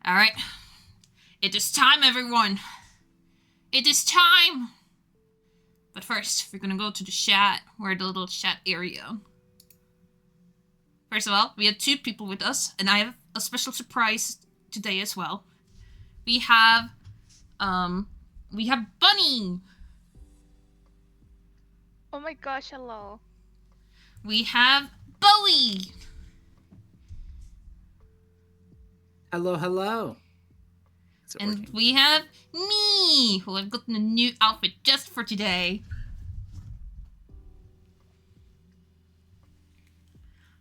Alright. It is time, everyone. It is time. But first, we're gonna go to the chat. We're the little chat area. First of all, we have 2 people with us, and I have a special surprise today as well. We have Bunny. Oh my gosh, hello. We have Bowie. Hello, hello. And we have me, who I've gotten a new outfit just for today.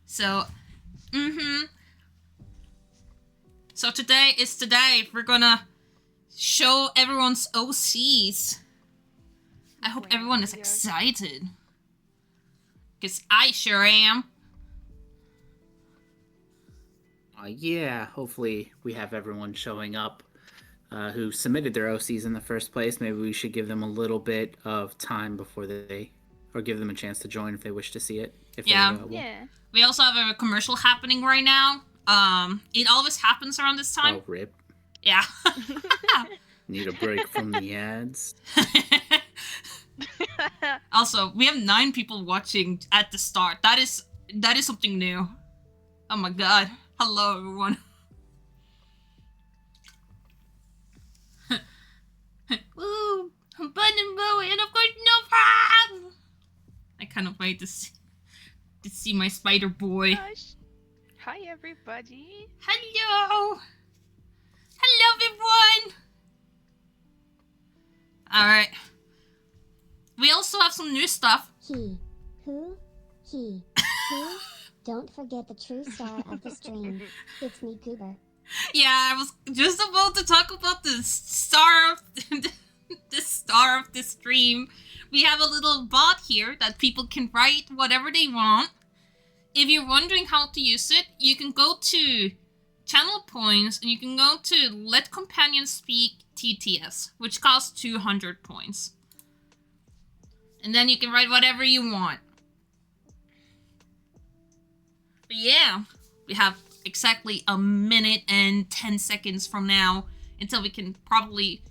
So, So today is the day we're gonna show everyone's OCs. I hope everyone is excited. Because I sure am. Yeah, hopefully we have everyone showing up who submitted their OCs in the first place. Maybe we should give them a little bit of time before or give them a chance to join if they wish to see it. If they're available. Yeah. We also have a commercial happening right now. It always happens around this time. Oh, rip. Yeah. Need a break from the ads. Also, we have 9 people watching at the start. That is something new. Oh my god. Hello, everyone. Woo! I'm Bun and Bowie, and of course, no problem! I cannot wait to see my spider boy. Gosh. Hi, everybody. Hello! Hello, everyone! Alright. We also have some new stuff. He. Don't forget the true star of the stream. It's me, Goober. Yeah, I was just about to talk about the star of the star of the stream. We have a little bot here that people can write whatever they want. If you're wondering how to use it, you can go to channel points and you can go to Let Companions Speak TTS, which costs 200 points. And then you can write whatever you want. But yeah, we have exactly a minute and 10 seconds from now until we can probably,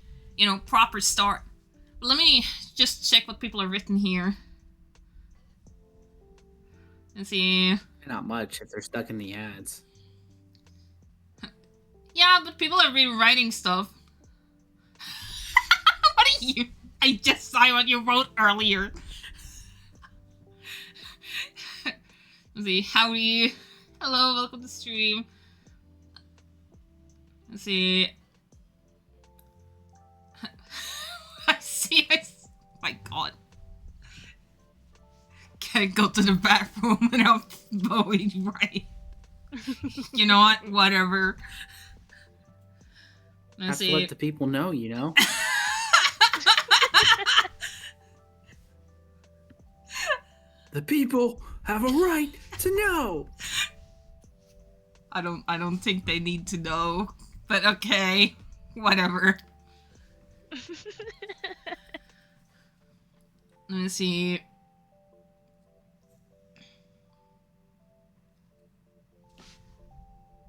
proper start. But let me just check what people have written here. Let's see. Not much if they're stuck in the ads. Yeah, but people are rewriting stuff. What are you? I just saw what you wrote earlier. Let's see, howdy. Hello, welcome to the stream. Let's see. I see, my god. Can I go to the bathroom and I'll Bowie right? You know what? Whatever. Have to let the people know, you know? The people have a right to know. I don't think they need to know, but okay, whatever. Let me see.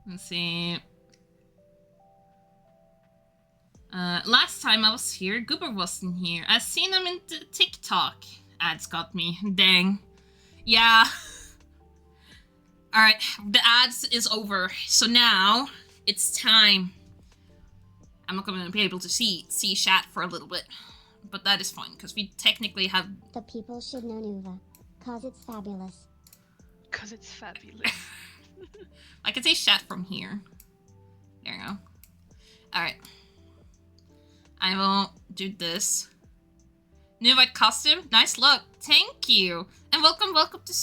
Let's see. Last time I was here, Goober wasn't here. I seen him in the TikTok. Ads got me. Dang. Yeah. Alright, the ads is over. So now, it's time. I'm not gonna be able to see chat for a little bit. But that is fine, because we technically have... The people should know Noova, cause it's fabulous. Cause it's fabulous. I can say chat from here. There you go. Alright. I will do this. New white costume, nice look. Thank you, and welcome to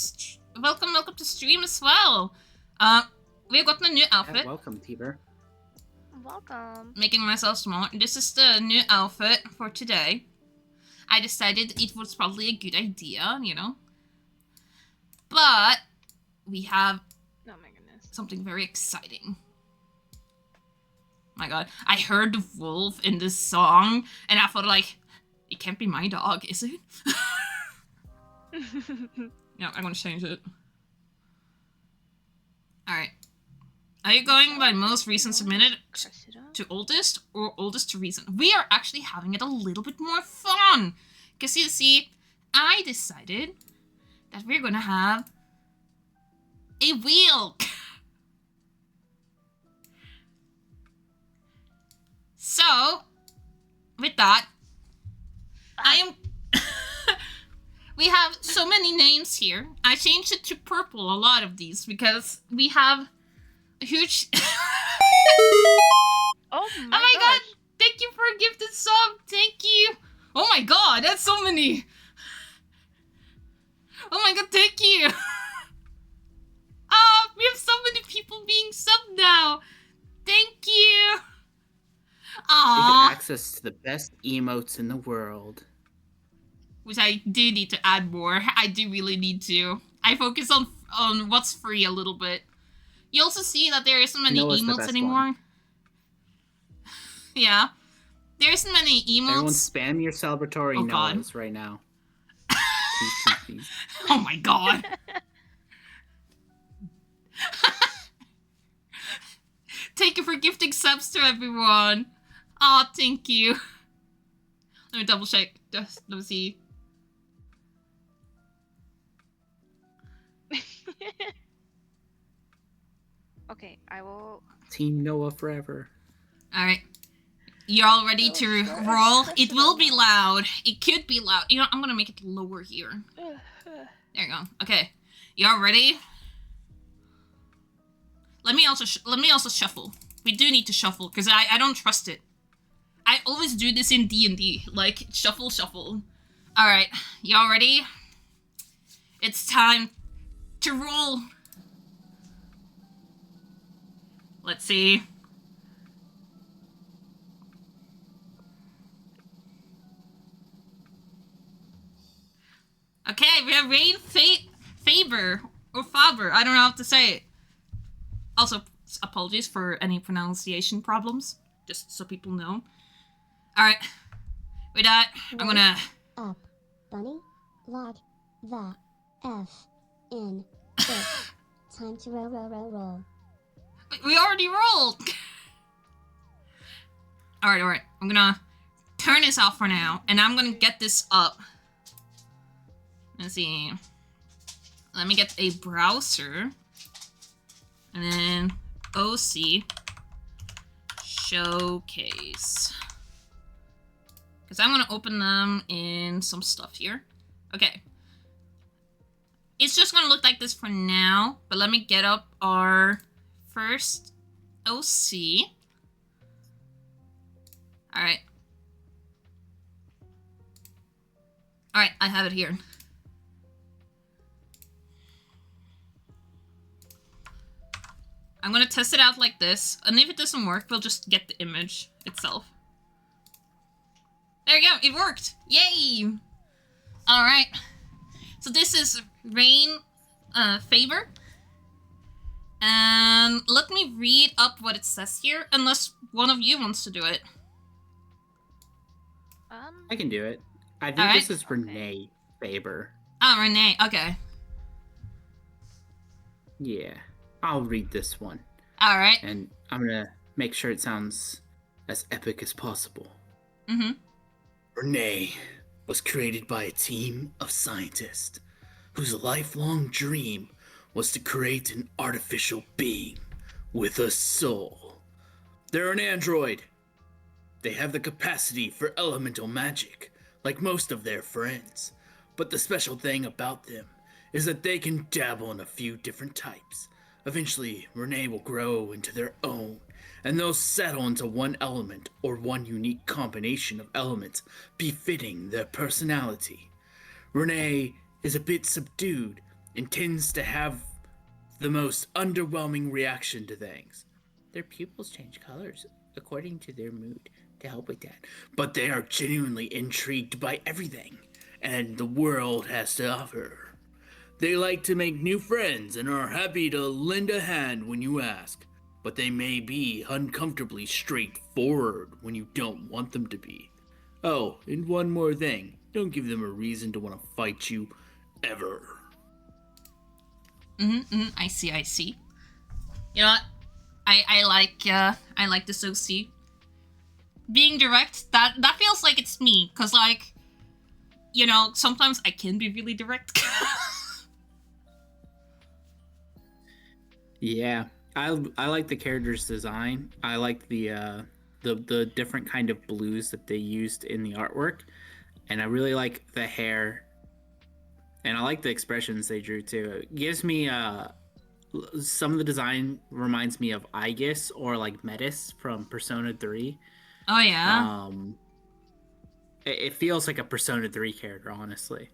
stream as well. We've gotten a new outfit. Yeah, welcome, Peter. Welcome. Making myself small. This is the new outfit for today. I decided it was probably a good idea, But we have something very exciting. My god, I heard the wolf in this song, and I thought it can't be my dog, is it? Yeah, I'm gonna change it. Alright. Are you going by most recent submitted Cressida? to oldest or oldest to recent? We are actually having it a little bit more fun. Because you see, I decided that we're gonna have a wheel. So, with that, I am... We have so many names here. I changed it to purple, a lot of these, because we have a huge... Oh Oh my my god! gosh. Thank you for a gifted sub! Thank you! Oh my god, that's so many! Oh my god, thank you! Ah, we have so many people being subbed now! Thank you! You get Aww! access to the best emotes in the world. Which I do need to add more. I do really need to. I focus on what's free a little bit. You also see that there isn't many Noah's the emotes best anymore. one. Yeah. There isn't many Everyone emotes. spam your celebratory Oh, God. Noahs right now. Please, please, please. Oh my god. Thank you for gifting subs to everyone. Aw, thank you. Let me double check. Just let me see. Okay, I will. Team Noah forever. Alright. You're all ready to roll? It will be loud. It could be loud. You know, I'm gonna make it lower here. There you go. Okay. Y'all ready? Let me also shuffle. We do need to shuffle because I don't trust it. I always do this in D&D, like shuffle, shuffle. All right, y'all ready? It's time to roll. Let's see. Okay, we have Rain Faber or Faber. I don't know how to say it. Also, apologies for any pronunciation problems, just so people know. Alright, with that, I'm gonna... Up, bunny, lock, the, F, in, it. Time to roll. We already rolled! Alright, I'm gonna turn this off for now, and I'm gonna get this up. Let's see. Let me get a browser. And then OC showcase. Because I'm going to open them in some stuff here. Okay. It's just going to look like this for now. But let me get up our first OC. Alright. Alright, I have it here. I'm gonna test it out like this, and if it doesn't work, we'll just get the image itself. There you go, it worked! Yay! Alright. So this is Rain Faber. And let me read up what it says here, unless one of you wants to do it. I can do it. I think Alright. this is Renee Faber. Oh, Renee, okay. Yeah. I'll read this one. Alright. And I'm gonna make sure it sounds as epic as possible. Mm-hmm. Renee was created by a team of scientists whose lifelong dream was to create an artificial being with a soul. They're an android. They have the capacity for elemental magic, like most of their friends. But the special thing about them is that they can dabble in a few different types. Eventually, Renee will grow into their own, and they'll settle into one element or one unique combination of elements befitting their personality. Renee is a bit subdued and tends to have the most underwhelming reaction to things. Their pupils change colors according to their mood to help with that. But they are genuinely intrigued by everything, and the world has to offer. They like to make new friends and are happy to lend a hand when you ask, but they may be uncomfortably straightforward when you don't want them to be. Oh, and one more thing, don't give them a reason to want to fight you, ever. I see. You know what? I like this OC. Being direct, that feels like it's me, cause like, you know, sometimes I can be really direct. Yeah, I like the character's design. I like the different kind of blues that they used in the artwork, and I really like the hair, and I like the expressions they drew too. It gives me some of the design reminds me of Aegis or like Metis from Persona 3. Oh yeah. It feels like a Persona 3 character, honestly.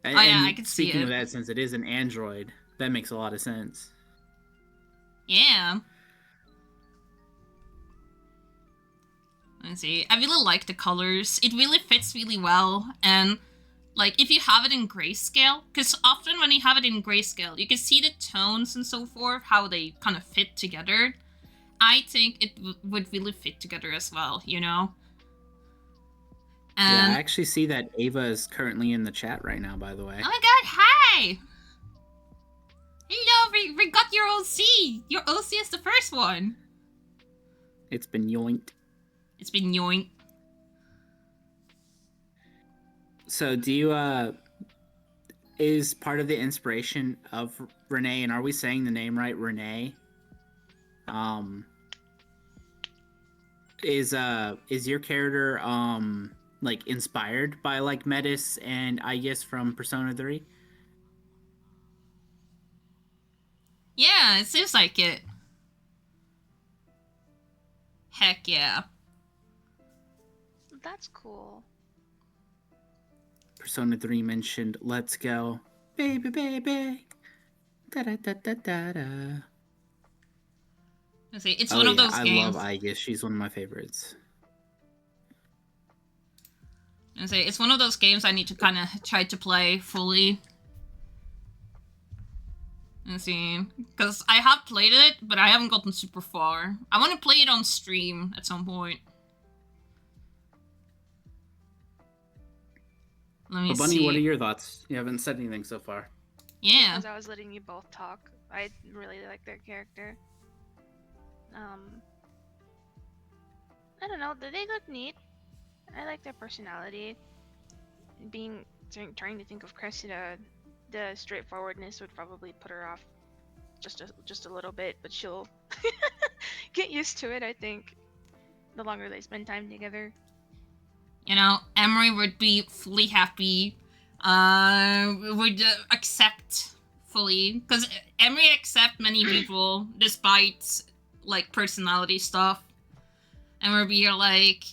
And, Oh yeah, I and can see speaking it. of that, since it is an android, that makes a lot of sense. Yeah. Let's see. I really like the colors. It really fits really well. And like if you have it in grayscale, because often when you have it in grayscale, you can see the tones and so forth, how they kind of fit together. I think it would really fit together as well, you know? Yeah, And I actually see that Ava is currently in the chat right now, by the way. oh my god, hi! Hello, we got your OC! Your OC is the first one! It's been yoinked. It's been yoink. So do you is part of the inspiration of Renee, and are we saying the name right, Renee? Is your character like inspired by like Metis and Aegis from Persona 3? Yeah, it seems like it. Heck yeah. That's cool. Persona 3 mentioned "Let's Go, baby, baby." Da da da da da da. Let's see, it's one of those I games. love Aegis. She's one of my favorites. Let's see, it's one of those games I need to kind of try to play fully. Let's see, because I have played it, but I haven't gotten super far. I want to play it on stream at some point. Let me But Bunny, see. what are your thoughts? You haven't said anything so far. Yeah. Because I was letting you both talk. I really like their character. I don't know. They look neat. I like their personality. Trying to think of Cressida, the straightforwardness would probably put her off just a little bit, but she'll get used to it. I think the longer they spend time together. You know, Emery would be fully happy. Would accept fully, because Emery accept many people despite like personality stuff, and we'll be like,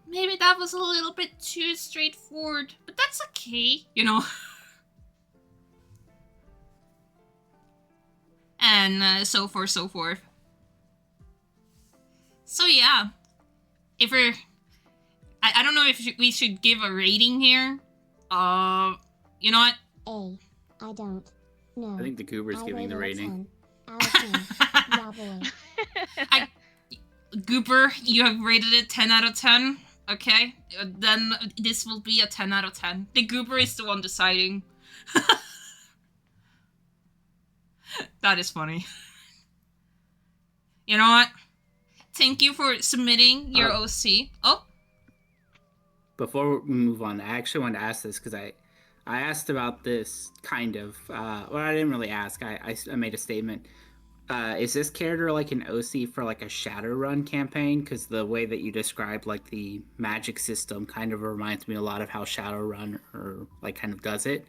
maybe that was a little bit too straightforward, but that's okay, you know. And so forth, so forth. So yeah, if we're, I don't know if we should give a rating here. You know what? A. I don't. No. I think the Goober's I giving the rate it a rating. 10 out of 10. Wobbling. Goober, you have rated it 10 out of 10. Okay, then this will be a 10 out of 10. The Goober is the one deciding. That is funny. You know what? Thank you for submitting your OC. Oh. Before we move on, I actually wanted to ask this because I asked about this kind of. Well, I didn't really ask. I made a statement. Is this character like an OC for like a Shadowrun campaign? Because the way that you described like the magic system kind of reminds me a lot of how Shadowrun or like kind of does it.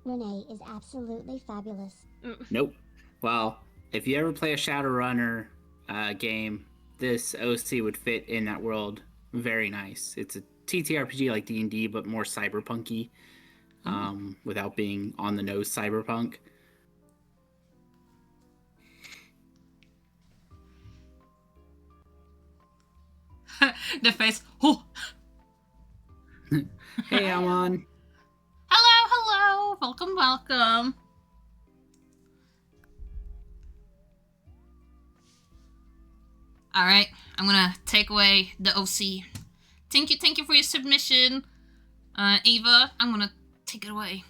Renee is absolutely fabulous. Nope. Well, if you ever play a Shadowrunner game, this OC would fit in that world very nice. It's a TTRPG like D&D, but more cyberpunky, without being on the nose cyberpunk. The face. Oh. Hey, Alan. Hello, hello. Welcome, welcome. Alright, I'm gonna take away the OC. Thank you for your submission. Ava, I'm gonna take it away.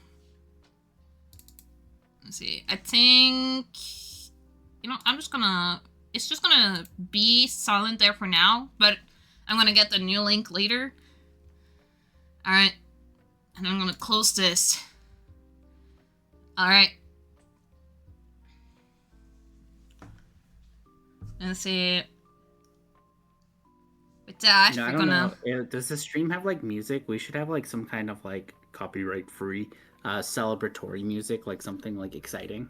Let's see. I think... You know, I'm just gonna... It's just gonna be silent there for now, but I'm gonna get the new link later. Alright. And I'm gonna close this. Alright. Let's see. With that, You know, I we're don't gonna... know. Does the stream have like music? We should have like some kind of like copyright free celebratory music, like something like exciting.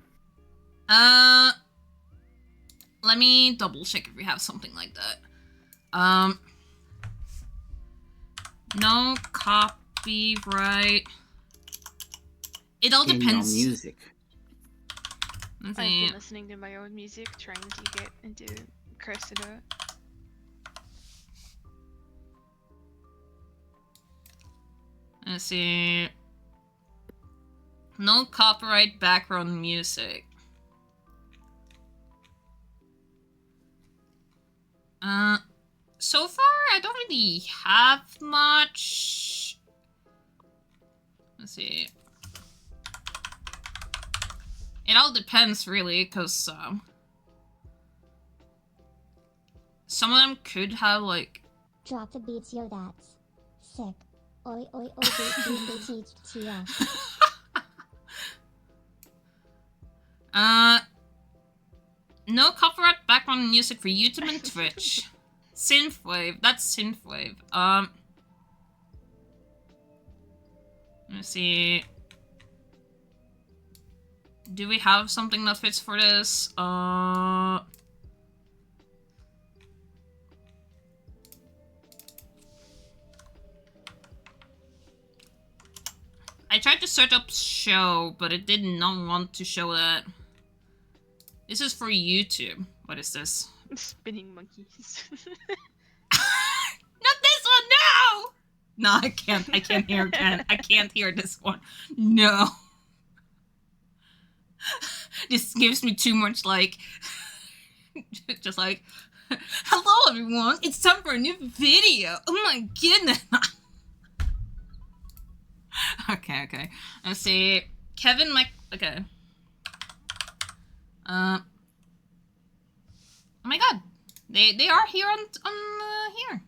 Let me double check if we have something like that. No copyright. It all In depends. your music. Let's I've see. been listening to my own music, trying to get into Cressida. Let's see. No copyright background music. So far I don't really have much. Let's see. It all depends really, because some of them could have like... Drop the beats, yo, that's sick. Oi, oi, oi, beat, no copyright background music for YouTube and Twitch. Synthwave, that's synthwave. Let's see. Do we have something that fits for this? I tried to search up show, but it did not want to show that. This is for YouTube. What is this? Spinning monkeys. Not this one, no! No, I can't hear I can't hear this one. No. This gives me too much like just like, hello everyone, it's time for a new video. Oh my goodness. Okay. Let's see. Kevin, Mike. Okay. Oh my god, they are here on here.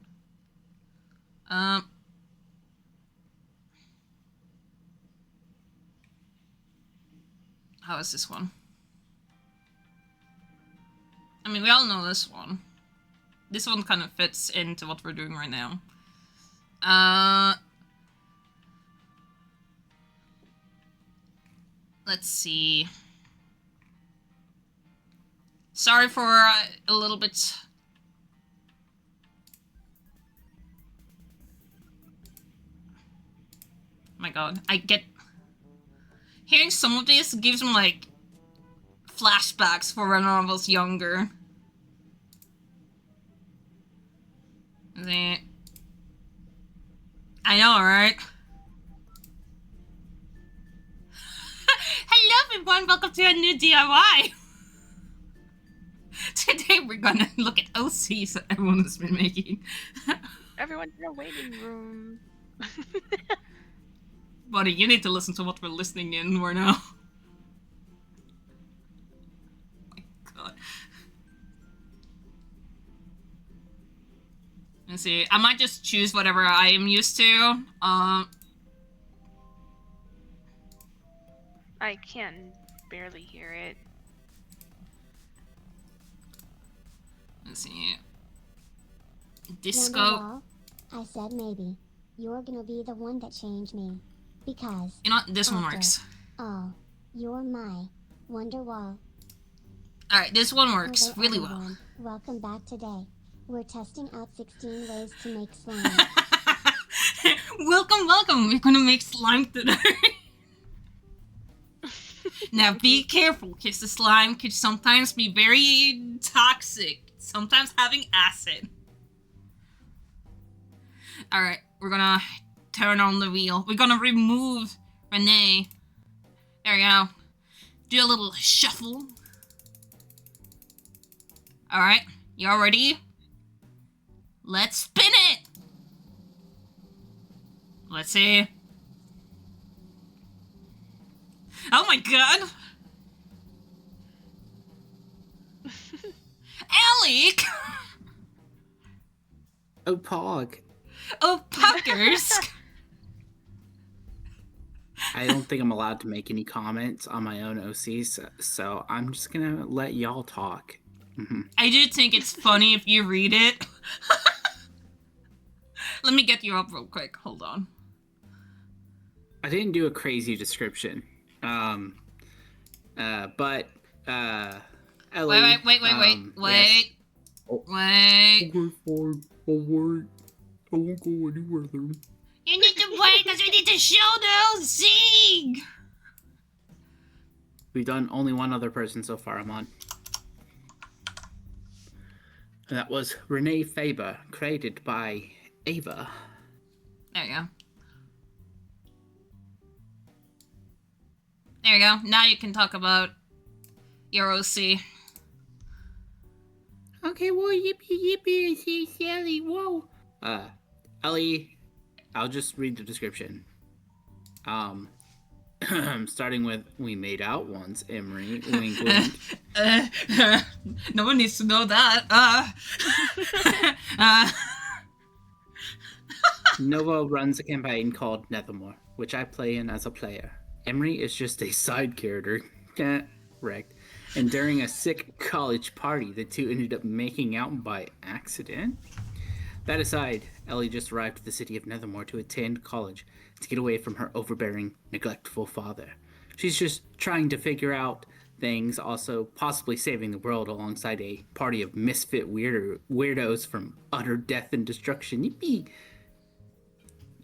How is this one? I mean, we all know this one. This one kind of fits into what we're doing right now. Let's see. Sorry for a little bit. My god, I get... Hearing some of this gives me, like, flashbacks for when I was younger. I know, right? Hello everyone, welcome to a new DIY! Today we're gonna look at OCs that everyone has been making. Everyone's in a waiting room. Buddy, you need to listen to what we're listening in right now. Oh my god. Let's see, I might just choose whatever I am used to. I can barely hear it. Let's see. Disco. Wonderwall, I said maybe. You're gonna be the one that changed me. Because... You know what? This one after works. all, you're my Wonderwall. Alright, this one works Hello, really everyone. Welcome back today. We're testing out 16 ways to make slime. well. Welcome! We're gonna make slime today. Now be careful, because the slime could sometimes be very toxic. Sometimes having acid. Alright, we're gonna turn on the wheel. We're gonna remove Renee. There we go. Do a little shuffle. Alright, you all ready? Let's spin it! Let's see. Oh my god! Alec! Oh, Pog. Oh, Puckers! I don't think I'm allowed to make any comments on my own OCs, so I'm just gonna let y'all talk. I do think it's funny if you read it. Let me get you up real quick. Hold on. I didn't do a crazy description. But Ellie. Wait. Yes. Oh. Wait. Okay, fine. I'll wait. I won't go anywhere then. You need to wait because we need to show the Zing! We've done only one other person so far, I'm on. And that was Renee Faber, created by Ava. There you go. There you go. Now you can talk about your OC. Okay, well, yippee, see Sally, whoa. Ellie, I'll just read the description. Starting with, we made out once, Emery, wink, wink. No one needs to know that. Nova runs a campaign called Nethermore, which I play in as a player. Emery is just a side character. Wrecked. And during a sick college party, the two ended up making out by accident. That aside, Ellie just arrived at the city of Nethermore to attend college to get away from her overbearing, neglectful father. She's just trying to figure out things, also possibly saving the world alongside a party of misfit weirdos from utter death and destruction. Yippee!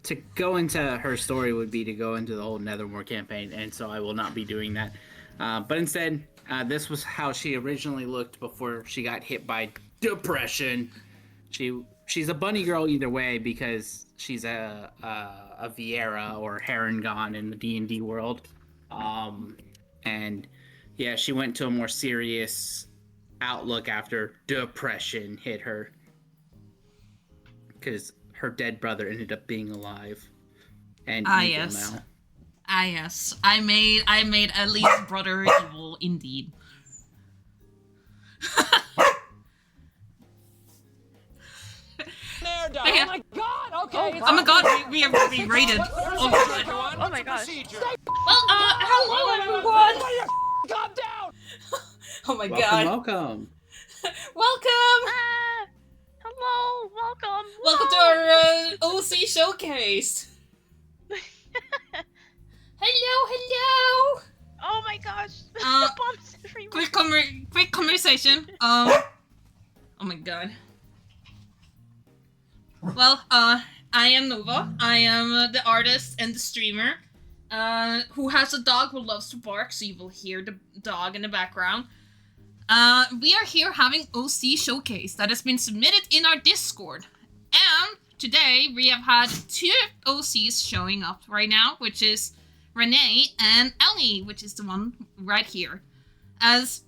To go into her story would be to go into the whole Nethermore campaign, and so I will not be doing that. But instead, this was how she originally looked before she got hit by depression. She's a bunny girl either way because she's a Viera or Harengon in the D&D world. And yeah, she went to a more serious outlook after depression hit her. Because her dead brother ended up being alive and evil yes. now. Yes. I made Ellie's brother evil indeed. Oh my god! Okay. Oh my god, we have re-rated. Oh god. Oh my gosh. Well, hello everyone! Calm down! Oh my god. Welcome. Welcome! Ah! Hello, welcome. Welcome to our OC showcase. Hello. Oh my gosh. Bombs everywhere. Quick conversation. Oh my god. Well, I am Nova. I am the artist and the streamer, who has a dog who loves to bark, so you will hear the dog in the background. We are here having OC Showcase that has been submitted in our Discord. And today we have had 2 OCs showing up right now, which is Renee and Ellie, which is the one right here. As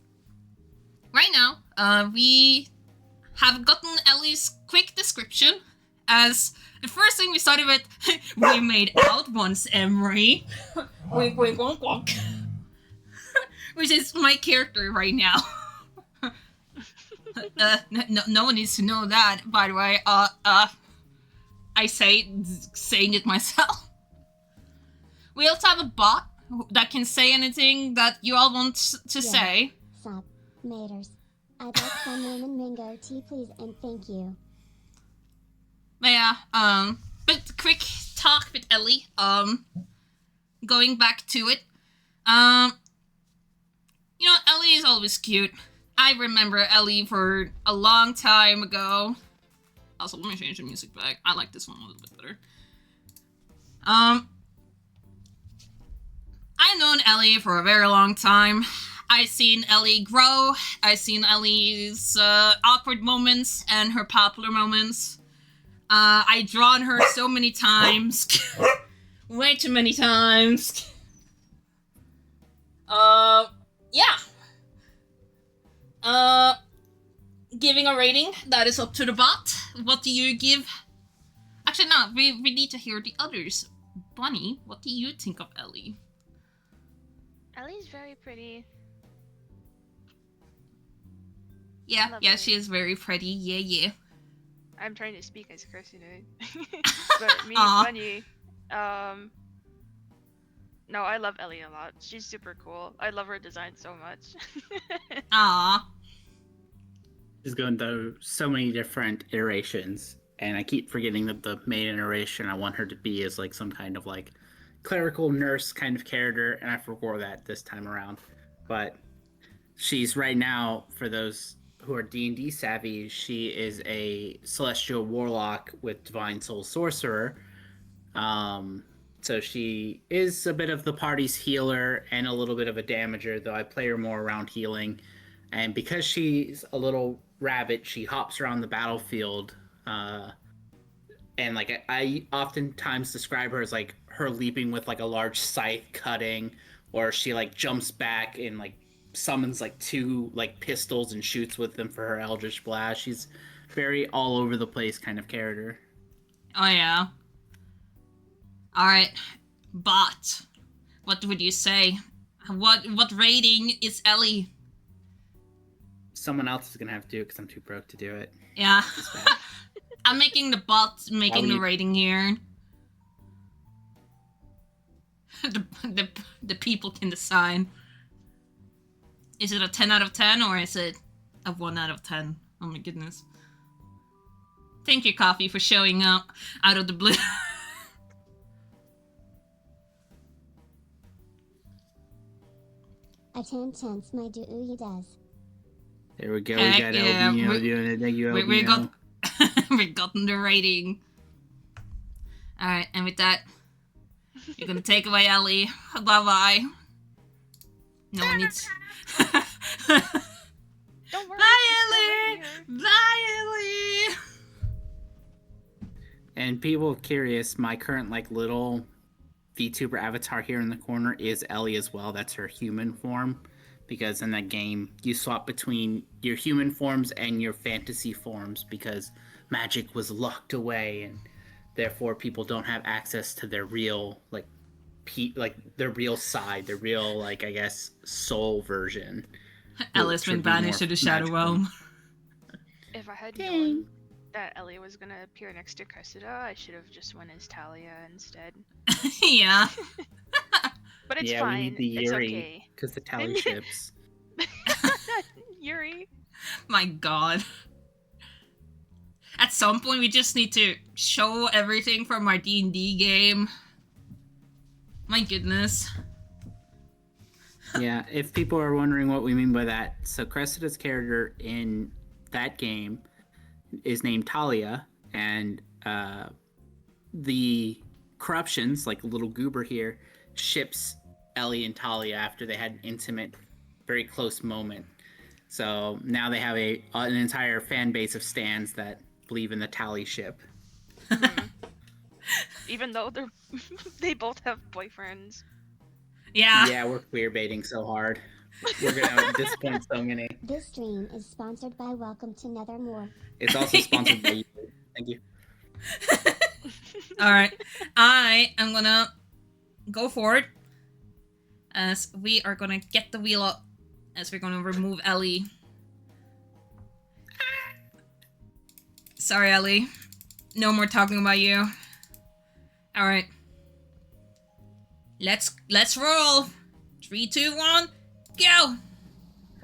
right now, we have gotten Ellie's quick description. As the first thing we started with, we made out once, Emery. Wink, wink, wonk, wonk. Which is my character right now. No one needs to know that, by the way. I saying it myself. We also have a bot that can say anything that you all want to say. Sup, maters. I'd like some lemon mango tea, please, and thank you. But yeah, but quick talk with Ellie. Going back to it. You know, Ellie is always cute. I remember Ellie for a long time ago. Also, let me change the music back. I like this one a little bit better. I've known Ellie for a very long time. I've seen Ellie grow. I've seen Ellie's awkward moments and her popular moments. I've drawn her so many times. Way too many times. Yeah. Giving a rating, that is up to the bot. What do you give? Actually, no, we need to hear the others. Bunny, what do you think of Ellie? Ellie's very pretty. Yeah, Love yeah, her. she is very pretty. Yeah, yeah. I'm trying to speak as Cressida. But me, Aw. funny. No, I love Ellie a lot. She's super cool. I love her design so much. Aw. She's going through so many different iterations, and I keep forgetting that the main iteration I want her to be is like some kind of like clerical nurse kind of character, and I forgot that this time around. But she's right now, for those who are D&D savvy, she is a celestial warlock with divine soul sorcerer. So she is a bit of the party's healer and a little bit of a damager, though I play her more around healing. And because she's a little rabbit, she hops around the battlefield. And like I oftentimes describe her as like her leaping with like a large scythe cutting, or she like jumps back and like summons like two like pistols and shoots with them for her eldritch blast. She's very all over the place kind of character. Oh yeah. Alright. But what would you say? What rating is Ellie? Someone else is gonna have to do it because I'm too broke to do it. Yeah. It's bad. I'm making the bot making the rating here. the people can decide. Is it a 10 out of 10 or is it a 1 out of 10? Oh my goodness. Thank you, Coffee, for showing up out of the blue. A 10 my do you does. There we go. Heck We got yeah, Albino doing it. Thank you, Albino. We gotten the rating. Alright, and with that, you're gonna take away Ellie. Bye bye. No one needs. Don't worry. Bye, she's still Ellie! right here. Bye, Ellie! And people curious, my current like little VTuber avatar here in the corner is Ellie as well. That's her human form. Because in that game, you swap between your human forms and your fantasy forms because magic was locked away, and therefore people don't have access to their real their real side, their real I guess soul version. Ellie's been banished to the Shadow Realm. If I had known that Ellie was gonna appear next to Cressida, I should have just went as Talia instead. Yeah. But it's yeah, fine. we need the It's Yuri okay. because the tally ships. Yuri. My god. At some point, we just need to show everything from our D&D game. My goodness. Yeah, if people are wondering what we mean by that, so Cressida's character in that game is named Talia, and the corruptions, like little goober here, ships Ellie and Talia after they had an intimate, very close moment. So now they have an entire fan base of stans that believe in the Tally ship. Even though they both have boyfriends. Yeah. Yeah, we're queer baiting so hard. We're gonna disappoint so many. This stream is sponsored by Welcome to Nethermore. It's also sponsored by you. Thank you. Alright. I am gonna go forward. As we are gonna get the wheel up. As we're gonna remove Ellie. Sorry, Ellie. No more talking about you. Alright. Let's roll. 3, 2, 1, go!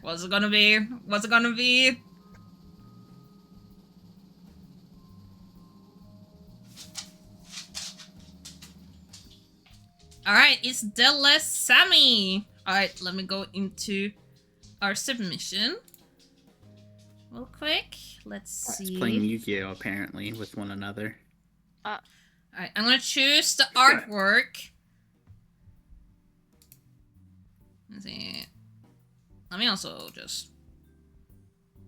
What's it gonna be? What's it gonna be? Alright, it's the Sammy. Alright, let me go into our submission. Real quick. Let's see. It's playing Yu-Gi-Oh! Apparently with one another. Alright, I'm gonna choose the artwork. Let's see. Let me also just...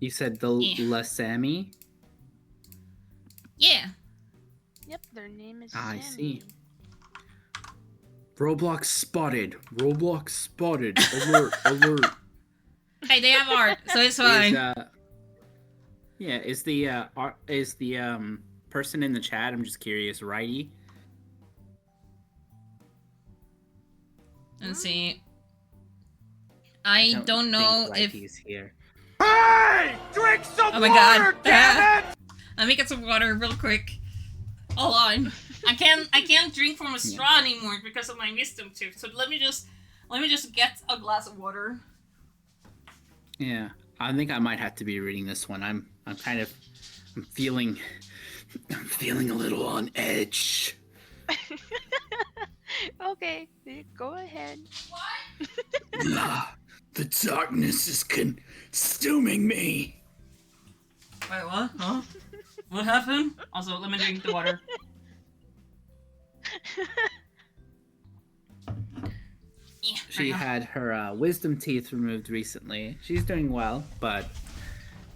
You said the Lasami? Yeah. Yep, their name is I Sammy. see. Roblox spotted. Roblox spotted. Alert, alert. Hey, they have art, so it's fine. Is the person in the chat, I'm just curious, righty? Let's see. I don't know think if... he's here. Hey! Drink some Oh my water, god. damn it! Let me get some water real quick. Hold on. I can't drink from a straw anymore because of my wisdom tooth. So let me just get a glass of water. Yeah, I think I might have to be reading this one. I'm feeling a little on edge. Okay, go ahead. The darkness is consuming me. Wait, what? Huh? What happened? Also, let me drink the water. Yeah, She had her wisdom teeth removed recently. She's doing well, but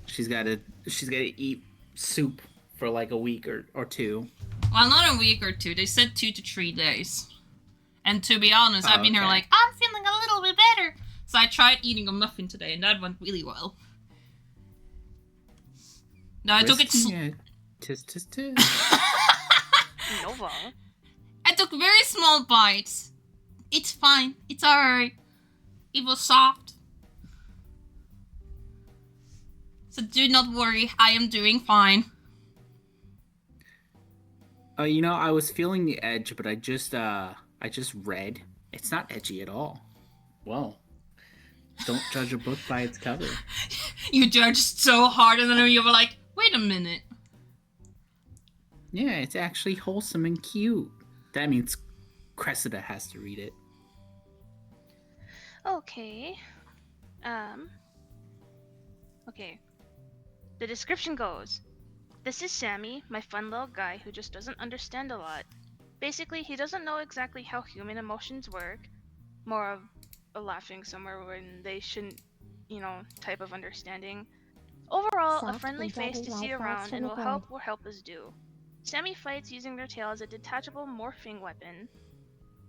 she's got to eat soup for like a week or two. Well, not a week or two. They said 2 to 3 days. And to be honest, I've been here okay. like, I'm feeling a little bit better. So I tried eating a muffin today, and that went really well. No, I took it. Yeah. Tis. Nova. I took very small bites. It's fine. It's alright. It was soft. So do not worry. I am doing fine. I was feeling the edge, but I just read. It's not edgy at all. Well, don't judge a book by its cover. You judged so hard, and then you were like, wait a minute. Yeah, it's actually wholesome and cute. That means Cressida has to read it. Okay. Okay. The description goes, this is Sammy, my fun little guy who just doesn't understand a lot. Basically, he doesn't know exactly how human emotions work. More of a laughing somewhere when they shouldn't, type of understanding. Overall, a Soft friendly and face to deadly see life around thoughts and from will the help where help is due. Sammy fights using their tail as a detachable morphing weapon,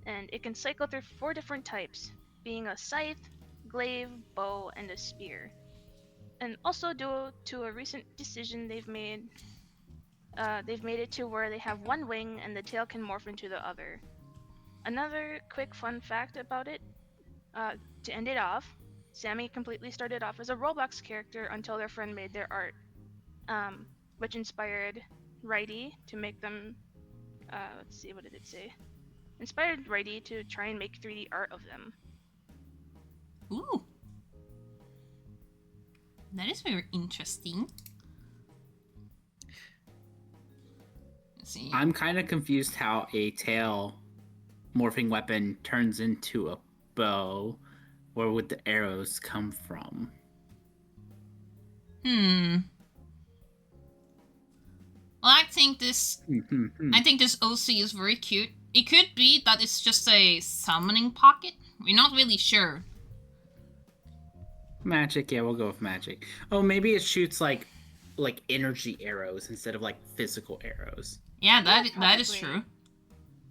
and it can cycle through 4 different types, being a scythe, glaive, bow, and a spear. And also due to a recent decision they've made it to where they have one wing and the tail can morph into the other. Another quick fun fact about it, to end it off, Sammy completely started off as a Roblox character until their friend made their art, which inspired Righty to make them, let's see, what did it say? Inspired Righty to try and make 3D art of them. Ooh. That is very interesting. Let's see. I'm kind of confused how a tail morphing weapon turns into a bow. Where would the arrows come from? Well, I think this OC is very cute. It could be that it's just a summoning pocket. We're not really sure. Magic, yeah, we'll go with magic. Oh, maybe it shoots like energy arrows instead of like physical arrows. Yeah, that is probably. true.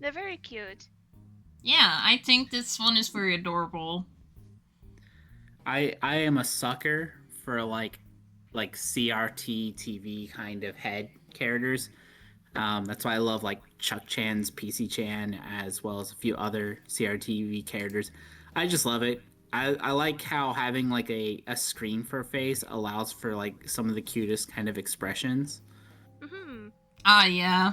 They're very cute. Yeah, I think this one is very adorable. I am a sucker for like CRT TV kind of head characters. That's why I love like Chuck Chan's PC Chan as well as a few other CRTV characters. I just love it. I like how having like a screen for a face allows for like some of the cutest kind of expressions. Mm-hmm. Ah, yeah.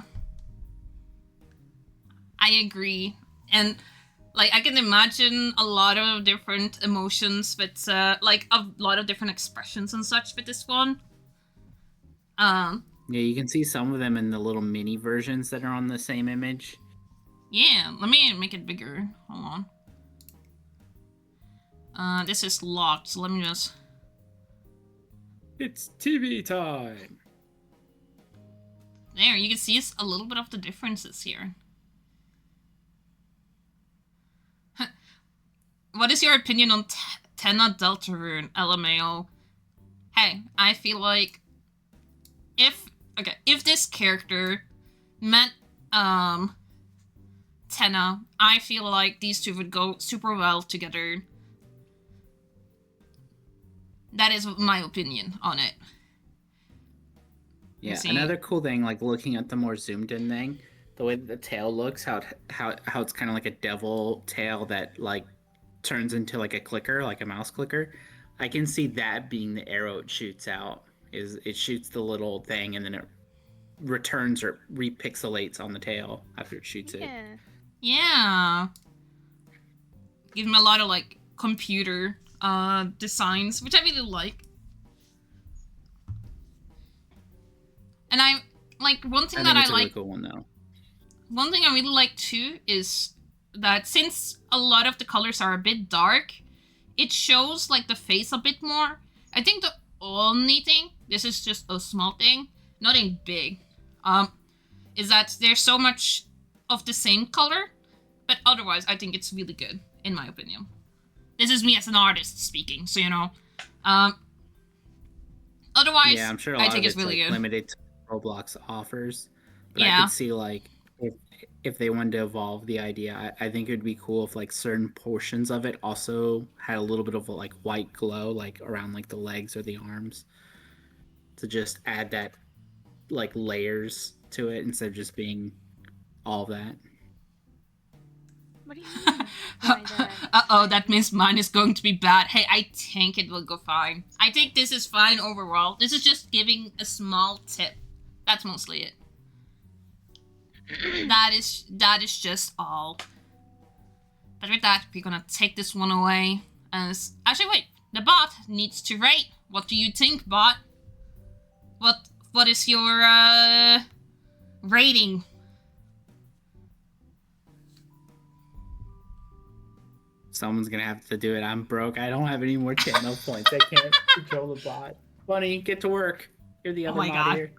I agree. And like I can imagine a lot of different emotions with like a lot of different expressions and such with this one. Yeah, you can see some of them in the little mini versions that are on the same image. Yeah, let me make it bigger. Hold on. This is locked, so let me just... It's TV time! There, you can see a little bit of the differences here. What is your opinion on Tenna Deltarune, LMAO? Hey, I feel like if this character met Tenna, I feel like these two would go super well together. That is my opinion on it. Yeah, another cool thing, like looking at the more zoomed in thing, the way that the tail looks, how it's kind of like a devil tail that like turns into like a clicker, like a mouse clicker. I can see that being the arrow it shoots out. Is it shoots the little thing and then it returns or repixelates on the tail after it shoots it. Yeah. Yeah. Gives me a lot of like computer designs, which I really like. And I like one thing I that think I it's a like. really cool one though. One thing I really like too is that since a lot of the colors are a bit dark, it shows like the face a bit more. I think the only thing, this is just a small thing, nothing big, is that there's so much of the same color, but otherwise I think it's really good, in my opinion. This is me as an artist speaking, so you know. Otherwise, Yeah, I'm sure a I lot think of it's really like good. limited to Roblox offers. But I Yeah. could see like if they wanted to evolve the idea, I think it would be cool if like certain portions of it also had a little bit of a like white glow like around like the legs or the arms to just add that like layers to it instead of just being all that. What do you mean by that? Uh-oh, that means mine is going to be bad. Hey, I think it will go fine. I think this is fine overall. This is just giving a small tip. That's mostly it. that is just all. But with that, we're gonna take this one away. Actually, wait. The bot needs to rate. What do you think, bot? What is your rating? Someone's gonna have to do it. I'm broke. I don't have any more channel points. I can't control the bot. Bunny, get to work. You're the other my mod God. here.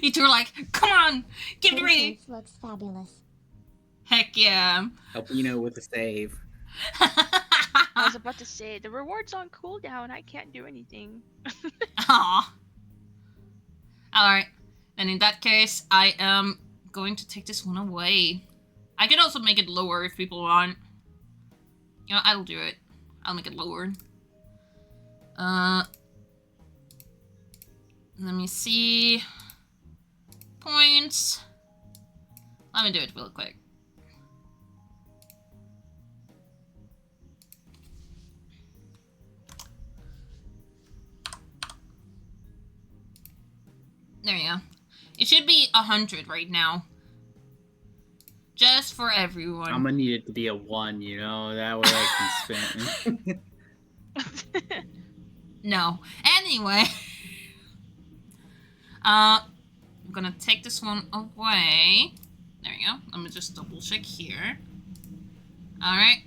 You two are like, come on, give the rating. Patience looks fabulous. Heck yeah. Albino with a save. I was about to say, the reward's on cooldown. I can't do anything. Aw. Alright. Then in that case, I am going to take this one away. I can also make it lower if people want. You know, I'll do it. I'll make it lower. Let me see. Points. Let me do it real quick. There you go. It should be 100 right now. Just for everyone. I'm gonna need it to be a 1, you know? That way I can spin. No. Anyway. I'm gonna take this one away. There we go. Let me just double check here. Alright.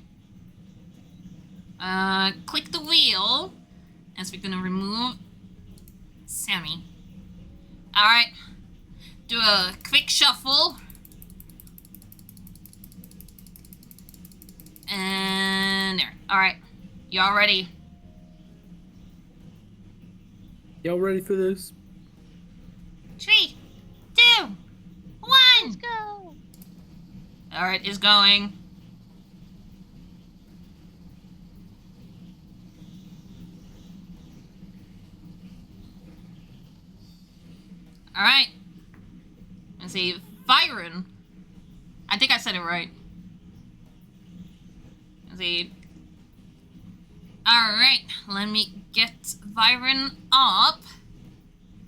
Click the wheel. As we're gonna remove Sammy. Alright. Do a quick shuffle. And there. Alright. Y'all ready? Y'all ready for this? 3, 2, 1. Let's go! Alright, it's going. Alright. Let's see. Byron. I think I said it right. Let's see. Alright, let me get Byron up.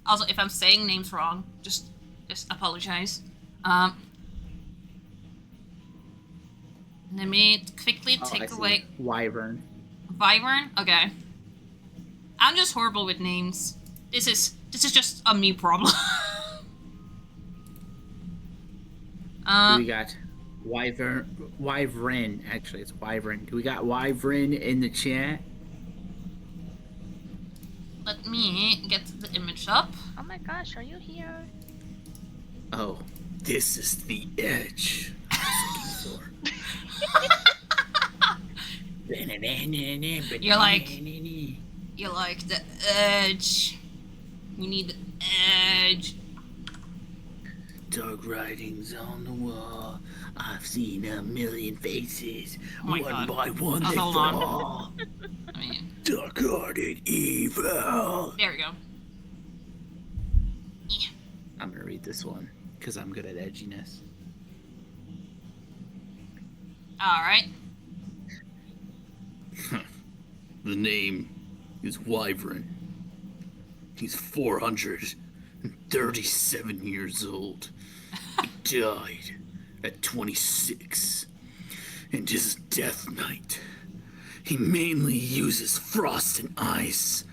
Also, if I'm saying names wrong, just apologize. Let me quickly I take see. away Wyvern. Wyvern. Okay. I'm just horrible with names. This is just a me problem. We got Wyvern. Actually, it's Wyvern. Do we got Wyvern in the chat? Let me get the image up. Oh my gosh, are you here? Oh, this is the edge I was looking for. You're like the edge. We need the edge. Dark writings on the wall. I've seen a million faces. Oh my one God. by one they Hold on. fall. I mean, Dark-hearted evil. there we go. Yeah. I'm gonna read this one because I'm good at edginess. Alright. The name is Wyvern. He's 437 years old. He died at 26. And his death knight, he mainly uses frost and ice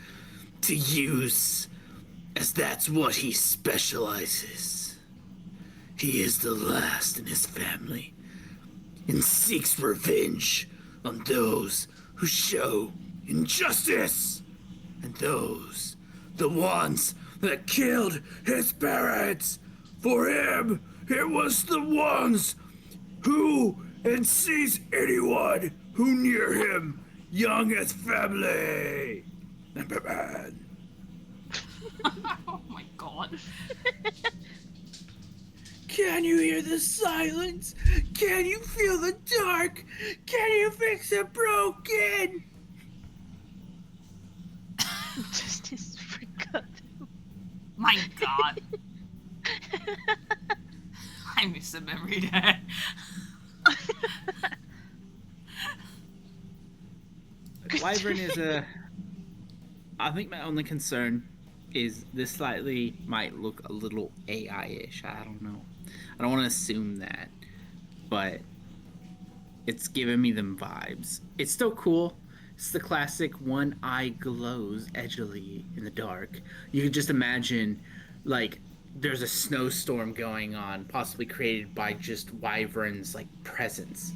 to use, as that's what he specializes. He is the last in his family and seeks revenge on those who show injustice and those, the ones that killed his parents. For him, it was the ones who and sees anyone who near him young as family. Number man. Oh my god. Can you hear the silence? Can you feel the dark? Can you fix a broken? Justice forgot. My god. I miss him every day. Wyvern is a. I think my only concern is this slightly might look a little AI-ish. I don't know. I don't want to assume that, but it's giving me them vibes. It's still cool. It's the classic one eye glows edgily in the dark. You can just imagine, like, there's a snowstorm going on, possibly created by just Wyvern's like presence,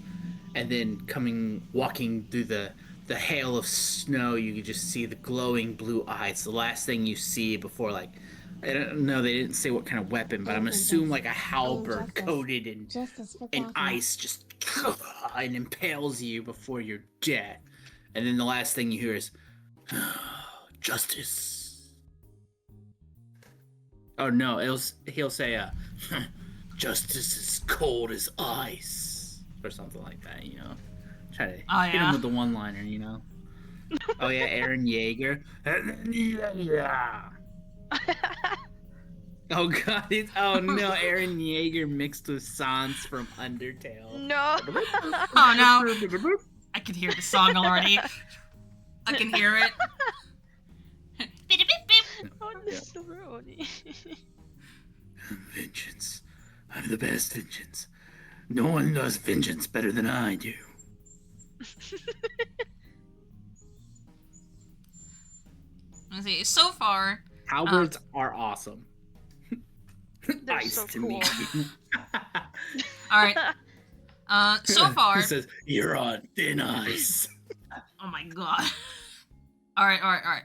and then walking through the hail of snow, you could just see the glowing blue eyes. The last thing you see before, like, I don't know, they didn't say what kind of weapon, but I'm assuming like a halberd coated in ice just and impales you before you're dead. And then the last thing you hear is justice. Oh no, he'll say justice is cold as ice or something like that, you know. Try to hit him with the one-liner, you know. Oh yeah, Aaron Yeager. Yeah. Oh god, oh no, Aaron Yeager mixed with Sans from Undertale. No. Oh no. I can hear the song already. I can hear it. Oh, this is Rony. Vengeance. I'm the best vengeance. No one does vengeance better than I do. Let's see. So far, halberds are awesome. They're Ice so to cool. me. all right. So far. He says, "You're on thin ice." Oh my god. All right.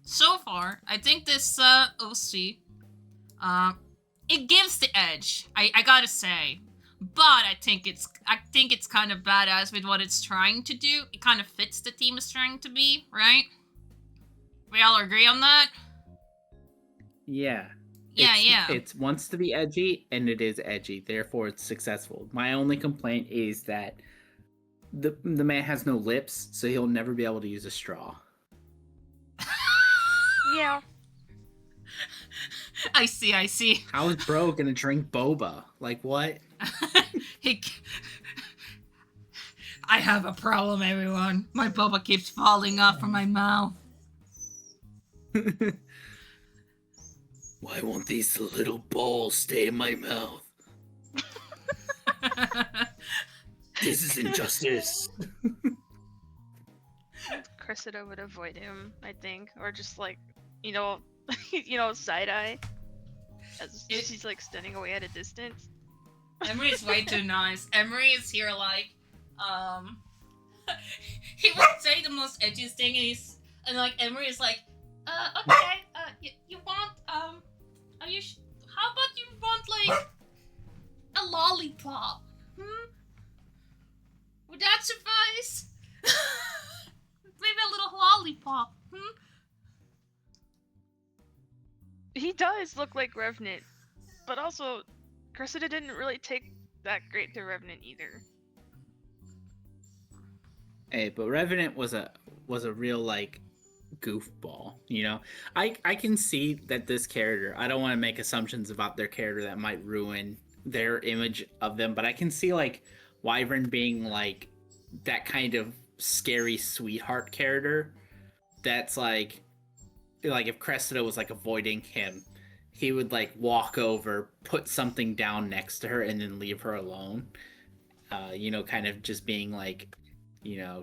So far, I think this OC, it gives the edge. I gotta say, but I think it's kind of badass with what it's trying to do. It kind of fits the theme is trying to be, right? We all agree on that? Yeah. Yeah. It wants to be edgy, and it is edgy. Therefore, it's successful. My only complaint is that the man has no lips, so he'll never be able to use a straw. Yeah. I see. How is bro gonna drink boba? Like, what? I have a problem, everyone. My boba keeps falling off from my mouth. Why won't these little balls stay in my mouth? This is injustice. Cressida would avoid him, I think, or just like, side eye, as she's like standing away at a distance. Emery's way too nice. Emery is here like, he would say the most edgiest thing, and like Emery is like, okay, you want, how about you want like a lollipop? Would that suffice? Maybe a little lollipop. He does look like Revenant, but also Cressida didn't really take that great to Revenant either. Hey, but Revenant was a real like goofball, you know. I can see that this character, I don't want to make assumptions about their character that might ruin their image of them, but I can see like Wyvern being like that kind of scary sweetheart character. That's like if Cressida was like avoiding him, he would like walk over, put something down next to her, and then leave her alone. Kind of just being like,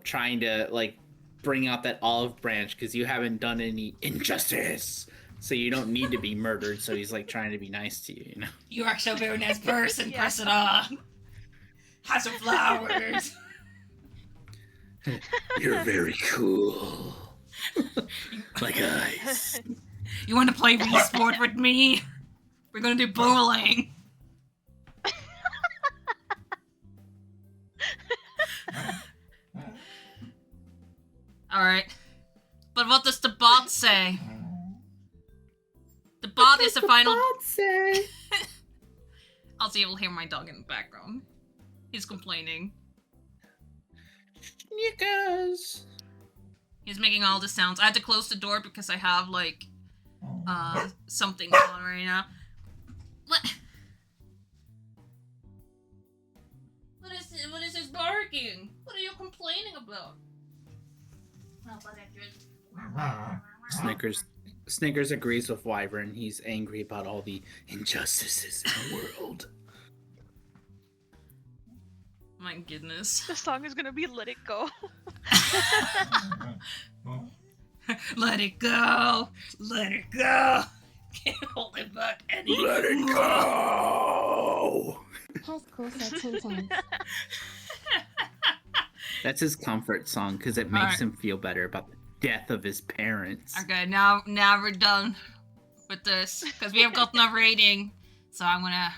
trying to like bring out that olive branch because you haven't done any injustice, so you don't need to be murdered. So he's like trying to be nice to you, You are so very nice person, Yeah. Cressida. Have some flowers. You're very cool. Like ice. You want to play Wii Sport with me? We're gonna do bowling. Alright. But what does the bot say? The bot is the final. Also, you will hear my dog in the background. He's complaining. Snickers. He's making all the sounds. I had to close the door because I have like something on right now. What? What is this barking? What are you complaining about? Snickers agrees with Wyvern. He's angry about all the injustices in the world. My goodness. The song is gonna be Let It Go. Let it go. Let it go. Can't hold it back anymore. Let it go! Has cool said 10 times. That's his comfort song because it makes Alright. him feel better about the death of his parents. Okay, now we're done with this because we have gotten a rating. So I'm gonna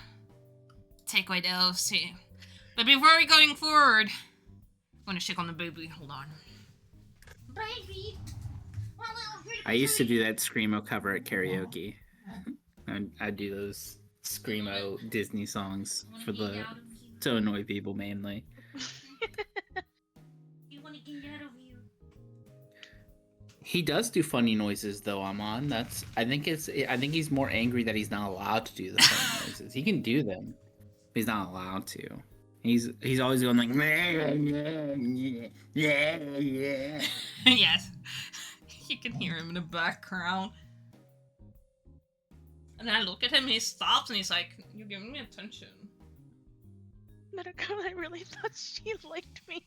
take away the OC. But before we going forward, I'm gonna shake on the baby. Hold on. Baby. I used to do that Screamo cover at karaoke. I do those Screamo Disney songs to annoy people mainly. He does do funny noises though, Amon. I think he's more angry that he's not allowed to do the funny noises. He can do them, but he's not allowed to. He's always going like yeah. Yes. You can hear him in the background. And then I look at him and he stops and he's like, "You're giving me attention." Let It Go, I really thought she liked me.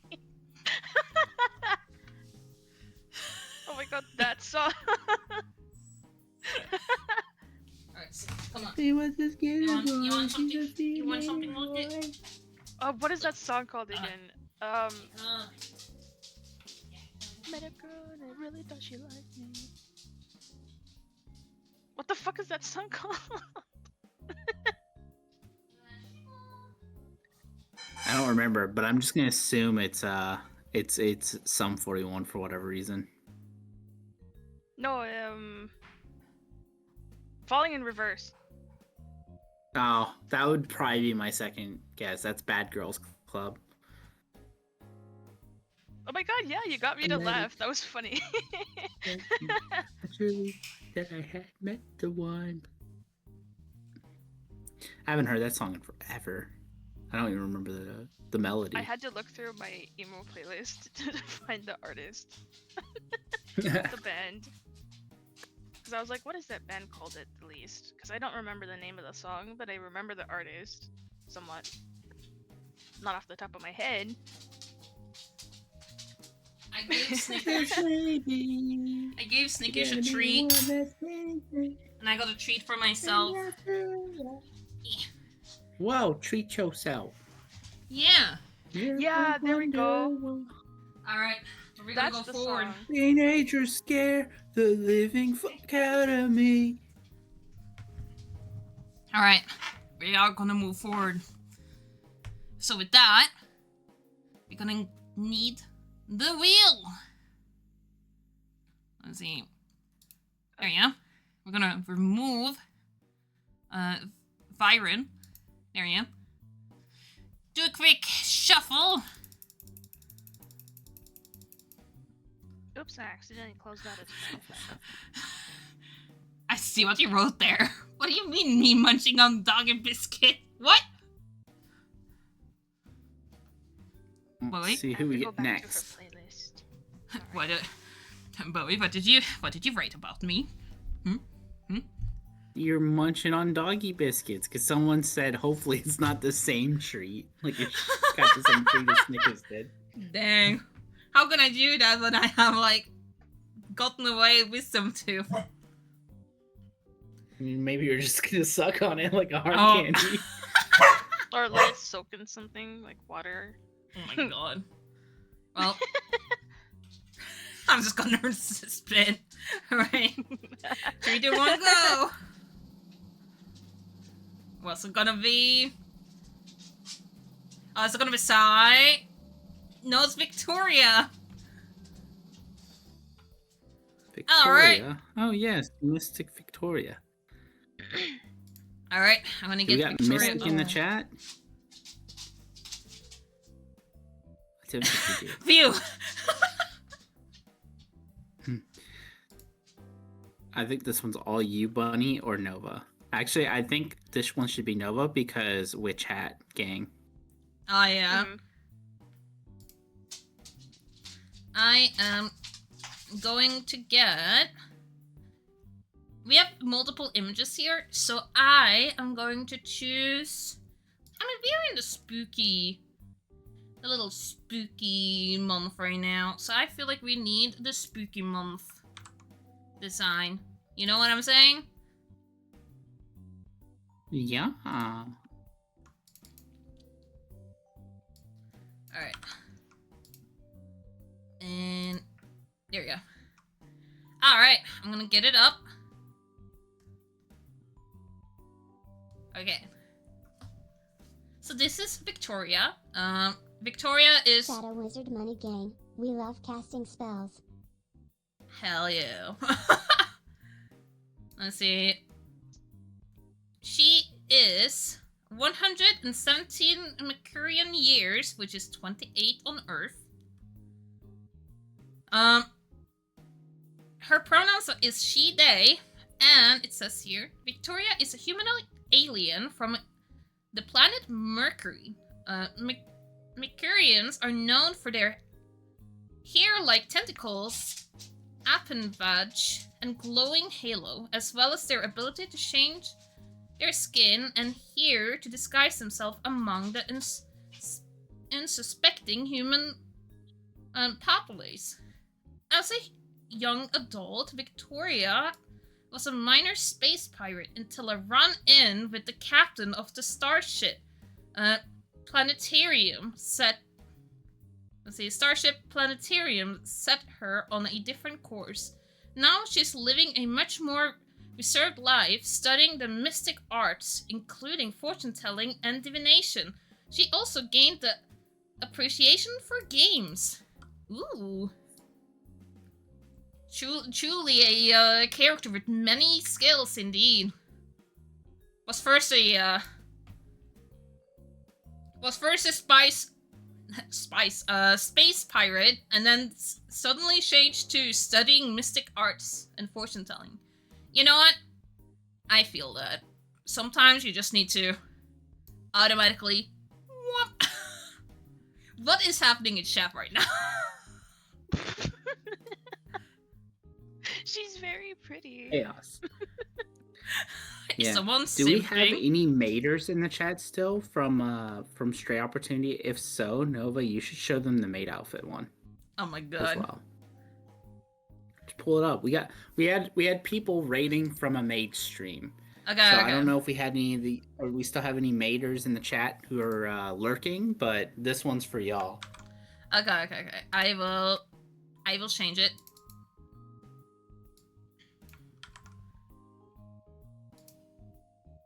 Oh my god, that song. Alright, so, come on. You want something? You want something with it? What is that song called again? Uh, Met a girl and I really thought she liked me. What the fuck is that song called? I don't remember, but I'm just gonna assume it's Sum 41 for whatever reason. No, Falling in Reverse. Oh, that would probably be my second guess. That's Bad Girls Club. Oh my god, yeah, you got me to laugh. That was funny. Truly that I had met the one. I haven't heard that song in forever. I don't even remember the melody. I had to look through my emo playlist to find the artist. The band. Because I was like, what is that band called at least? Because I don't remember the name of the song, but I remember the artist somewhat. Not off the top of my head. I gave Snickers a treat. And I got a treat for myself. Whoa, treat yourself. Yeah. Yeah, there we go. Alright, we're gonna That's go the forward. song. Teenagers scare the living fuck out of me. Alright, we are gonna move forward. So with that, we're gonna need the wheel. Let's see. There you go. We're gonna remove Byron. There you go. Do a quick shuffle. Oops, I accidentally closed out his I see what you wrote there. What do you mean, me munching on dog and biscuit? What? Let's Bowie? see I who have we to go get back next. to her playlist. What, Bowie, what did you write about me? You're munching on doggy biscuits because someone said hopefully it's not the same treat. Like you got the same treat as Snickers did. Dang. How can I do that when I have, like, gotten away wisdom tooth? I mean, maybe you're just gonna suck on it like a hard Oh. candy. Or let it soak in something like water. Oh my god. Well, I'm just gonna spin. Alright. 3, 2, 1, go! What's it gonna be? Oh, is it gonna be Sai? No, it's Victoria! Victoria. Oh yes, Mystic Victoria. Alright, I'm gonna We get got Victoria. Mystic in the chat. I don't think we do. Phew! I think this one's all you, Bunny, or Nova. Actually, I think this one should be Nova because Witch Hat Gang. Oh yeah. Mhm. I am going to get... We have multiple images here, so I am going to choose... I mean, we're in the little spooky month right now, so I feel like we need the spooky month design. You know what I'm saying? Yeah. Alright. And there we go. Alright, I'm gonna get it up. Okay. So this is Victoria. Victoria is... Shadow Wizard Money Gang. We love casting spells. Hell yeah. Let's see. She is 117 Mercurian years, which is 28 on Earth. Her pronouns is she, they, and it says here, Victoria is a humanoid alien from the planet Mercury. Mercurians are known for their hair-like tentacles, appenage, and glowing halo, as well as their ability to change their skin and hair to disguise themselves among the unsuspecting human populace. As a young adult, Victoria was a minor space pirate until a run-in with the captain of the starship Planetarium Starship Planetarium set her on a different course. Now she's living a much more reserved life, studying the mystic arts, including fortune-telling and divination. She also gained the appreciation for games. Ooh. Truly a character with many skills indeed. Was first a space pirate, and then suddenly changed to studying mystic arts and fortune telling. You know what? I feel that. Sometimes you just need to automatically... What is happening in chat right now? She's very pretty. Chaos. Is Yeah. someone Do we have simping? any maters in the chat still from Stray Opportunity? If so, Nova, you should show them the maid outfit one Oh my as god. well. Just pull it up. We had people rating from a maid stream. Okay, So okay. I don't know if we had any of the, or we still have any maters in the chat who are lurking, but this one's for y'all. Okay. I will change it.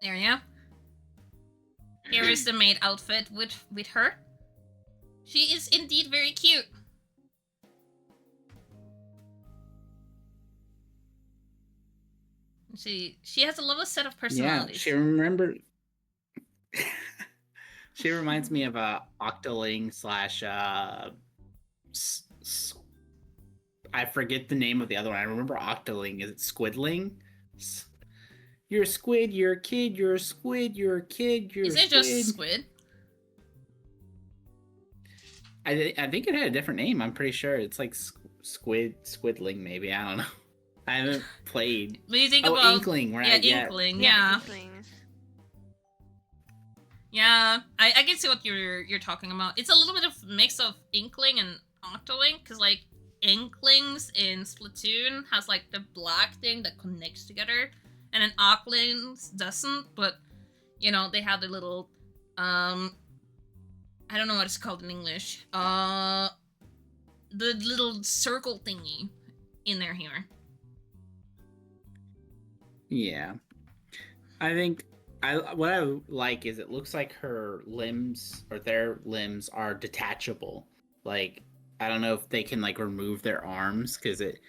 There we go. Here is the maid outfit with her. She is indeed very cute. She has a lovely set of Yeah, personalities. she she reminds me of a Octoling slash I forget the name of the other one. I remember Octoling. Is it Squidling? You're a squid, you're a kid, you're a squid, you're a kid, you're Is a it squid. just squid? I think it had a different name. I'm pretty sure it's like Squidling, maybe. I don't know. I haven't played. When you think Oh, about Inkling, right? yeah, Inkling, yeah. Inkling. Yeah, I can see what you're talking about. It's a little bit of mix of Inkling and Octoling, because like Inklings in Splatoon has like the black thing that connects together, and then Ocklings doesn't. But you know they have the little I don't know what it's called in English. The little circle thingy in there here. Yeah, I think what I like is it looks like her limbs or their limbs are detachable. Like I don't know if they can like remove their arms because it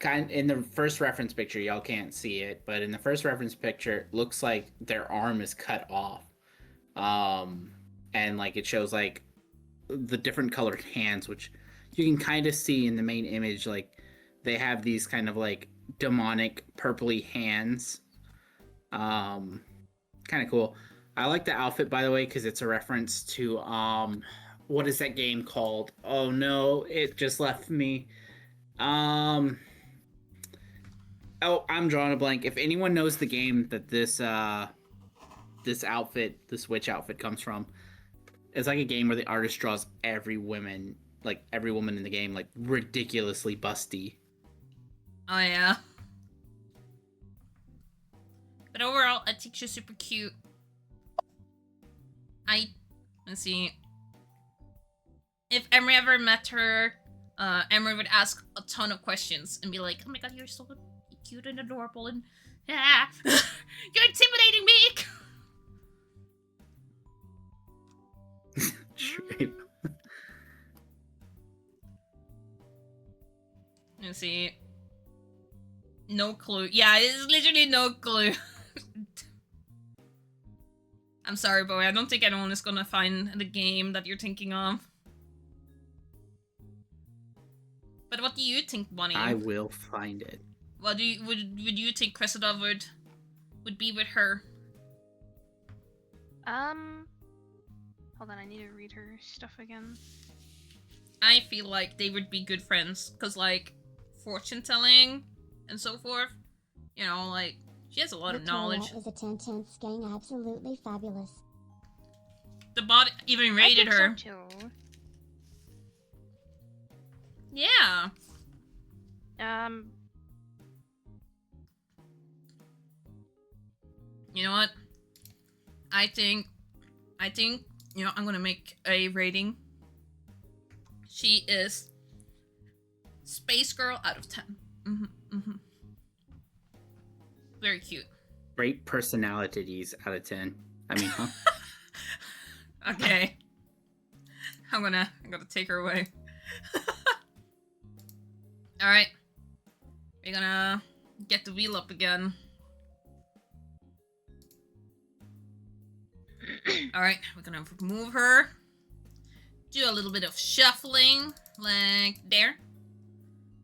kind in the first reference picture y'all can't see it, but in the first reference picture it looks like their arm is cut off. And like it shows like the different colored hands, which you can kind of see in the main image. Like they have these kind of like demonic purpley hands. Kind of cool. I like the outfit, by the way, because it's a reference to what is that game called? Oh no, it just left me. Oh, I'm drawing a blank. If anyone knows the game that this outfit, this witch outfit comes from, it's like a game where the artist draws every woman in the game, like ridiculously busty. Oh yeah. But overall, I think she's super cute. Let's see. If Emery ever met her, Emery would ask a ton of questions and be like, "Oh my god, you're so cute and adorable, and yeah, you're intimidating me." Straight. Let's see. No clue. Yeah, it's literally no clue. I'm sorry, boy. I don't think anyone is gonna find the game that you're thinking of. But what do you think, Bonnie? I will find it. What do you would you think Cressida would be with her? Hold on, I need to read her stuff again. I feel like they would be good friends, cause like fortune telling and so forth. You know, like she has a lot of knowledge. Victoria is a 10/10 gang, absolutely fabulous. The bot even rated her. I think so too. Yeah. You know what? I think, you know, I'm gonna make a rating. She is Space Girl out of 10. Very cute. Great personalities out of 10. I mean, huh? Okay. I'm gonna take her away. Alright. We're gonna get the wheel up again. Alright, we're gonna remove her. Do a little bit of shuffling, like there.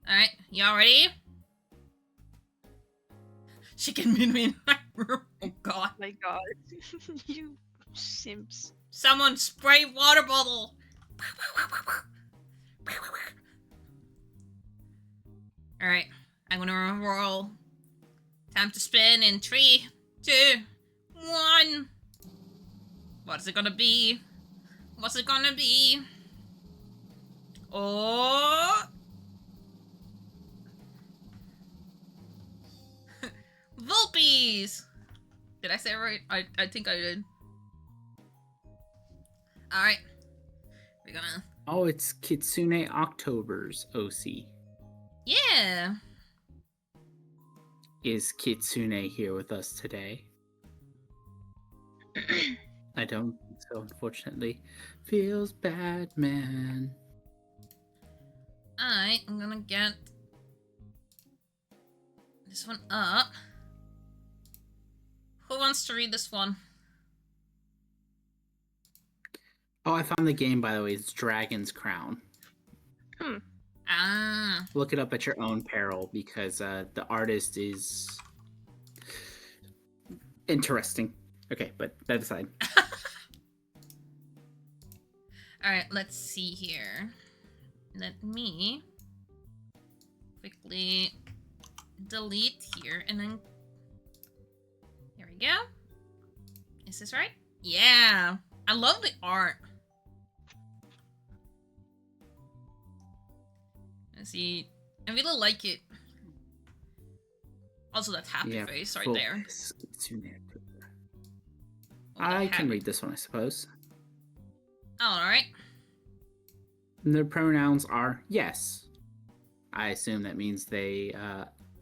Alright, y'all ready? She can meet me in my room. Oh god. My god. You simps. Someone spray water bottle. Alright, I'm gonna roll. Time to spin in 3, 2, 1. What's it gonna be? What's it gonna be? Oh! Vulpies! Did I say it right? I think I did. Alright. We're gonna... Oh, it's Kitsune October's OC. Yeah! Is Kitsune here with us today? I don't think so, unfortunately. Feels bad, man. Alright, I'm gonna get this one up. Who wants to read this one? Oh, I found the game, by the way. It's Dragon's Crown. Ah. Look it up at your own peril, because the artist is interesting. Okay, but that aside. Alright, let's see here. Let me quickly delete here and then... Here we go. Is this right? Yeah! I love the art. Let's see. I really like it. Also, that happy face right there. I can read this one, I suppose. Alright. Their pronouns are yes. I assume that means they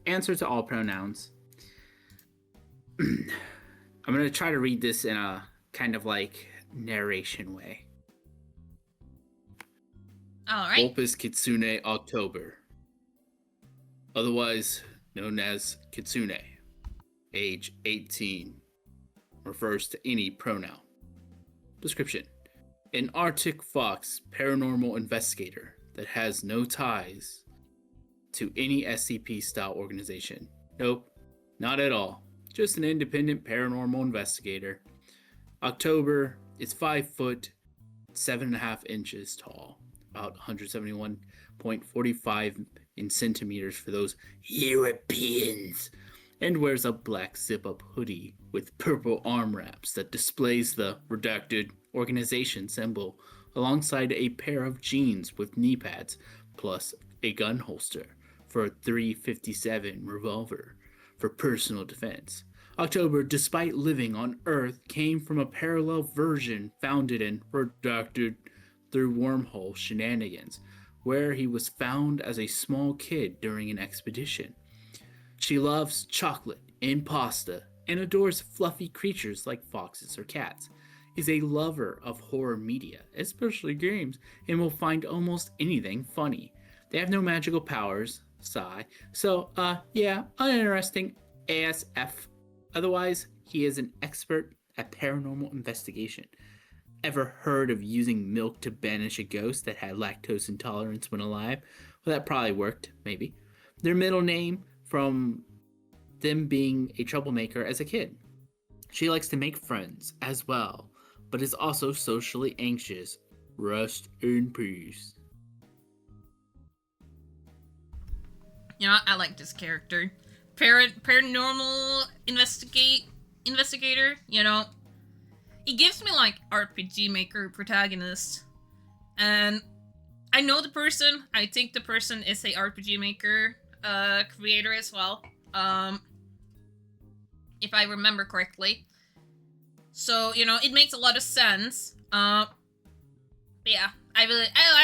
answer to all pronouns. I'm going to try to read this in a kind of like narration way. Alright. Vulpes Kitsune October, otherwise known as Kitsune, age 18, refers to any pronoun. Description: an Arctic fox paranormal investigator that has no ties to any SCP-style organization. Nope, not at all. Just an independent paranormal investigator. October is 5 foot 7.5 inches tall, about 171.45 in centimeters for those Europeans, and wears a black zip-up hoodie with purple arm wraps that displays the redacted organization symbol alongside a pair of jeans with knee pads plus a gun holster for a .357 revolver for personal defense. October, despite living on Earth, came from a parallel version founded in redacted through wormhole shenanigans, where he was found as a small kid during an expedition. She loves chocolate and pasta and adores fluffy creatures like foxes or cats, is a lover of horror media, especially games, and will find almost anything funny. They have no magical powers, sigh, so, yeah, uninteresting ASF. Otherwise, he is an expert at paranormal investigation. Ever heard of using milk to banish a ghost that had lactose intolerance when alive? Well, that probably worked, maybe. Their middle name from them being a troublemaker as a kid. She likes to make friends as well, but is also socially anxious. Rest in peace. You know, I like this character. Paranormal investigator, you know. It gives me like RPG maker protagonist. And I know the person. I think the person is a RPG maker creator as well. If I remember correctly. So, you know, it makes a lot of sense. But yeah, I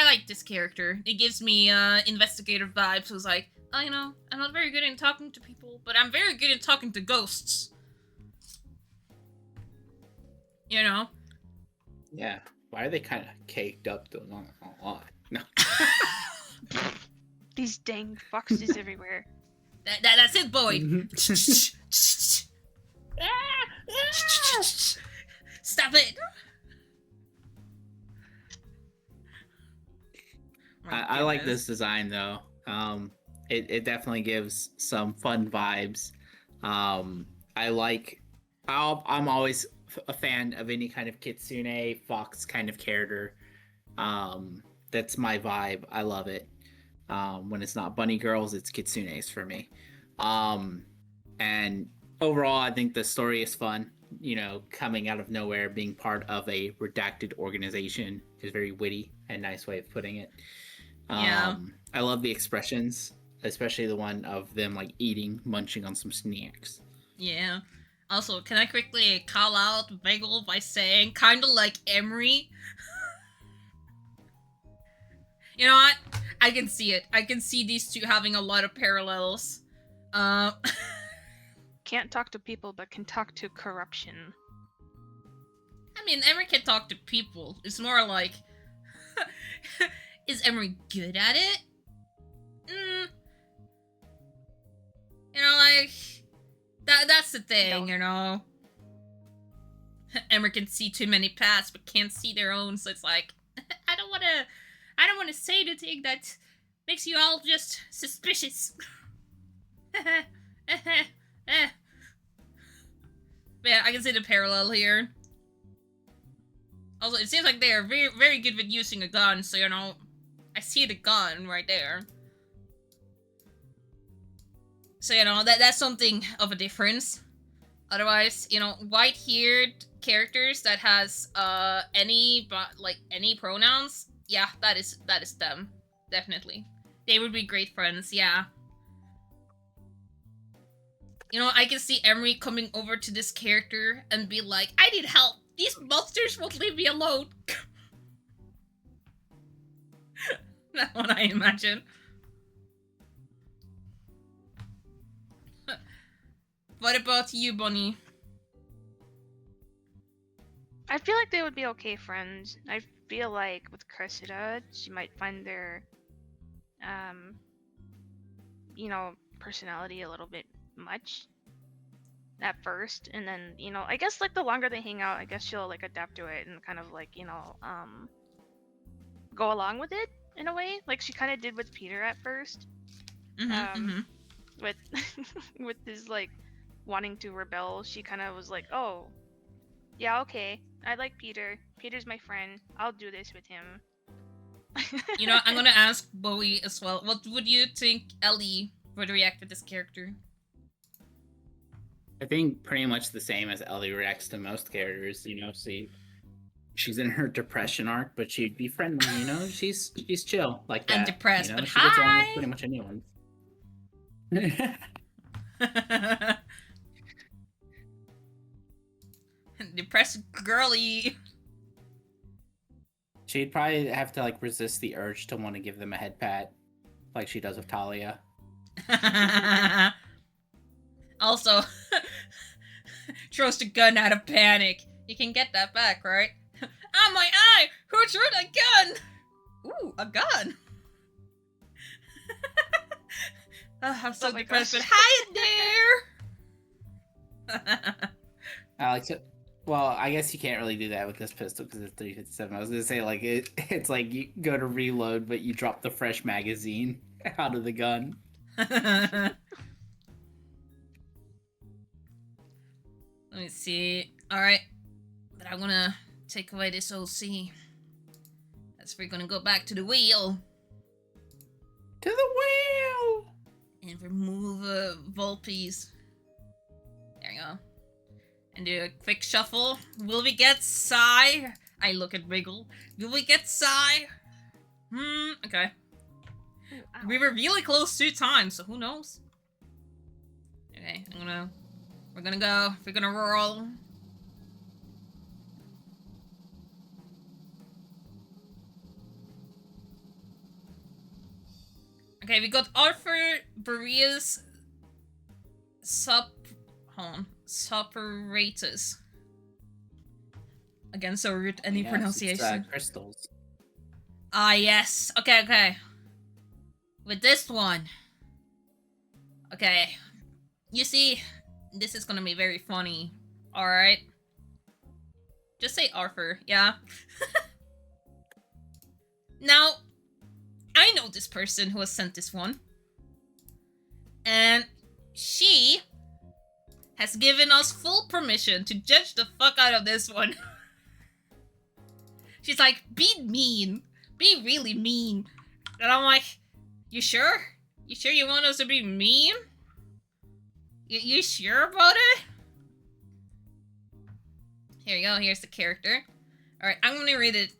like this character. It gives me investigative vibes. It was like, oh, you know, I'm not very good in talking to people, but I'm very good at talking to ghosts. You know? Yeah. Why are they kind of caked up though? Not a lot. No. These dang foxes everywhere. That's it, boy. Stop it. I like this design though. It definitely gives some fun vibes. I'm always a fan of any kind of kitsune fox kind of character. That's my vibe. I love it. When it's not bunny girls, it's kitsunes for me. And overall, I think the story is fun. You know, coming out of nowhere, being part of a redacted organization is very witty and nice way of putting it. Yeah. I love the expressions, especially the one of them like munching on some snacks. Yeah. Also, can I quickly call out Bagel by saying kind of like Emery? You know what? I can see it. I can see these two having a lot of parallels. Can't talk to people, but can talk to corruption. I mean, Emery can talk to people. It's more like, is Emery good at it? You know, like, that's the thing, you know? Emery can see too many paths, but can't see their own, so it's like, I don't want to say the thing that makes you all just suspicious. But yeah, I can see the parallel here. Also, it seems like they are very, very good with using a gun, so, you know, I see the gun right there. So, you know, that's something of a difference. Otherwise, you know, white-haired characters that has any pronouns, yeah, that is them. Definitely. They would be great friends, yeah. You know, I can see Emery coming over to this character and be like, I need help! These monsters won't leave me alone! That's what I imagine. What about you, Bonnie? I feel like they would be okay friends. I feel like with Cressida, she might find their, you know, personality a little bit much at first, and then, you know, I guess like the longer they hang out, I guess she'll like adapt to it and kind of like, you know, go along with it in a way, like she kind of did with Peter at first. With with his like wanting to rebel, she kind of was like, oh, yeah, okay, I like Peter. Peter's my friend. I'll do this with him. You know, I'm gonna ask Bowie as well. What would you think Ellie would react to this character? I think pretty much the same as Ellie reacts to most characters. You know, she's in her depression arc, but she'd be friendly. You know, she's chill like that. I'm depressed, you know? but She gets along hi. with pretty much anyone. Depressed girly. She'd probably have to like resist the urge to want to give them a head pat, like she does with Talia. Also, throws the gun out of panic. You can get that back, right? Ah, my eye! Who threw the gun? Ooh, a gun! I'm so depressed, but hi there! Alex, well, I guess you can't really do that with this pistol because it's 357. I was gonna say like it's like you go to reload, but you drop the fresh magazine out of the gun. Let me see. Alright. But I'm gonna take away this OC. As we're gonna go back to the wheel. To the wheel! And remove Volpes. There you go. And do a quick shuffle. Will we get Psy? I look at Wiggle. Will we get Psy? Okay. Ow. We were really close 2 times, so who knows? Okay, we're gonna go. We're gonna roll. Okay, we got Arthur Boreas Suppuratus. Again, so rude any Yes, pronunciation. It's, crystals. Ah, yes. Okay. With this one. Okay. You see, this is gonna be very funny. Alright. Just say Arthur, yeah? Now, I know this person who has sent this one. And she has given us full permission to judge the fuck out of this one. She's like, be mean. Be really mean. And I'm like, you sure? You sure you want us to be mean? You sure about it? Here you go, here's the character. Alright, I'm gonna read it.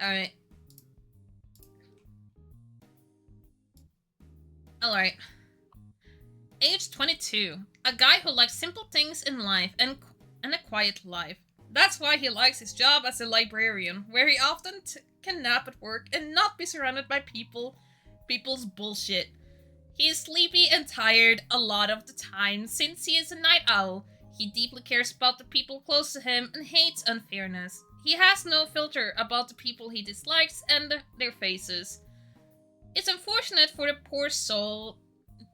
Alright. Alright. Age 22. A guy who likes simple things in life and a quiet life. That's why he likes his job as a librarian, where he often can nap at work and not be surrounded by people's bullshit. He is sleepy and tired a lot of the time since he is a night owl. He deeply cares about the people close to him and hates unfairness. He has no filter about the people he dislikes and their faces. It's unfortunate for the poor soul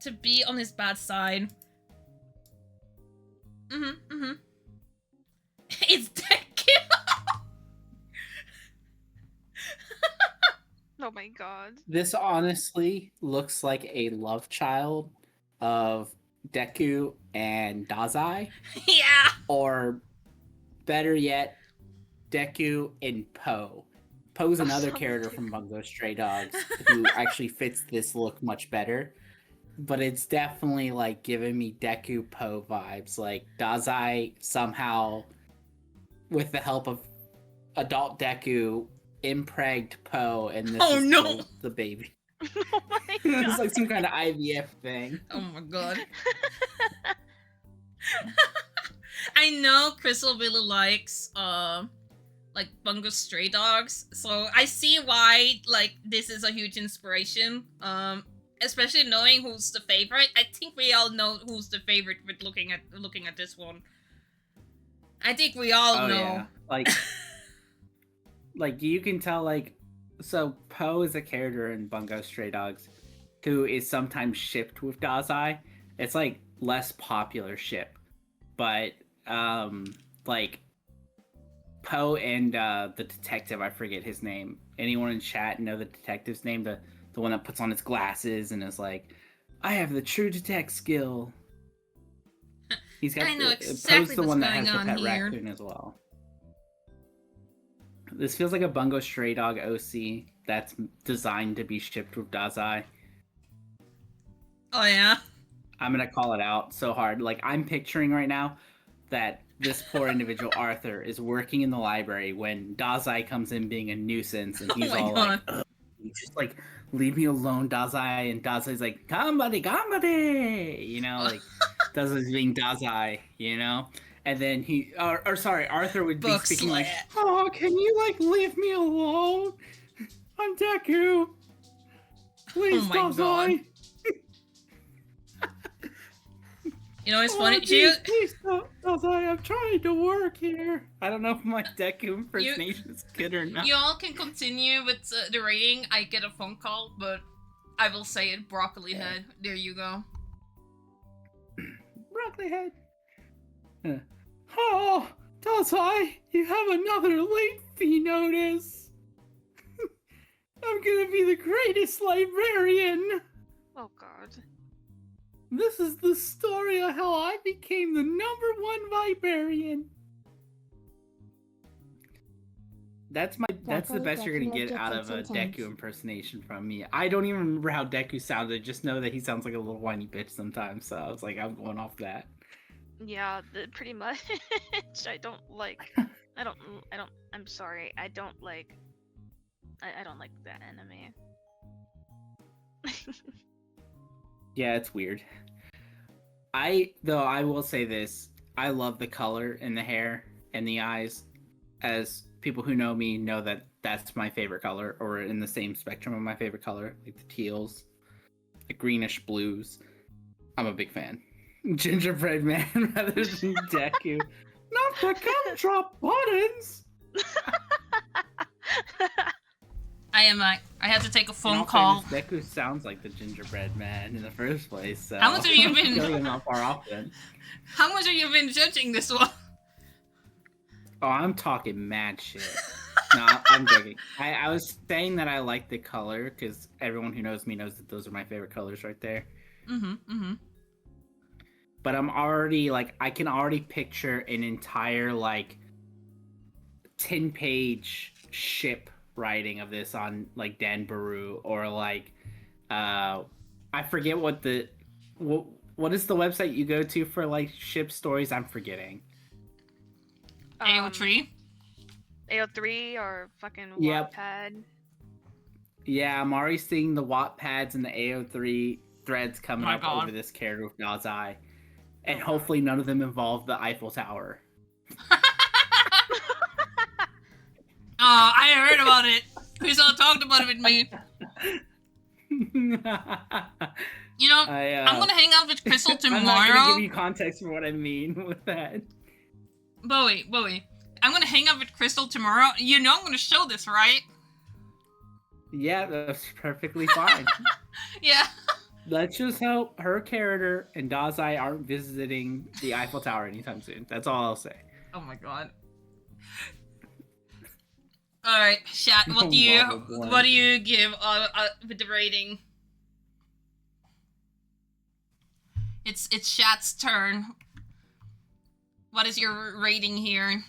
to be on his bad side. It's Deku! Oh my god. This honestly looks like a love child of Deku and Dazai. Yeah! Or better yet, Deku and Poe. Poe's another so character from Bungo Stray Dogs who actually fits this look much better. But it's definitely like giving me Deku Poe vibes. Like Dazai somehow, with the help of adult Deku, impregned Poe, and this Oh, is no. the baby. Oh my It's god. like some kind of IVF thing. Oh my god. I know Crystal really likes like Bungo Stray Dogs, so I see why like this is a huge inspiration. Especially knowing who's the favorite. I think we all know who's the favorite with looking at this one. I think we all know. Yeah. Like you can tell, like, so Poe is a character in Bungo Stray Dogs who is sometimes shipped with Dazai. It's like less popular ship, but like Poe and the detective, I forget his name. Anyone in chat know the detective's name? The one that puts on his glasses and is like, I have the true detect skill. He's got I know Poe's exactly the what's one that going has the on pet here. raccoon as well. This feels like a Bungo Stray Dog OC that's designed to be shipped with Dazai. Oh yeah. I'm gonna call it out so hard. Like, I'm picturing right now that this poor individual Arthur is working in the library when Dazai comes in being a nuisance, and he's Oh my all god. like, "Ugh, you just like leave me alone, Dazai." And Dazai's like, "Gambade, you know, like Dazai's being Dazai, you know. And then Arthur would be Book speaking like, slat. "Oh, can you like leave me alone? I'm Deku. Please, Oh my Dazai." god. You know, it's funny. Please, Dazai, I'm trying to work here. I don't know if my Deku impersonation is good or not. You all can continue with the rating. I get a phone call, but I will say it. Broccoli head. There you go. Broccoli head. Oh, Dazai, you have another late fee notice. I'm gonna be the greatest librarian. Oh god. This is the story of how I became the #1 librarian. That's the best you're gonna get out of a Deku impersonation from me. I don't even remember how Deku sounded. I just know that he sounds like a little whiny bitch sometimes. So I was like, I'm going off that. Yeah, pretty much. I don't like. I'm sorry. I don't like that anime. Yeah, it's weird. I will say this. I love the color in the hair and the eyes. As people who know me know that that's my favorite color, or in the same spectrum of my favorite color, like the teals, the greenish blues. I'm a big fan. Gingerbread man rather than Deku. Not the gumdrop buttons! I had to take a In phone all call. fairness, Deku sounds like the gingerbread man in the first place, so How much have you I been- feel like I'm not far off then. How much have you been judging this one? Oh, I'm talking mad shit. No, I'm joking. I was saying that I like the color because everyone who knows me knows that those are my favorite colors right there. But I'm already like, I can already picture an entire like 10-page ship writing of this on like Danbaru, or like I forget what is the website you go to for like ship stories? I'm forgetting. AO3? AO3 or fucking Yep. Wattpad. Yeah, I'm already seeing the Wattpads and the AO3 threads coming Oh my up God. over this character with Dazai. And Oh God. hopefully none of them involve the Eiffel Tower. Oh, I heard about it. Crystal talked about it with me. You know, I'm gonna hang out with Crystal tomorrow. I'm not gonna give you context for what I mean with that. Bowie, I'm gonna hang out with Crystal tomorrow. You know I'm gonna show this, right? Yeah, that's perfectly fine. Yeah. Let's just hope her character and Dazai aren't visiting the Eiffel Tower anytime soon. That's all I'll say. Oh my god. All right, chat. What do you give with the rating? It's chat's turn. What is your rating here?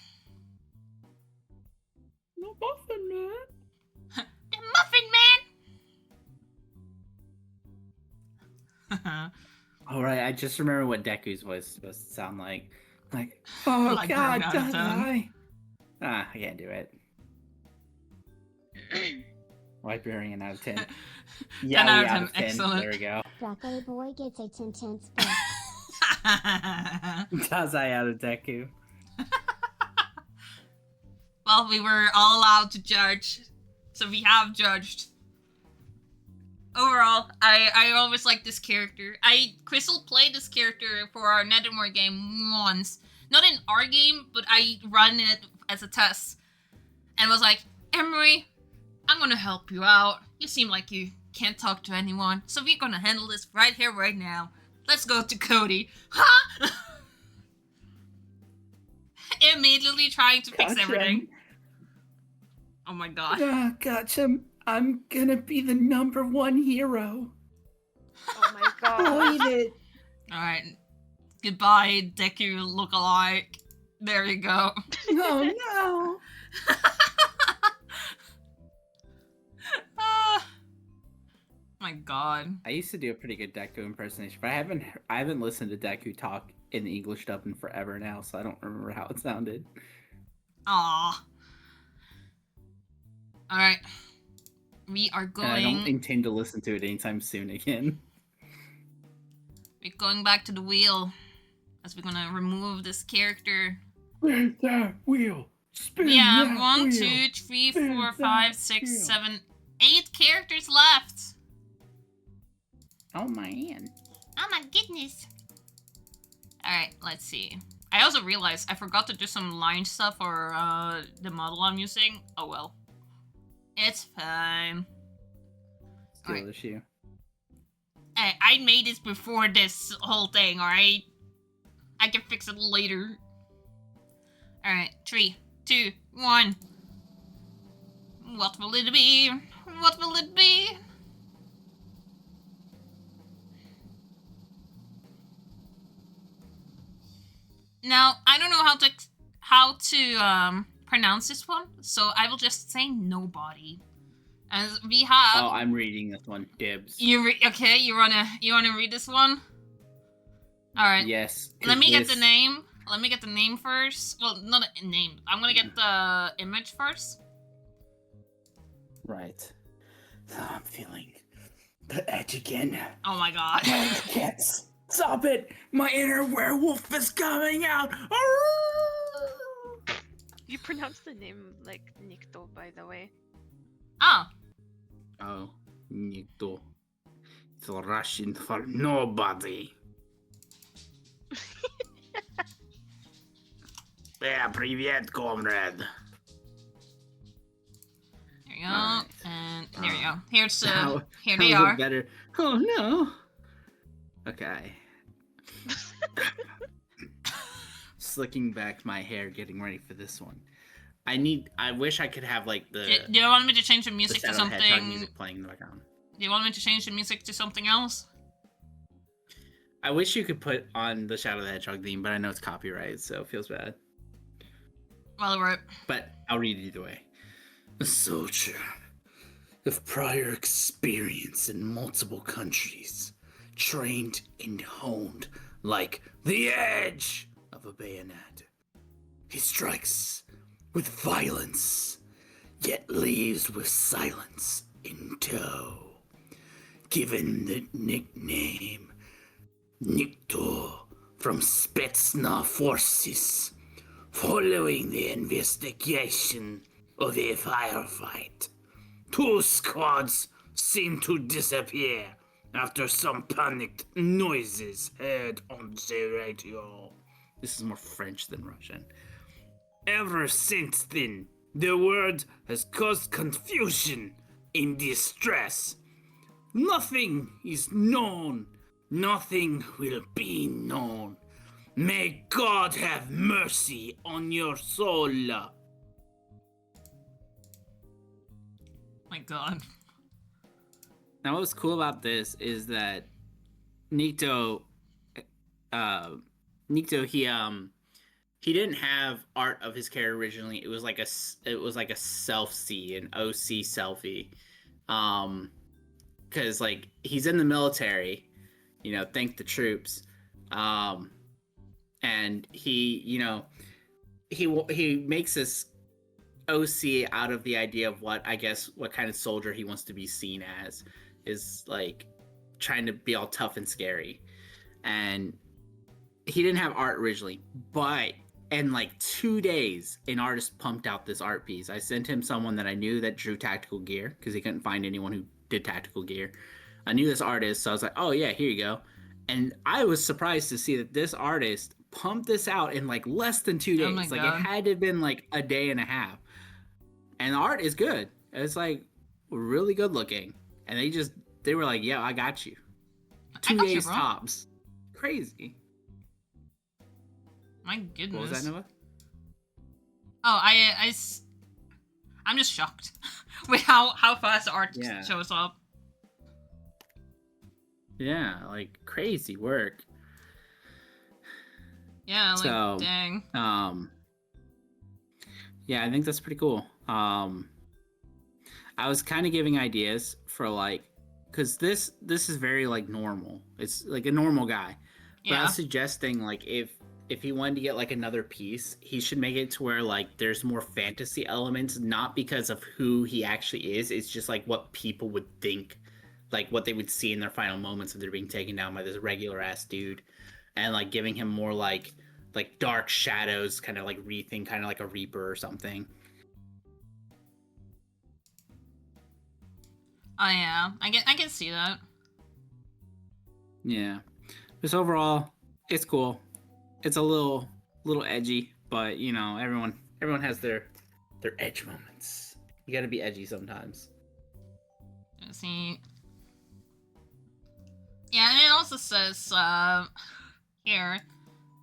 All right, I just remember what Deku's was supposed to sound like. Like, oh Like God, Rogue out of tone. die! Ah, I can't do it. Librarian out of 10. 10 out of 10, Out of 10. excellent. There we go. Broccoli Boy gets a 10 split. Dazai out of Deku. Well, we were all allowed to judge, so we have judged. Overall, I always liked this character. Crystal played this character for our Nethermore game once. Not in our game, but I run it as a test. And was like, Emery, I'm gonna help you out. You seem like you can't talk to anyone, so we're gonna handle this right here, right now. Let's go to Cody. Huh? Immediately trying to fix everything. Oh my god. Gotcha. I'm gonna be the #1 hero. Oh my god. Believe it. Alright. Goodbye, Deku lookalike. There you go. Oh no. My god. I used to do a pretty good Deku impersonation, but I haven't listened to Deku talk in the English dub in forever now, so I don't remember how it sounded. Aww. Alright. We are And I don't going... intend to listen to it anytime soon again. We're going back to the wheel. As we're gonna remove this character. Spin that wheel. Spin We have that 1, wheel. 2, 3, Spin 4, that 5, 6, wheel. 7, 8 characters left. Oh man. Oh my goodness. Alright, let's see. I also realized I forgot to do some line stuff for the model I'm using. Oh well. It's fine. Skill Alright. issue. Hey, I made this before this whole thing, alright? I can fix it later. Alright, 3, 2, 1. What will it be? What will it be? Now, I don't know how to pronounce this one, so I will just say nobody. As we have. Oh, I'm reading this one. Dibs. Okay? You wanna read this one? All right. Yes. Let me get this- the name. Let me get the name first. Well, not a name. I'm gonna get the image first. Right. Oh, I'm feeling the edge again. Oh my god. I can't stop it. My inner werewolf is coming out. You pronounce the name like Nikto, by the way. Oh. Oh, Nikto. It's Russian for nobody. Yeah, привет, comrade. There you go. Alright. And there you go. Here's How- here How they is it are. better? Oh no. Okay. Slicking back my hair, getting ready for this one. I wish I could have like the Do you want me to change the the music to Shadow the Hedgehog something? music playing in the background. Do you want me to change the music to something else? I wish you could put on the Shadow the Hedgehog theme, but I know it's copyrighted, so it feels bad. Well, right. But I'll read it either way. A soldier of prior experience in multiple countries, trained and honed like the edge of a bayonet. He strikes with violence, yet leaves with silence in tow. Given the nickname Nikto from Spetsnaz forces, following the investigation of a firefight, 2 squads seem to disappear after some panicked noises heard on the radio. This is more French than Russian. Ever since then, the word has caused confusion and distress. Nothing is known. Nothing will be known. May God have mercy on your soul. My god. Now, what's cool about this is that Nikto, he didn't have art of his character originally. It was like a selfie, an OC selfie, because like he's in the military, thank the troops. And he makes this OC out of the idea of what kind of soldier he wants to be seen as, is like trying to be all tough and scary. And he didn't have art originally, but in like 2 days, an artist pumped out this art piece. I sent him someone that I knew that drew tactical gear because he couldn't find anyone who did tactical gear. I knew this artist, so I was like, oh yeah, here you go. And I was surprised to see that this artist pumped this out in like less than 2 days. Oh my Like God. it had to have been like a day and a half. And the art is good. It's like really good looking. And they were like, yeah, I got you. I 2 got you, days bro. tops. Crazy. My goodness. What was that, Noah? Oh, I'm just shocked with how fast the art Yeah. shows up. Yeah, like crazy work. Yeah, like So, dang. Yeah, I think that's pretty cool. I was kind of giving ideas for like, because this is very like normal. It's like a normal guy. But I Yeah. was suggesting like if he wanted to get like another piece, he should make it to where like there's more fantasy elements, not because of who he actually is. It's just like what people would think, like what they would see in their final moments if they're being taken down by this regular ass dude, and like giving him more like dark shadows, kind of like rethink, kind of like a Reaper or something. Oh yeah, I can see that. Yeah, just overall, it's cool. It's a little edgy, but everyone has their edge moments. You got to be edgy sometimes. Let's see. Yeah, and it also says here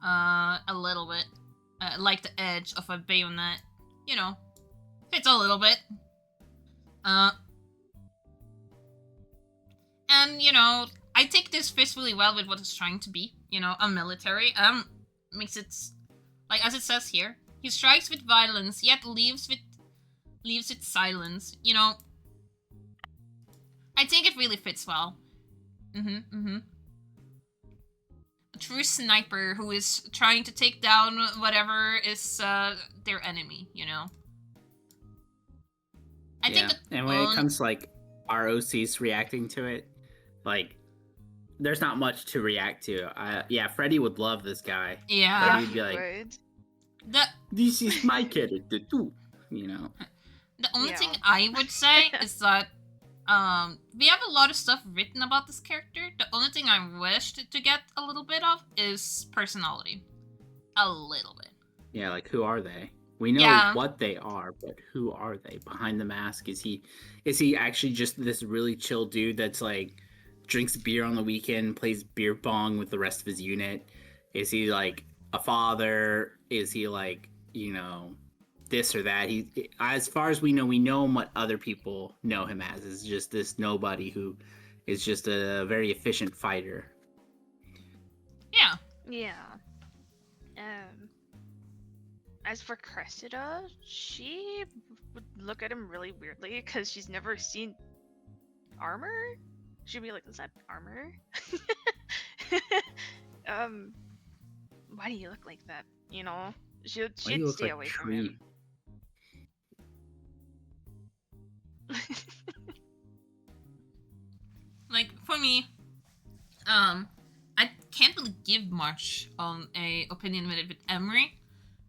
a little bit like the edge of a bayonet. Fits a little bit. And I think this fits really well with what it's trying to be. A military. Makes it like as it says here. He strikes with violence, yet leaves with silence. I think it really fits well. A true sniper who is trying to take down whatever is their enemy. I think that, and when it comes to like ROCs reacting to it, like there's not much to react to. Yeah, Freddy would love this guy. yeah. Freddy would be like, Right. The this is my character too. the only Yeah. thing I would say is that we have a lot of stuff written about this character. The only thing I wished to get a little bit of is personality. A little bit. Yeah, like who are they? We know Yeah. what they are, but who are they behind the mask? Is he actually just this really chill dude that's like drinks beer on the weekend, plays beer pong with the rest of his unit? Is he like a father? Is he like, this or that? He, as far as we know him what other people know him as, is just this nobody who is just a very efficient fighter. Yeah. Yeah. As for Cressida, she would look at him really weirdly because she's never seen armor. She'd be like, "Is that armor?" Why do you look like that? She'd Why do you look stay like away from tree? him. Like for me, I can't really give much on a opinion with Emery,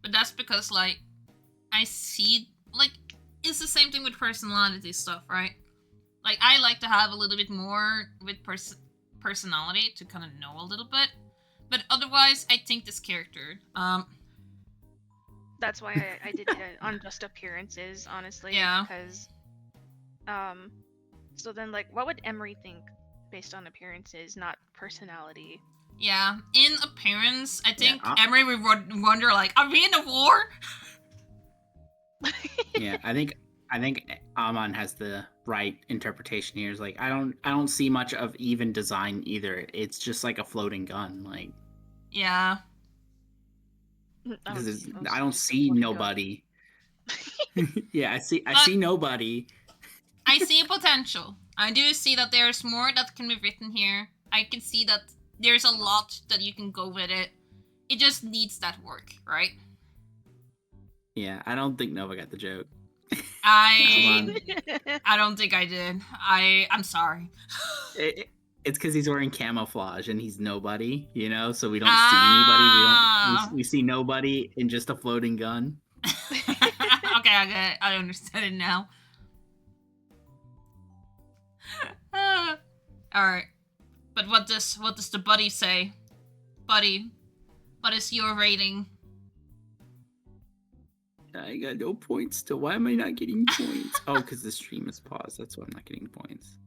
but that's because like I see like it's the same thing with personality stuff, right? Like I like to have a little bit more with personality to kind of know a little bit, but otherwise I think this character, That's why I did it on just appearances, honestly. Yeah. Because, so then, like, what would Emery think based on appearances, not personality? yeah, in appearance, I think Yeah, Emery would wonder like, are we in a war? Yeah, I think Amon has the right interpretation here. Is like I don't see much of even design either. It's just like a floating gun. Like Yeah. I don't see nobody. Yeah, I see nobody. I see potential. I do see that there's more that can be written here. I can see that there's a lot that you can go with it. It just needs that work, right? Yeah, I don't think Nova got the joke. I don't think I did. I'm sorry. It's because he's wearing camouflage and he's nobody, you know. So we don't see anybody. We see nobody in just a floating gun. Okay, I understand it now. All right, but what does the buddy say? Buddy, what is your rating? I got no points still. Why am I not getting points? Oh, because the stream is paused. That's why I'm not getting points.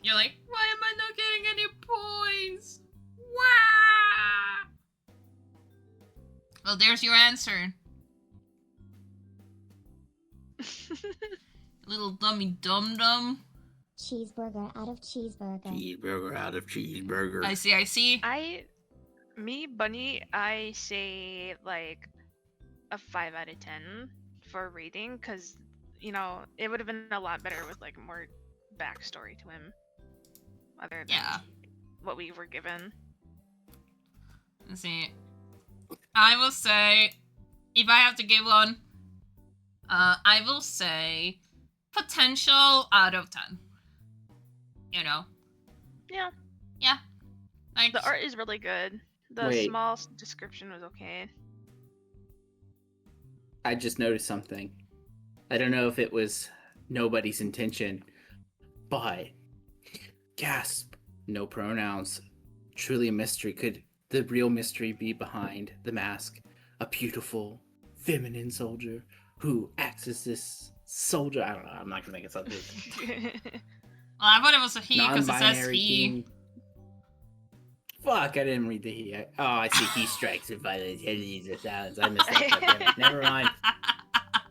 You're like, why am I not getting any points? Wow. Well, there's your answer. Little dummy dum-dum. Cheeseburger out of cheeseburger. Cheeseburger out of cheeseburger. I see. Bunny, I say like a 5 out of 10 for rating, because, you know, it would have been a lot better with like more backstory to him, other than what we were given. Let's see. I will say, if I have to give one, I will say potential out of 10. You know? Yeah. Yeah. Like, The art is really good. The Wait. small description was okay. I just noticed something. I don't know if it was nobody's intention, but gasp, no pronouns. Truly a mystery. Could the real mystery be behind the mask? A beautiful, feminine soldier who acts as this soldier. I don't know. I'm not gonna make it something. well, I thought it was a he because it says Non-binary he. king. Fuck, I didn't read the he. I see he strikes with violence. He uses sounds. I missed that. Goddammit. Never mind.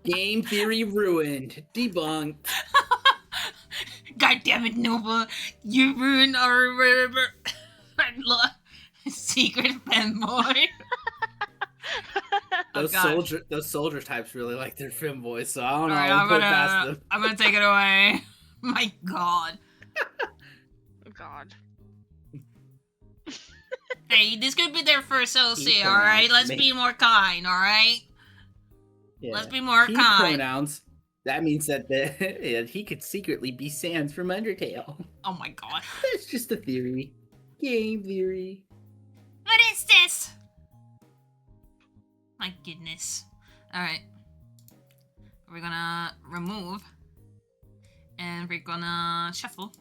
Game theory ruined. Debunked. God damn it, Nova! You ruined our secret fanboy. Those soldier types really like their femboys, so I don't know. Alright, I'll put it past them. I'm gonna take it away. My God. God. Hey, this could be their first OC, He alright? pronouns Let's me. be more kind, alright? Yeah. Let's be more He kind. pronouns. That means that he could secretly be Sans from Undertale. Oh my God. That's just a theory. Game theory. What is this? My goodness. Alright. We're gonna remove. And we're gonna shuffle.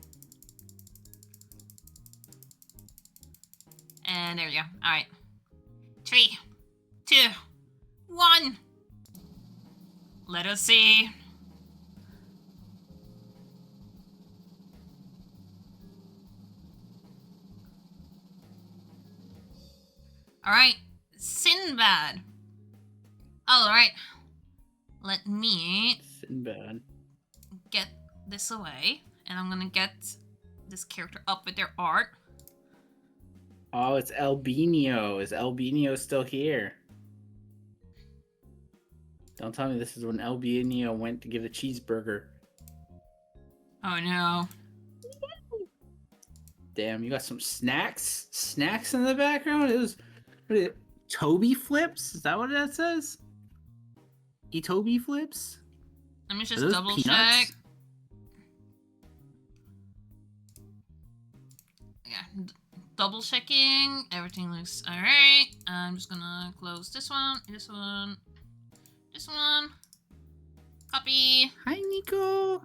And there we go. Alright. 3, 2, 1. Let us see. Alright. Sinbad. Alright. Let me Sinbad. get this away. And I'm gonna get this character up with their art. Oh, it's Albino. Is Albino still here? Don't tell me this is when Albino went to give the cheeseburger. Oh no. Damn, you got some snacks? Snacks in the background? It was... What is it? Toby flips? Is that what that says? Toby flips? Let me Are just those double peanuts? check. Yeah, double checking. Everything looks alright. I'm just gonna close this one, this one, this one. Copy. Hi, Nico.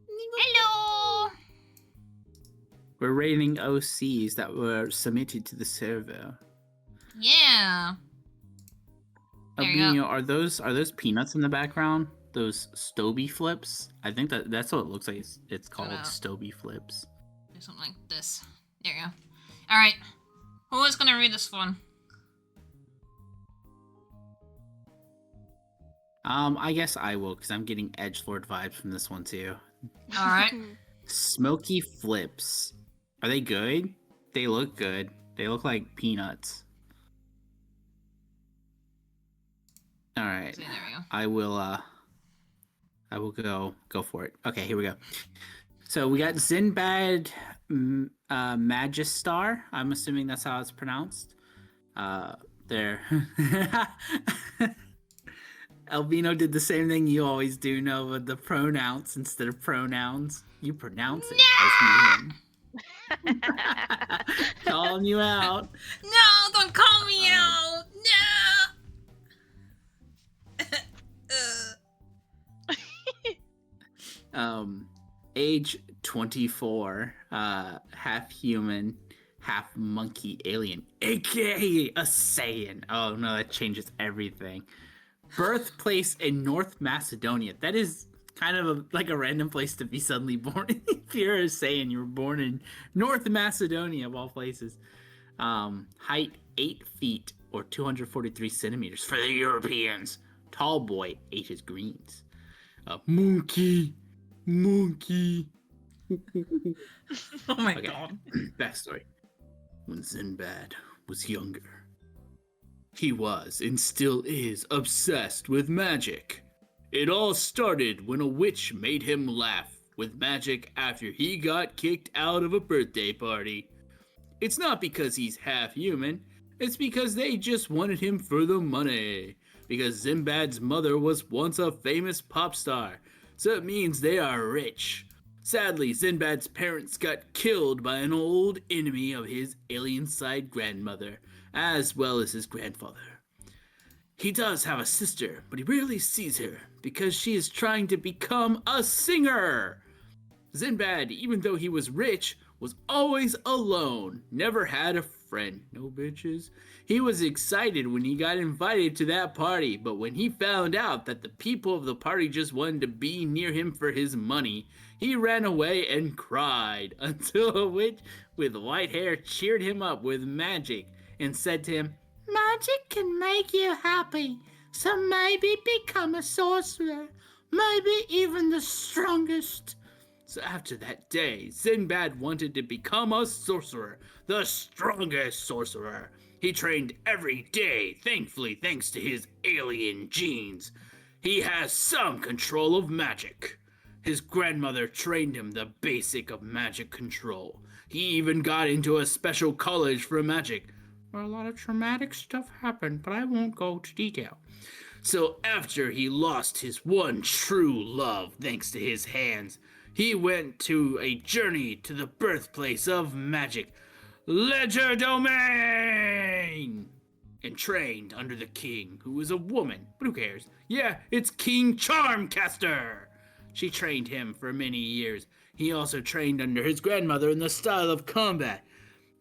Hello. We're rating OCs that were submitted to the server. Yeah. There you Albino, go. are those peanuts in the background? Those Stoby flips? I think that's what it looks like. It's called know. Stoby flips. Do something like this. There you go. Alright. Who is gonna read this one? I guess I will, because I'm getting edgelord vibes from this one too. Alright. Smoky flips. Are they good? They look good. They look like peanuts. Alright. See, there we go. I will go for it. Okay, here we go. So we got Sinbad Magistar. I'm assuming that's how it's pronounced. There. Albino did the same thing you always do, Nova, the pronouns instead of pronouns. You pronounce it as me. Calling you out. No, don't call me out. No. Age 24, half human, half monkey alien, aka a Saiyan. Oh no, that changes everything. Birthplace in North Macedonia. That is kind of like a random place to be suddenly born. If you're a Saiyan, you were born in North Macedonia of all places. Height 8 feet or 243 centimeters for the Europeans. Tall boy, ate his greens. Monkey. Oh my god. Backstory. When Sinbad was younger, he was and still is obsessed with magic. It all started when a witch made him laugh with magic after he got kicked out of a birthday party. It's not because he's half human, it's because they just wanted him for the money. Because Sinbad's mother was once a famous pop star, so it means they are rich. Sadly, Sinbad's parents got killed by an old enemy of his alien side grandmother, as well as his grandfather. He does have a sister, but he rarely sees her because she is trying to become a singer. Sinbad, even though he was rich, was always alone, never had a friend. No bitches. He was excited when he got invited to that party, but when he found out that the people of the party just wanted to be near him for his money, he ran away and cried until a witch with white hair cheered him up with magic and said to him, "Magic can make you happy, so maybe become a sorcerer, maybe even the strongest." So after that day, Sinbad wanted to become a sorcerer, the strongest sorcerer. He trained every day, thankfully thanks to his alien genes. He has some control of magic. His grandmother trained him the basic of magic control. He even got into a special college for magic, where a lot of traumatic stuff happened, but I won't go into detail. So after he lost his one true love thanks to his hands, he went to a journey to the birthplace of magic, Ledger Domain, and trained under the king, who was a woman, but who cares? Yeah, it's King Charmcaster. She trained him for many years. He also trained under his grandmother in the style of combat,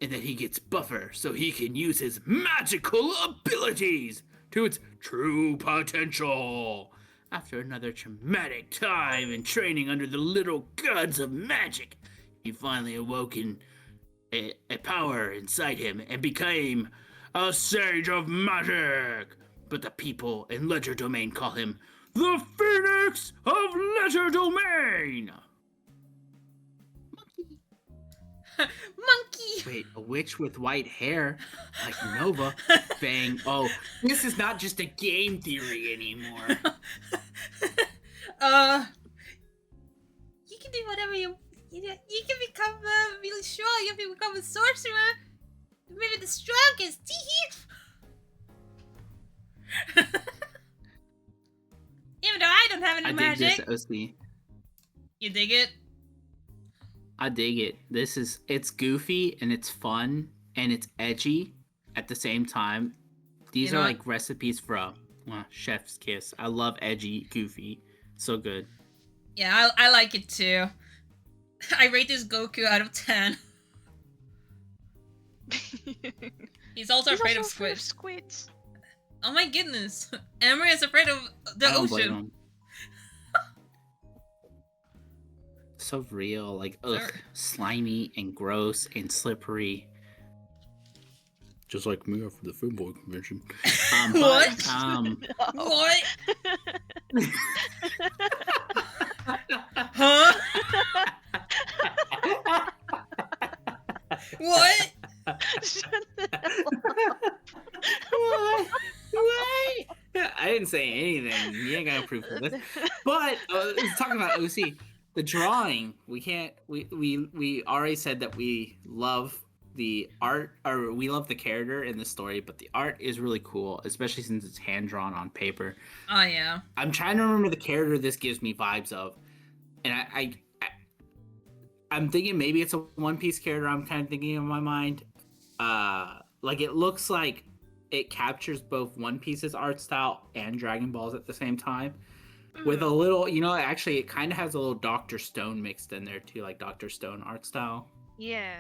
and then he gets buffer so he can use his magical abilities to its true potential. After another traumatic time in training under the little gods of magic, he finally awoken a power inside him and became a sage of magic. But the people in Ledger Domain call him the Phoenix of Ledger Domain. Monkey! Wait, a witch with white hair, like Nova, bang. Oh, this is not just a game theory anymore. You can do whatever you can become really strong. You can become a sorcerer. Maybe the strongest. Even though I don't have any magic. I dig this, OC. You dig it? I dig it. It's goofy and it's fun and it's edgy at the same time. These are like recipes for a chef's kiss. I love edgy, goofy. So good. Yeah, I like it too. I rate this Goku out of 10. He's also afraid of squids. Oh my goodness. Emery is afraid of the ocean. So real, like slimy and gross and slippery. Just like me after the football convention. What? What? Huh? What? What? I didn't say anything. You ain't got to prove for this. But talking about OC, The drawing, we can't. We already said that we love the art, or we love the character in the story, but the art is really cool, especially since it's hand drawn on paper. Oh yeah. I'm trying to remember the character this gives me vibes of, and I'm thinking maybe it's a One Piece character. I'm kind of thinking in my mind, like it looks like it captures both One Piece's art style and Dragon Ball's at the same time. With a little, actually, it kind of has a little Dr. Stone mixed in there too, like Dr. Stone art style. Yeah.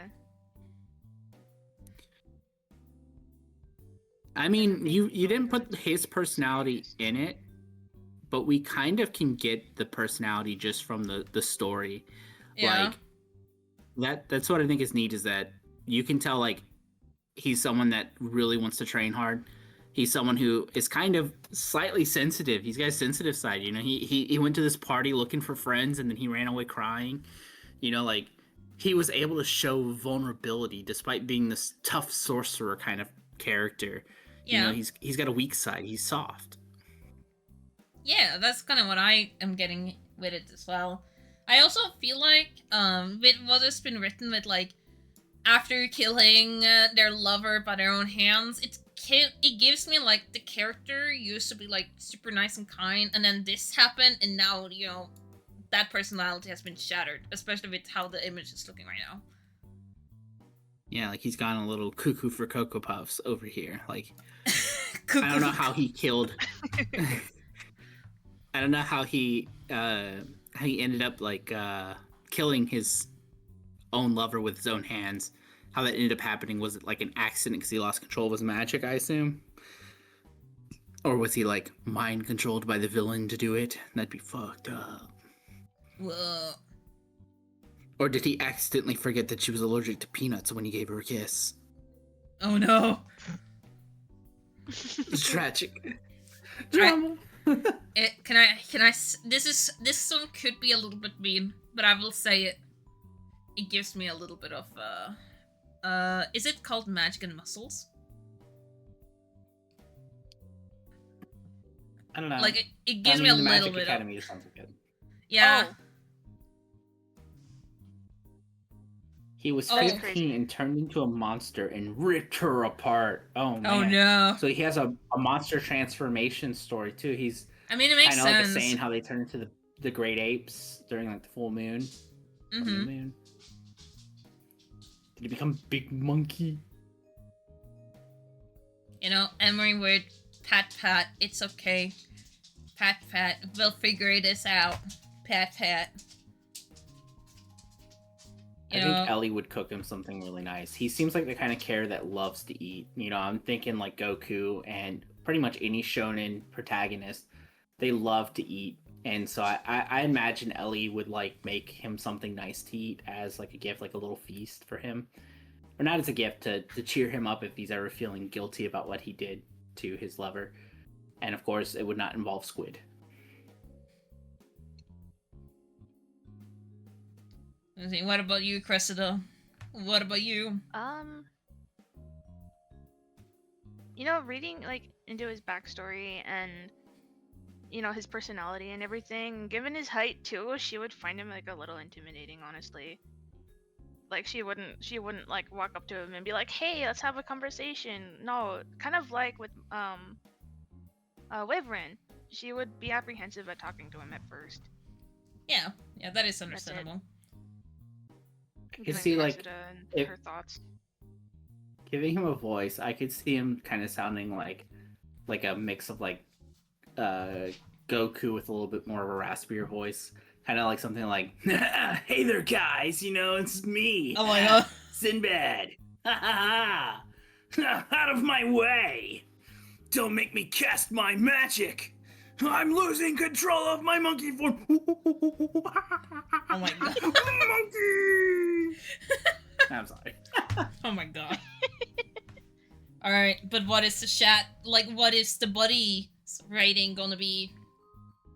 I mean, you didn't put his personality in it, but we kind of can get the personality just from the story. Yeah. Like that's what I think is neat, is that you can tell like he's someone that really wants to train hard. He's someone who is kind of slightly sensitive. He's got a sensitive side, He went to this party looking for friends, and then he ran away crying. Like he was able to show vulnerability despite being this tough sorcerer kind of character. Yeah. He's got a weak side. He's soft. Yeah, that's kind of what I am getting with it as well. I also feel like, with what has been written with, like, after killing their lover by their own hands, it gives me, like, the character used to be, like, super nice and kind, and then this happened, and now, that personality has been shattered, especially with how the image is looking right now. Yeah, like he's gone a little cuckoo for Cocoa Puffs over here. Like, Cuckoo I don't know for how he killed. I don't know how he ended up like killing his own lover with his own hands. How that ended up happening, was it like an accident because he lost control of his magic, I assume? Or was he like mind controlled by the villain to do it? That'd be fucked up. Whoa. Or did he accidentally forget that she was allergic to peanuts when he gave her a kiss? Oh no. It's tragic. Drama. This one could be a little bit mean, but I will say it. It gives me a little bit of is it called Magic and Muscles? I don't know. Like it gives me a the little Magic bit Academy of. sounds good. Yeah. Oh. He was Oh. 15 and turned into a monster and ripped her apart. Oh man. Oh no. So he has a monster transformation story too. He's I mean, it makes kind of like sense. a saying how they turn into the great apes during like the full moon. Or new Mm-hmm. moon. Did he become big monkey? Emery would pat, it's okay. Pat, we'll figure this out. Pat. I think Ellie would cook him something really nice. He seems like the kind of character that loves to eat. I'm thinking like Goku and pretty much any shonen protagonist. They love to eat. And so I imagine Ellie would like make him something nice to eat as like a gift, like a little feast for him. Or not as a gift, to cheer him up if he's ever feeling guilty about what he did to his lover. And of course, it would not involve squid. What about you, Cressida? What about you? Reading like into his backstory and his personality and everything, given his height too, she would find him like a little intimidating, honestly. Like she wouldn't like walk up to him and be like, "Hey, let's have a conversation." No, kind of like with Wyvern. She would be apprehensive at talking to him at first. Yeah, that is understandable. I could Giving see like Cressida and if her thoughts. giving him a voice, I could see him kind of sounding like a mix of like Goku with a little bit more of a raspier voice. Kind of like something like, "Hey there, guys! It's me. Oh my god. Sinbad. Ha ha ha! Out of my way! Don't make me cast my magic! I'm losing control of my monkey form! Oh my god. Monkey! I'm sorry. Oh my god. Alright, but what is the chat? Like, what is the buddy rating gonna be?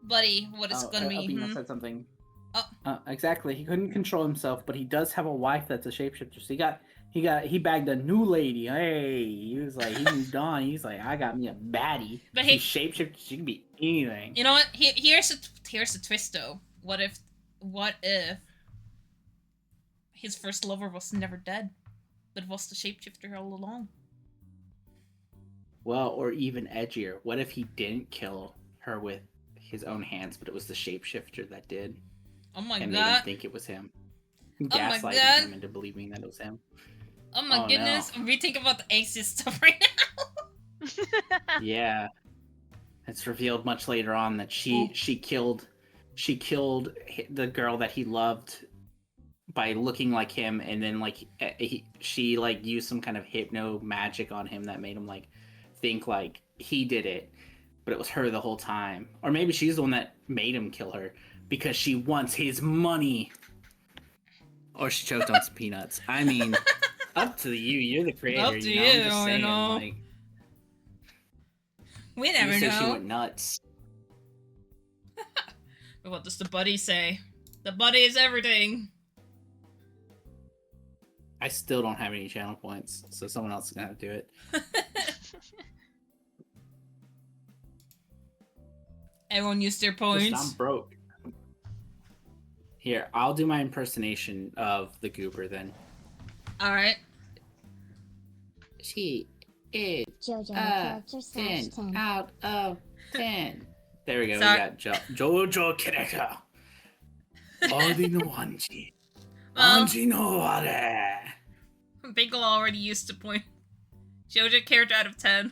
Buddy, what is it gonna be? Albina said something. Oh. Exactly. He couldn't control himself, but he does have a wife that's a shapeshifter. So he bagged a new lady. Hey, he was like, he moved on. He's like, I got me a baddie. But She's shapeshifter. She can be anything. You know what? Here's a twist though. What if what if his first lover was never dead, but was the shapeshifter all along? Well, or even edgier, what if he didn't kill her with his own hands, but it was the shapeshifter that did, Oh my and made god. him think it was him, Oh my gaslighting god. him into believing that it was him. Oh my Oh, goodness. no. We think about the angsty stuff right now. Yeah, it's revealed much later on that she killed the girl that he loved by looking like him, and then like she like used some kind of hypno magic on him that made him like think like he did it, but it was her the whole time. Or maybe she's the one that made him kill her because she wants his money. Or she choked on some peanuts. I mean, up to you. You're the creator. Up to I'm you, just saying, you know. like, We never you say know. she went nuts. But what does the buddy say? The buddy is everything. I still don't have any channel points, so someone else is gonna have to do it. Everyone used their Listen, points. I'm broke. Here, I'll do my impersonation of the goober then. Alright. She is JoJo character / 10 10. out of 10. There we go. Sorry. We got Jojo Kireka. Odi no Anji. Well, Anji no Ware. Bagel already used the point. Jojo character out of 10.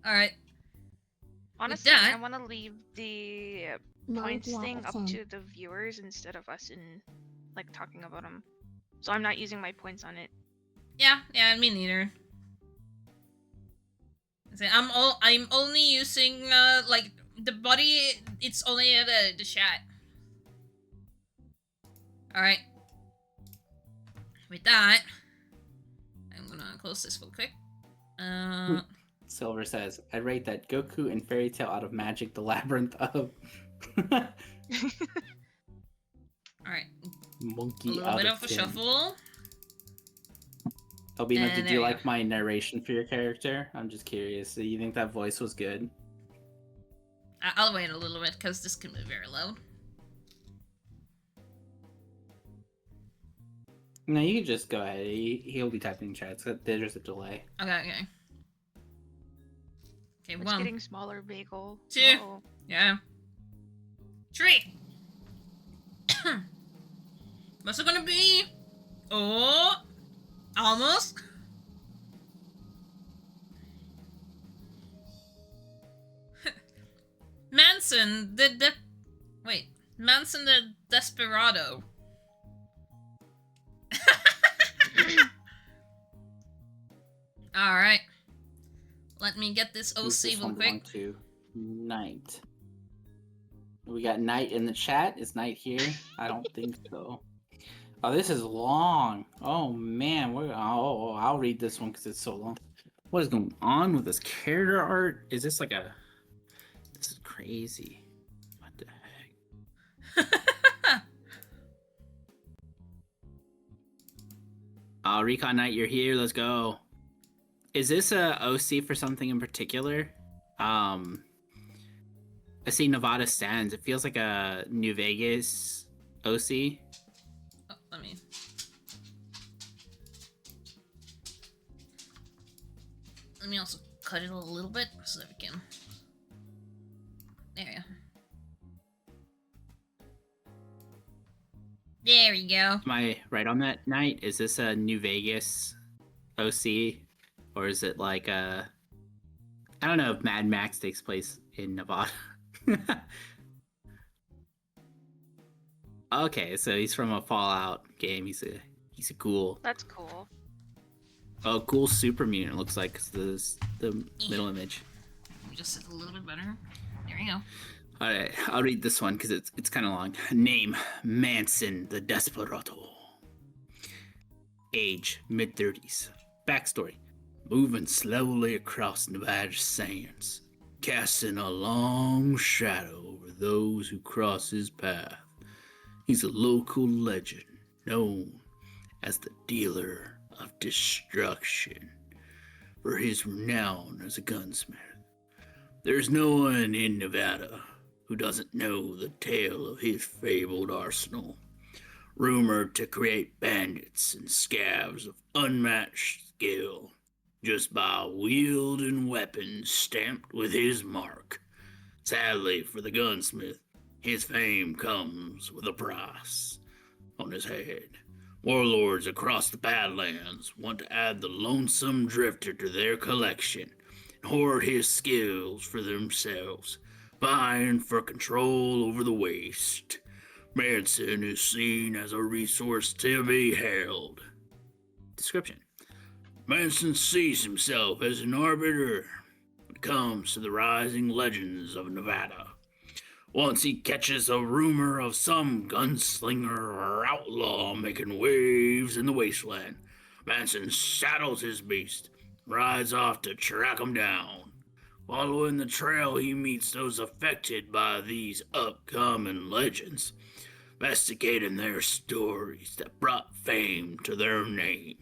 Alright. Honestly, that- I want to leave the 90 points out thing of up 10. to the viewers instead of us in like talking about them. So I'm not using my points on it. Yeah, me neither. I'm only using like the body. It's only the chat. All right. With that, I'm gonna close this real quick. Silver says, I rate that Goku and Fairy Tail out of Magic the Labyrinth of All right, a Monkey little out bit of of a 10. shuffle. Albino, And did there you you like go. my narration for your character? I'm just curious. Do you think that voice was good? I'll wait a little bit because this can be very loud. No, you can just go ahead. He'll be typing in chat. So there's a delay. Okay. Okay, It's 1, getting smaller, Bagel. 2. Whoa. Yeah. 3. What's it gonna be? Oh, almost. Manson the Manson the Desperado. All right. Let me get this Who's OC this real one belong quick. to? Knight. We got Knight in the chat. Is Knight here? I don't think so. Oh, this is long. Oh man, I'll read this one because it's so long. What is going on with this character art? Is this like a? This is crazy. What the heck? Recon Knight, you're here. Let's go. Is this a OC for something in particular? I see Nevada Sands. It feels like a New Vegas OC. Oh, let me. Let me also cut it a little bit so that we can. There we go. There we go. Am I right on that, Night? Is this a New Vegas OC? Or is it like a... I don't know if Mad Max takes place in Nevada. Okay, so he's from a Fallout game. He's a ghoul. That's cool. Oh, ghoul super mutant looks like 'cause the middle image. Let me just sit a little bit better. There we go. All right, I'll read this one because it's kind of long. Name: Manson the Desperado. Age: mid-30s. Backstory: moving slowly across Nevada's sands, casting a long shadow over those who cross his path. He's a local legend known as the Dealer of Destruction for his renown as a gunsmith. There's no one in Nevada who doesn't know the tale of his fabled arsenal, rumored to create bandits and scavs of unmatched skill just by wielding weapons stamped with his mark. Sadly for the gunsmith, his fame comes with a price on his head. Warlords across the Badlands want to add the lonesome drifter to their collection and hoard his skills for themselves, vying for control over the waste. Manson is seen as a resource to be held. Description. Manson sees himself as an arbiter when it comes to the rising legends of Nevada. Once he catches a rumor of some gunslinger or outlaw making waves in the wasteland, Manson saddles his beast, rides off to track him down. Following the trail, he meets those affected by these upcoming legends, investigating their stories that brought fame to their name,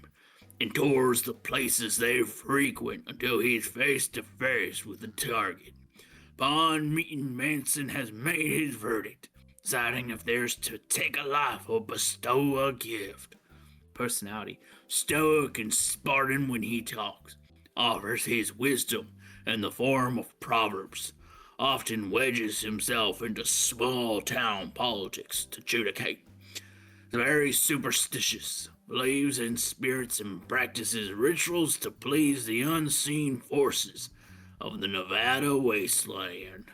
and tours the places they frequent until he's face to face with the target. Upon meeting, Manson has made his verdict, deciding if there's to take a life or bestow a gift. Personality. Stoic and Spartan when he talks, offers his wisdom in the form of proverbs, often wedges himself into small-town politics to adjudicate. Very superstitious, believes in spirits and practices rituals to please the unseen forces of the Nevada wasteland.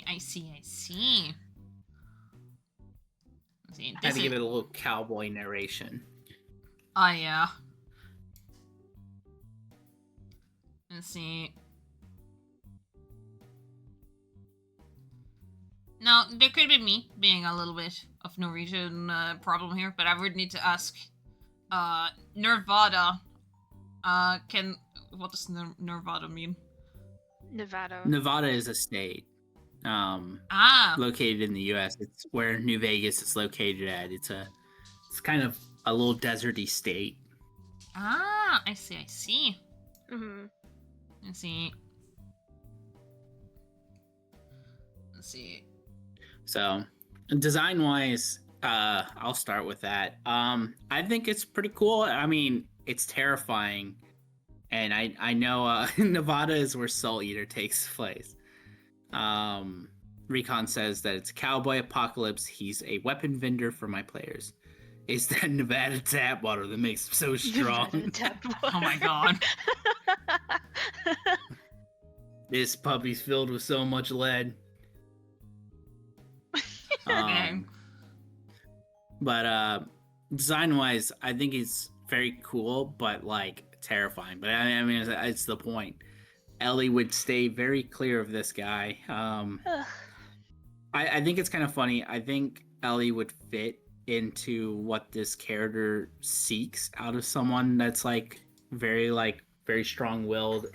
I see. Let's see, I had to give it a little cowboy narration. Oh, yeah. Let's see. Now, there could be me being a little bit of Norwegian problem here, but I would need to ask, Nevada, what does Nevada mean? Nevada. Nevada is a state, located in the U.S. It's where New Vegas is located at. It's kind of a little deserty state. I see. Mm-hmm. Let's see. So, design-wise, I'll start with that. I think it's pretty cool. I mean, it's terrifying, and I know Nevada is where Soul Eater takes place. Recon says that it's cowboy apocalypse. He's a weapon vendor for my players. It's that Nevada tap water that makes him so strong. Oh my god. This puppy's filled with so much lead. But design-wise, I think it's very cool, but like terrifying. But I mean, it's the point. Ellie would stay very clear of this guy. I think it's kind of funny. I think Ellie would fit into what this character seeks out of someone that's very strong-willed,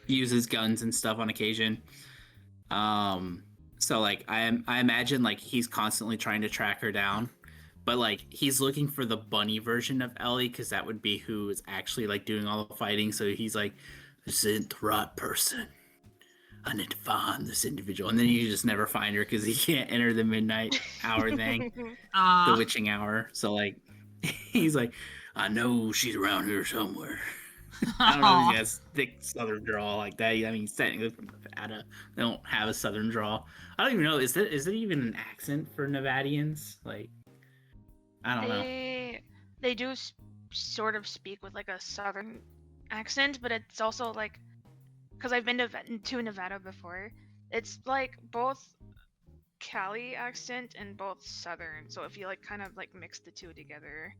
uses guns and stuff on occasion. So like I imagine like he's constantly trying to track her down, but like he's looking for the bunny version of Ellie because that would be who is actually like doing all the fighting. So he's like, this isn't the right person. I need to find this individual, and then you just never find her because he can't enter the midnight hour thing, the witching hour. So like he's like, I know she's around here somewhere. I don't know if he has thick southern draw like that. I mean, he's technically from Nevada. They don't have a southern draw. I don't even know. Is it even an accent for Nevadians? Like, I don't know. They do sort of speak with like a southern accent, but it's also like, because I've been to Nevada before, it's like both Cali accent and both southern. So if you like kind of like mix the two together,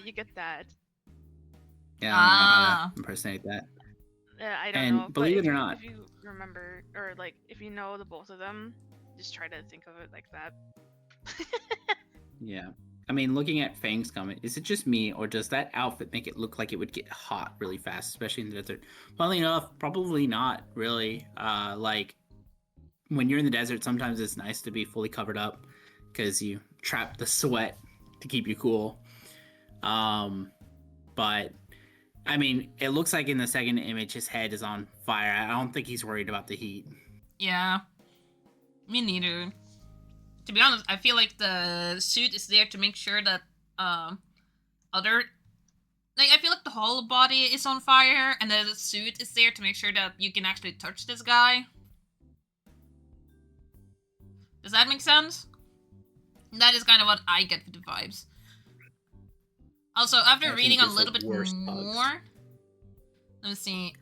you get that. Yeah, I don't know how to impersonate that. I don't And know. believe it or not, if you remember, or like if you know the both of them, just try to think of it like that. Yeah. I mean, looking at Fang's comment, is it just me, or does that outfit make it look like it would get hot really fast, especially in the desert? Funnily enough, probably not really. Like, when you're in the desert, sometimes it's nice to be fully covered up because you trap the sweat to keep you cool. But I mean, it looks like in the second image his head is on fire. I don't think he's worried about the heat. Yeah. Me neither. To be honest, I feel like the suit is there to make sure that other, like, I feel like the whole body is on fire, and the suit is there to make sure that you can actually touch this guy. Does that make sense? That is kind of what I get with the vibes. Also, after I reading think a it's little the bit worst more, bugs. let me see.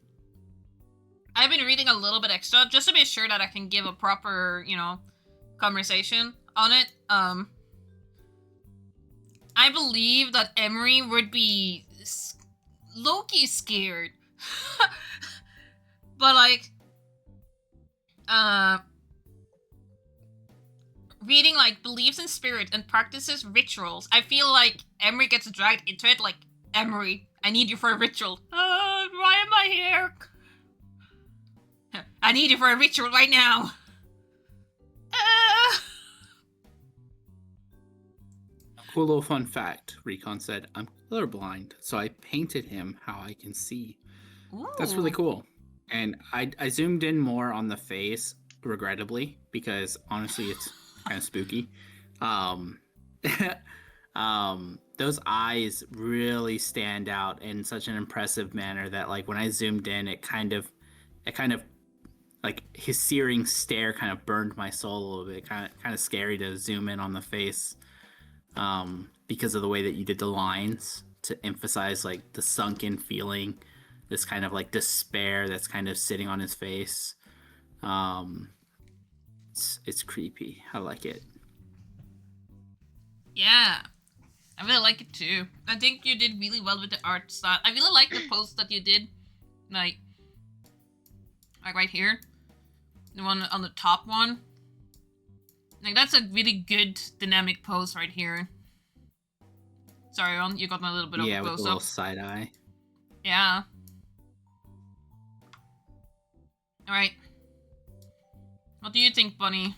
I've been reading a little bit extra just to make sure that I can give a proper, you know, conversation on it. I believe that Emery would be low-key scared. But, like, reading, like, beliefs in spirit and practices rituals, I feel like Emery gets dragged into it, like, Emery, I need you for a ritual. Why am I here? I need you for a ritual right now. Cool little fun fact, Recon said, I'm colorblind, so I painted him how I can see. That's really Ooh. cool. And I zoomed in more on the face, regrettably, because honestly it's kind of spooky. Those eyes really stand out in such an impressive manner that, like, when I zoomed in, it kind of like his searing stare kind of burned my soul a little bit. Kind of scary to zoom in on the face, because of the way that you did the lines to emphasize like the sunken feeling, this kind of like despair that's kind of sitting on his face. It's creepy. I like it. Yeah, I really like it too. I think you did really well with the art style. I really like the post that you did, like right here, the one on the top one. Like, that's a really good dynamic pose right here. Sorry, Ron, you got a little bit of a Yeah, with the little close-up. side eye. Yeah. Alright. What do you think, Bunny?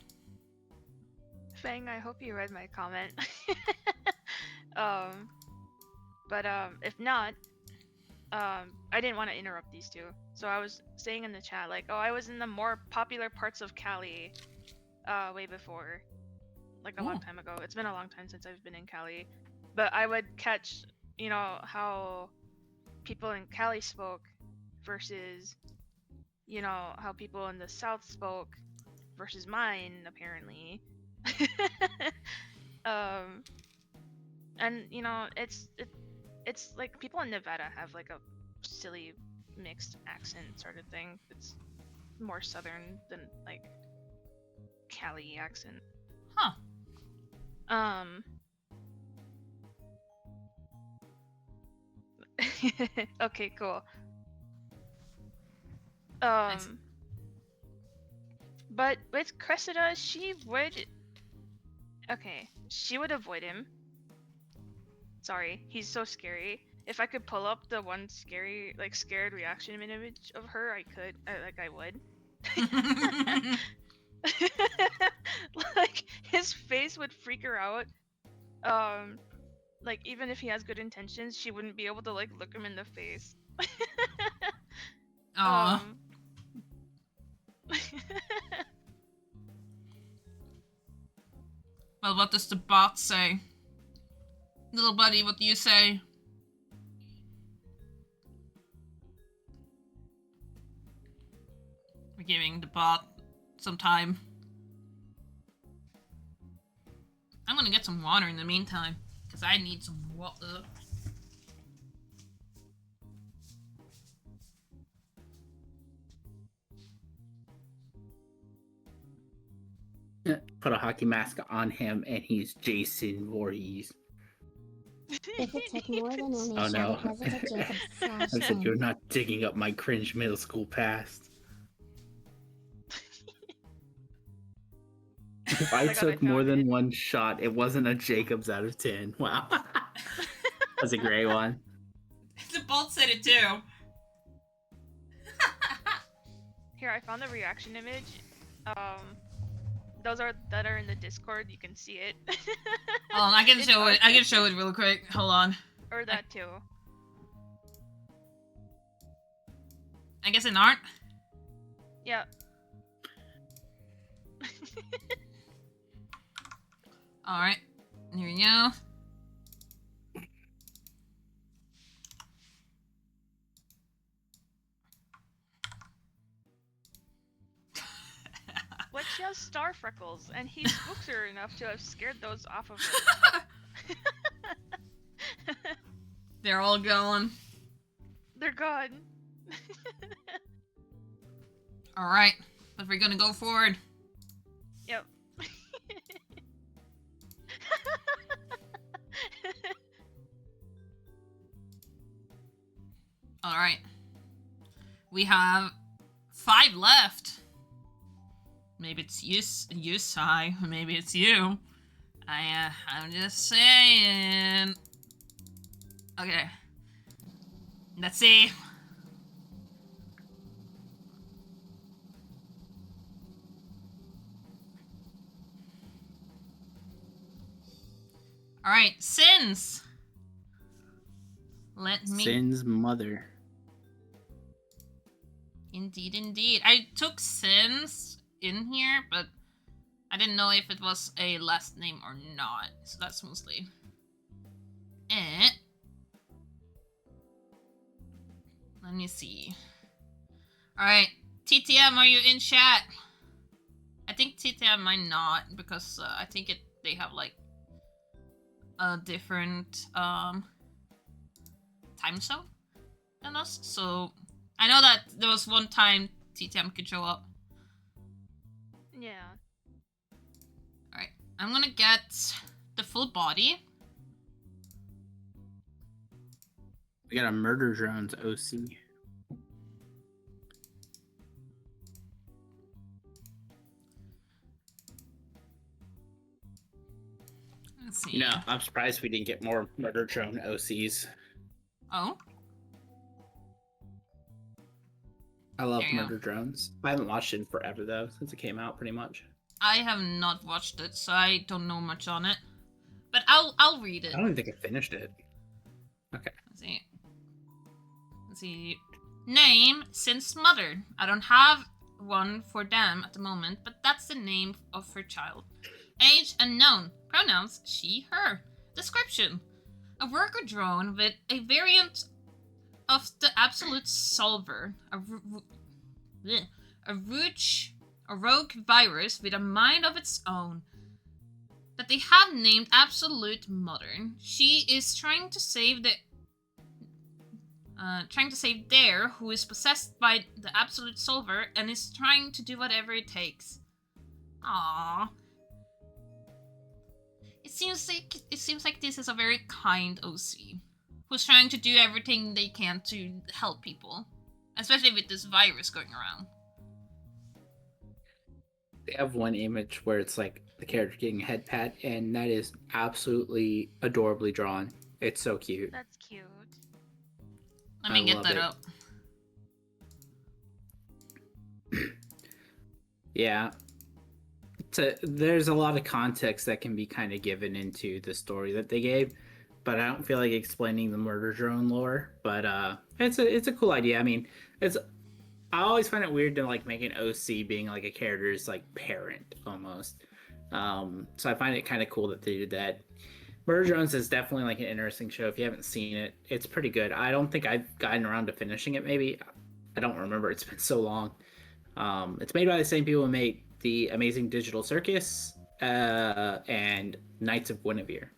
Fang, I hope you read my comment. But if not, I didn't want to interrupt these two. So I was saying in the chat, like, oh, I was in the more popular parts of Cali, way before. Like, a long time ago. It's been a long time since I've been in Cali. But I would catch, you know, how people in Cali spoke versus, you know, how people in the South spoke versus mine, apparently. And, you know, it's like people in Nevada have, like, a silly mixed accent sort of thing. It's more southern than, like, Cali accent. Huh. Okay, cool. Thanks. But with Cressida, she would avoid him. Sorry, he's so scary. If I could pull up the one scary, like, scared reaction image of her, I could. I would. Like, his face would freak her out. Like, even if he has good intentions, she wouldn't be able to, like, look him in the face. Aww. Well, what does the bot say? Little buddy, what do you say? We're giving the bot some time. I'm gonna get some water in the meantime, because I need some water. Put a hockey mask on him and he's Jason Voorhees. If it took more than only Oh a no. short visit to Jacob's I slash said in. you're not digging up my cringe middle school past. If I my God, took I more found than it. one shot, it wasn't a Jacobs out of 10. Wow. That's a great one. The bot said it too. Here, I found the reaction image. Those that are in the Discord. You can see it. Hold on, I can show it. I can show it real quick. Hold on. Or that too. I guess in art. Yeah. All right. Here we go. But she has star freckles, and he spooked her enough to have scared those off of her. They're all gone. They're gone. All right, but we're gonna go forward. Yep. All right. We have 5 left. Maybe it's you, Sai. Maybe it's you. I'm just saying. Okay. Let's see. All right, Sins. Let me. Sin's mother. Indeed, indeed. I took Sins in here, but I didn't know if it was a last name or not. So that's mostly it. Let me see. Alright, TTM, are you in chat? I think TTM might not, because I think they have like a different time zone than us. So I know that there was one time TTM could show up. Yeah. Alright, I'm gonna get the full body. We got a murder drones OC. Let's see. You know, I'm surprised we didn't get more murder drone OCs. Oh? I love There you murder drones. I haven't watched it in forever though, since it came out pretty much. I have not watched it, so I don't know much on it. But I'll read it. I don't even think I finished it. Okay. Let's see. Let's see. Name since mother. I don't have one for them at the moment, but that's the name of her child. Age unknown. Pronouns she, her. Description. A worker drone with a variant of the absolute solver. A rogue virus with a mind of its own that they have named Absolute Mother. She is trying to save Dare, who is possessed by the Absolute Solver and is trying to do whatever it takes. Aww. It seems like this is a very kind OC who's trying to do everything they can to help people, especially with this virus going around. They have one image where it's like the character getting a head pat, and that is absolutely adorably drawn. It's so cute. That's cute. Let me I get love that it. up. Yeah. There's a lot of context that can be kind of given into the story that they gave, but I don't feel like explaining the murder drone lore. But it's a cool idea. I mean, I always find it weird to like make an OC being like a character's like parent almost. So I find it kind of cool that they did that. Murder Drones is definitely like an interesting show. If you haven't seen it, it's pretty good. I don't think I've gotten around to finishing it. Maybe I don't remember. It's been so long. It's made by the same people who made The Amazing Digital Circus and Knights of Guinevere,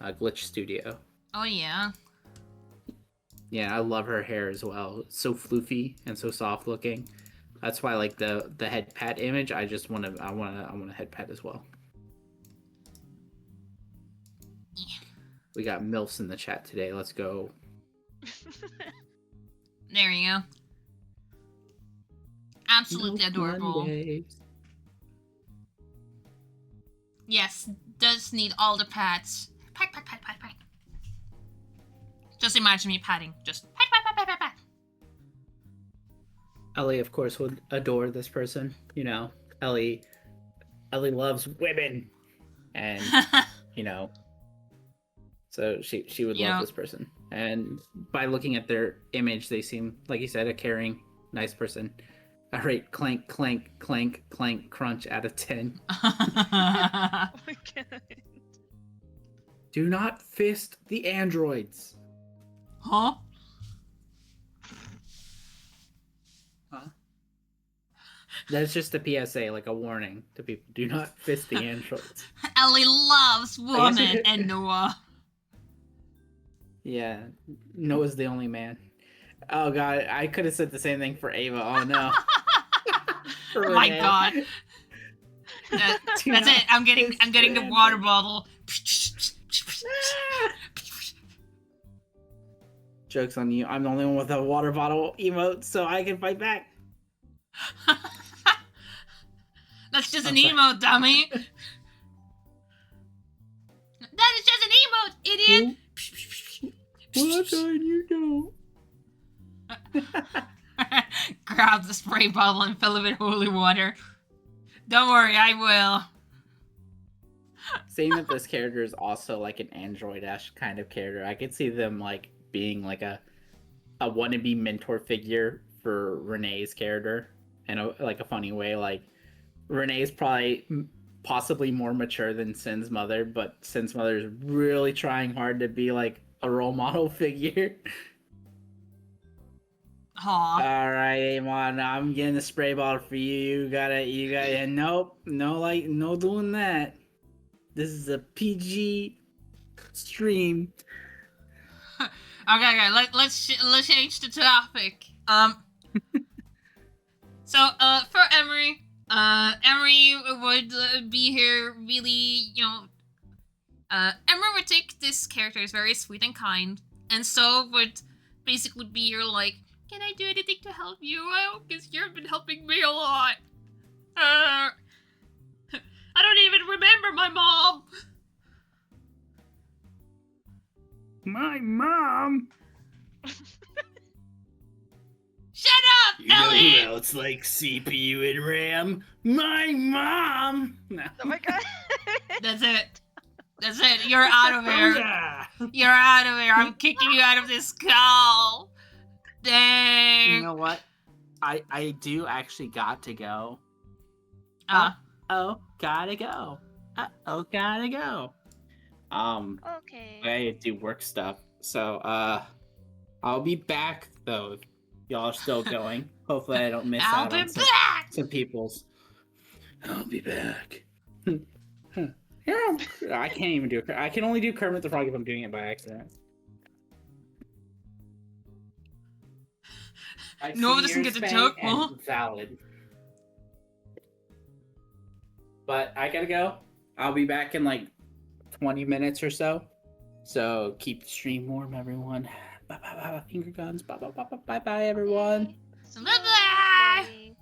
Glitch Studio. Oh yeah. Yeah, I love her hair as well. It's so floofy and so soft looking. That's why, like the head pat image, I want a head pat as well. Yeah. We got MILFs in the chat today. Let's go. There you go. Absolutely adorable. Mondays. Yes, does need all the pats. Pat, pat, pat, pat, pat. Just imagine me patting. Just pat, pat, pat, pat, pat, pat. Ellie, of course, would adore this person. You know, Ellie loves women, and you know, so she would love this person. And by looking at their image, they seem, like you said, a caring nice person. I rate clank, clank, clank, clank, crunch out of 10. Oh my god. Do not fist the androids. Huh? Huh? That's just a PSA, like a warning to people. Do not fist the androids. Ellie loves guess woman we- and Noah. Yeah, Noah's the only man. Oh god, I could have said the same thing for Ava. Oh no. For Oh my Renee. god. That's it. I'm getting the water bottle. Joke's on you. I'm the only one with a water bottle emote, so I can fight back. That's just I'm an sorry. emote, dummy. That is just an emote, idiot. What on you know? Grab the spray bottle and fill it with holy water. Don't worry, I will. Saying that this character is also like an android-esque kind of character, I could see them like being like a wannabe mentor figure for Renee's character in a funny way. Like Renee's probably possibly more mature than Sin's mother, but Sin's mother is really trying hard to be like a role model figure. Aw. All right, Amon, I'm getting the spray bottle for you. You got it. Nope, no doing that. This is a PG stream. Okay. Let's change the topic. So for Emery, Emery would be here really, Emery would take this character as very sweet and kind, and so would basically be here like, can I do anything to help you? Because you've been helping me a lot. I don't even remember my mom. My mom. Shut up, You know Ellie! who else likes CPU and RAM? My mom! No. Oh my god. That's it. You're out of Oh, here. yeah. You're out of here. I'm kicking you out of this call. Dang. You know what? I do actually got to go. Gotta go. Gotta go. Okay. I do work stuff. So I'll be back though if y'all are still going. Hopefully I don't miss I'll out be on back. some people's. I'll be back. Yeah, I can't even do it. I can only do Kermit the Frog if I'm doing it by accident. I Nova see doesn't your get the spank joke, and huh? Valid. But I gotta go. I'll be back in like 20 minutes or so. So keep the stream warm, everyone. Bye bye bye. Finger guns. Bye bye bye bye bye bye, everyone. So bye-bye.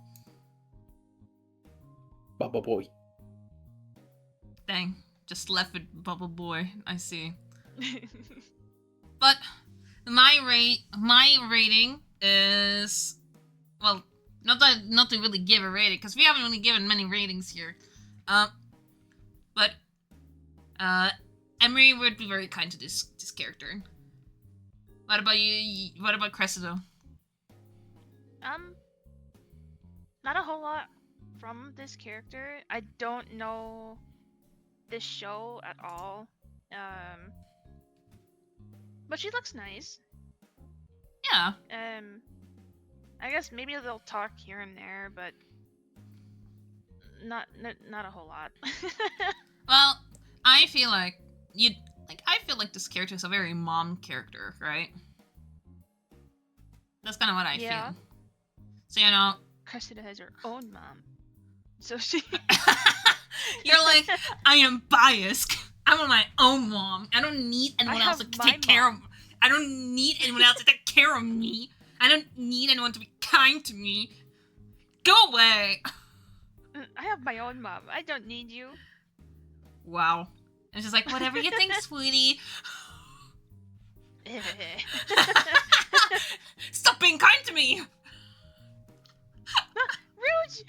Bye bye boy. Dang. Just left with Bubble Boy. I see. But my rating is, well, not to really give a rating because we haven't really given many ratings here. But Emery would be very kind to this character. What about you? What about Cressida? Not a whole lot from this character. I don't know this show at all. But she looks nice. Yeah. I guess maybe they'll talk here and there, but not a whole lot. Well, I feel like this character is a very mom character, right? That's kind of what I Yeah. feel. So Cressida has her own mom, so she. you're like, I am biased. I want my own mom. I don't need anyone else to have my take care of mom. me. I don't need anyone else to take care of me. I don't need anyone to be kind to me. Go away. I have my own mom. I don't need you. Wow. And she's like, whatever you think, sweetie. Stop being kind to me. Rude.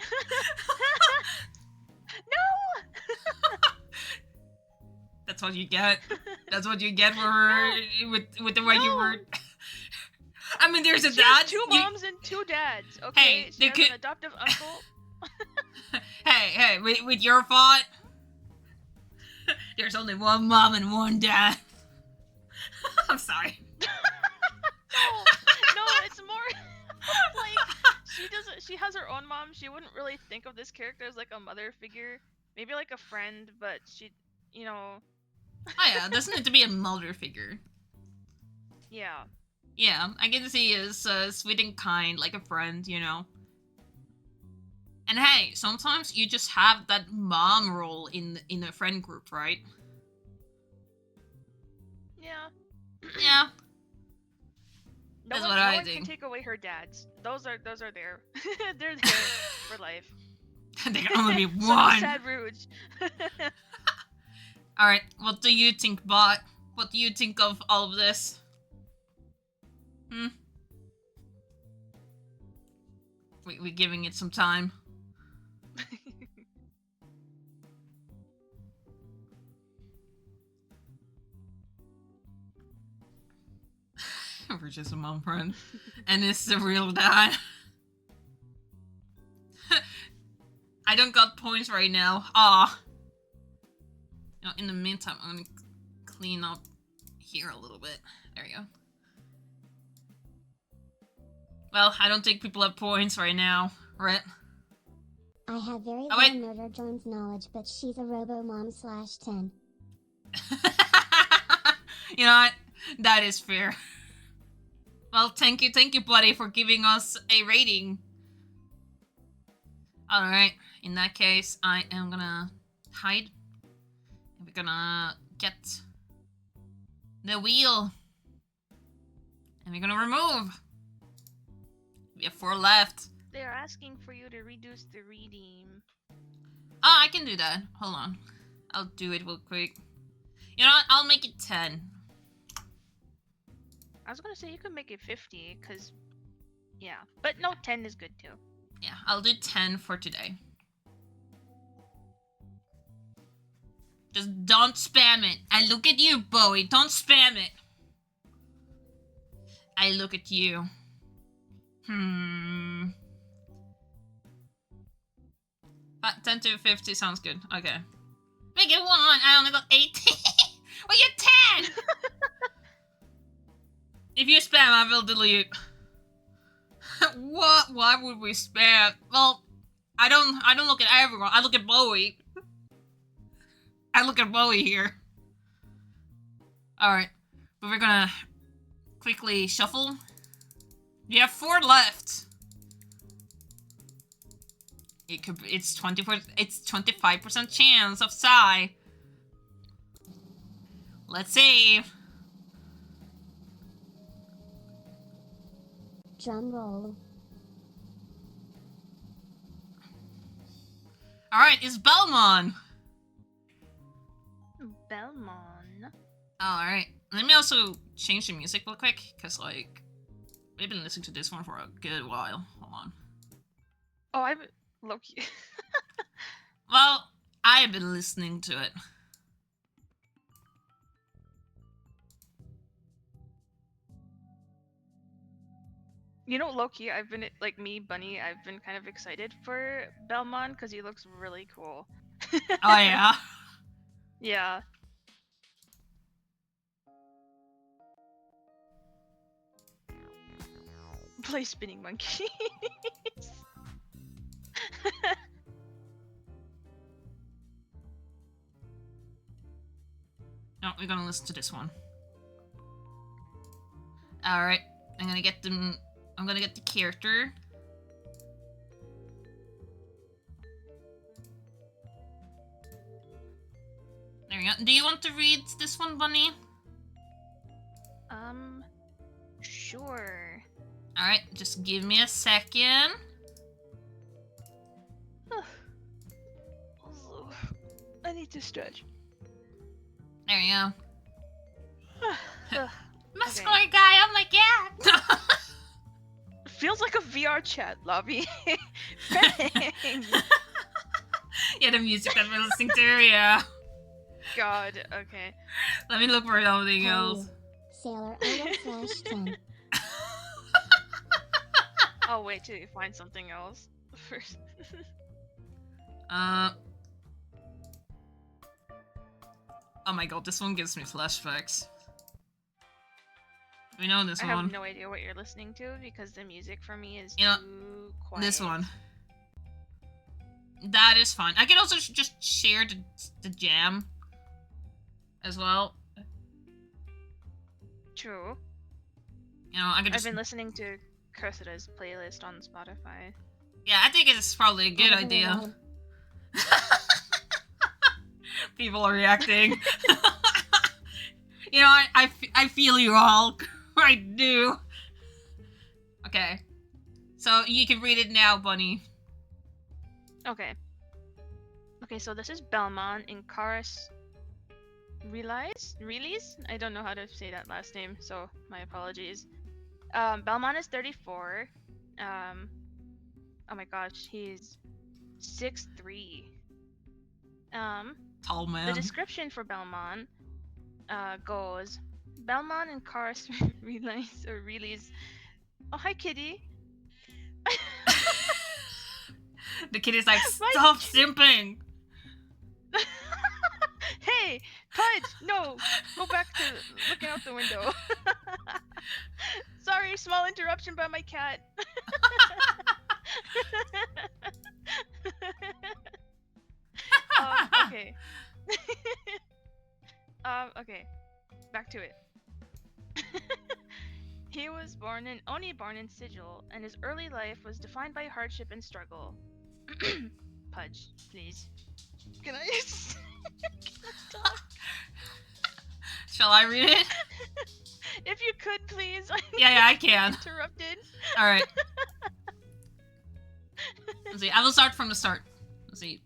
No. That's what you get. That's what you get for her with the way you No. were. I'm I mean, there's a She has dad. 2 moms and 2 dads. Okay, Hey, she they has could- an adoptive uncle. Hey, with your fault, there's only one mom and one dad. I'm sorry. No, it's more like she has her own mom. She wouldn't really think of this character as like a mother figure. Maybe like a friend, but she, you know, Oh yeah, it doesn't need to be a mother figure. yeah. Yeah, I get to see is sweet and kind, like a friend, you know. And hey, sometimes you just have that mom role in a friend group, right? Yeah. Yeah. No That's one, what no I one think. can take away her dads. Those are there. They're there for life. There can only be So one. Sad Rouge. Alright, what do you think, Bot? What do you think of all of this? We're giving it some time. We're just a mom friend. And it's the real dad. I don't got points right now. Ah. You know, in the meantime, I'm gonna clean up here a little bit. There we go. Well, I don't think people have points right now, right? I have very Oh, wait. little murder drone's knowledge, but she's a robo-mom / 10. You know what? That is fair. Well, thank you, buddy, for giving us a rating. Alright, in that case, I am gonna hide. We're gonna get the wheel. And we're gonna remove. We have 4 left. They are asking for you to reduce the redeem. Oh, I can do that. Hold on. I'll do it real quick. You know what? I'll make it 10. I was gonna say you could make it 50, cause yeah. But no, 10 is good too. Yeah, I'll do 10 for today. Just don't spam it. I look at you, Bowie. Don't spam it. I look at you. 10 to 50 sounds good. Okay. Make it 1. I only got 18. Well, you're 10! If you spam, I will delete. What? Why would we spam? Well, I don't look at everyone. I look at Bowie. I look at Bowie here. Alright. But we're gonna quickly shuffle. We have 4 left. It's 25% chance of Psy. Let's see. Drum roll. Alright, it's Belmont. Belmont. Alright. Let me also change the music real quick, because, like, we've been listening to this one for a good while. Hold on. Oh, I've Loki. Well, I have been listening to it. You know, Loki, I've been, like me, Bunny, I've been kind of excited for Belmont because he looks really cool. Oh, yeah? Yeah. Play spinning monkeys. No, we're gonna listen to this one. Alright, I'm gonna get them. I'm gonna get the character. There we go. Do you want to read this one, Bunny? Sure. Alright, just give me a second. Also, I need to stretch. There you go. Ugh, Muscular guy, oh my god! feels like a VR chat lobby. Thanks. Yeah, the music that we're listening to, yeah. God, okay. Let me look for something else. Sailor Ola / 10. I'll wait till you find something else first. Oh my god, this one gives me flashbacks. We know this I one. have no idea what you're listening to because the music for me is You know, too quiet. This one. That is fine. I can also just share the jam as well. True. You know, I can just... I've been listening to Cressida's playlist on Spotify. Yeah, I think it's probably a good idea. People are reacting. You know, I feel you all. I do. Okay. So you can read it now, Bunny. Okay. Okay, so this is Belmont in Karis Release? I don't know how to say that last name, so my apologies. Belmont is 34. Oh my gosh, he's 6'3". Tall man. The description for Belmont goes, Belmont and Karis Release. Oh, hi, kitty. The kid is like, stop simping. Hey, Pudge, no, go back to looking out the window. Sorry, small interruption by my cat. Okay. Okay, back to it. He was only born in Sigil, and his early life was defined by hardship and struggle. Pudge, please. Can I talk? Shall I read it? If you could, please. Yeah, I can. Interrupted. All right. Let's see. I will start from the start. Let's see.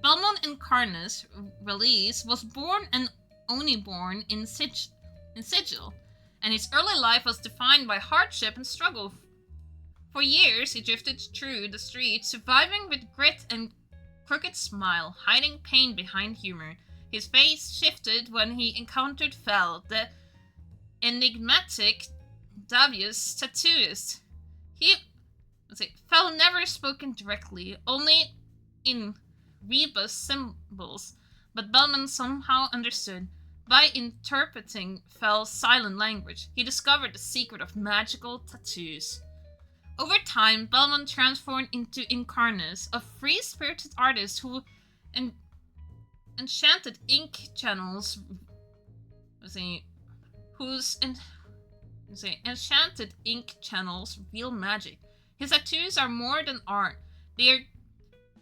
Belmont Incarnus Release was born and only born in Sigil, and his early life was defined by hardship and struggle. For years, he drifted through the streets, surviving with grit and crooked smile, hiding pain behind humor. His face shifted when he encountered Fel, the enigmatic Davius tattooist. Fel never spoken directly, only in rebus symbols, but Bellman somehow understood. By interpreting Fel's silent language, he discovered the secret of magical tattoos. Over time, Bellman transformed into Incarnus, a free-spirited artist who enchanted ink channels. Enchanted ink channels real magic. His tattoos are more than art; they are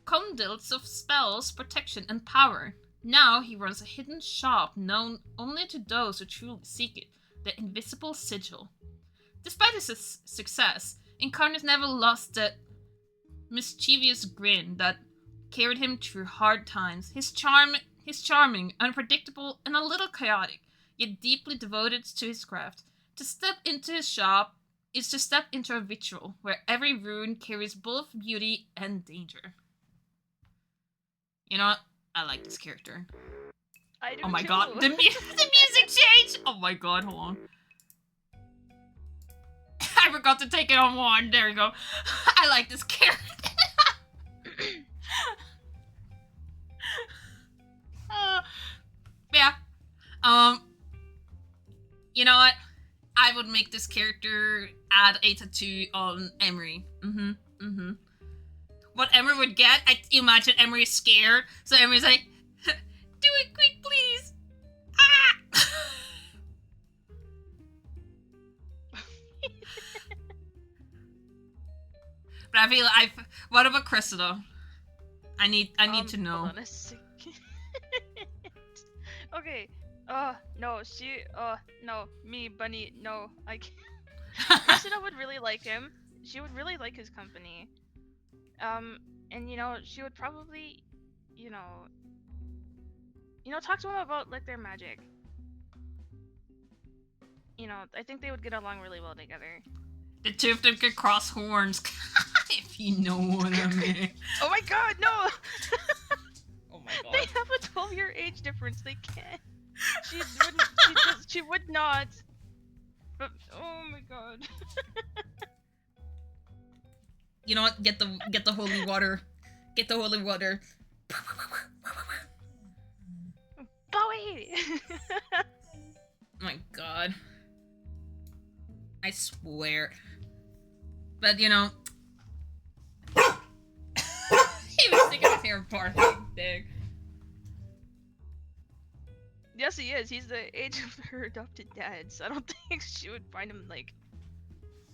conduits of spells, protection, and power. Now he runs a hidden shop known only to those who truly seek it, the Invisible Sigil. Despite his success, Incarnus never lost the mischievous grin that carried him through hard times. His charming, unpredictable, and a little chaotic, yet deeply devoted to his craft. To step into his shop is to step into a ritual where every rune carries both beauty and danger. You know what? I like this character. I do Oh my too. god, the music changed! Oh my god, hold on. I forgot to take it on one. There we go. I like this character. Yeah. You know what? I would make this character add a tattoo on Emery. What Emery would get, I imagine Emery's scared, so Emery's like, do it quick, please. Ah! But I feel what about Cressida? I need to know. Hold on a second. Okay. No, no, me, Bunny, no, I can't. Cressida would really like him. She would really like his company. And she would probably, talk to him about, like, their magic. I think they would get along really well together. The two of them could cross horns, if you know what I mean. Oh my god, no! Oh my god. They have a 12-year age difference, they can't. She would not. But, oh my god. You know what? Get the holy water. Get the holy water. Bowie! Oh my god. I swear. But you know. He was sticking his hair apart. Big. Yes, he is. He's the age of her adopted dad, so I don't think she would find him, like,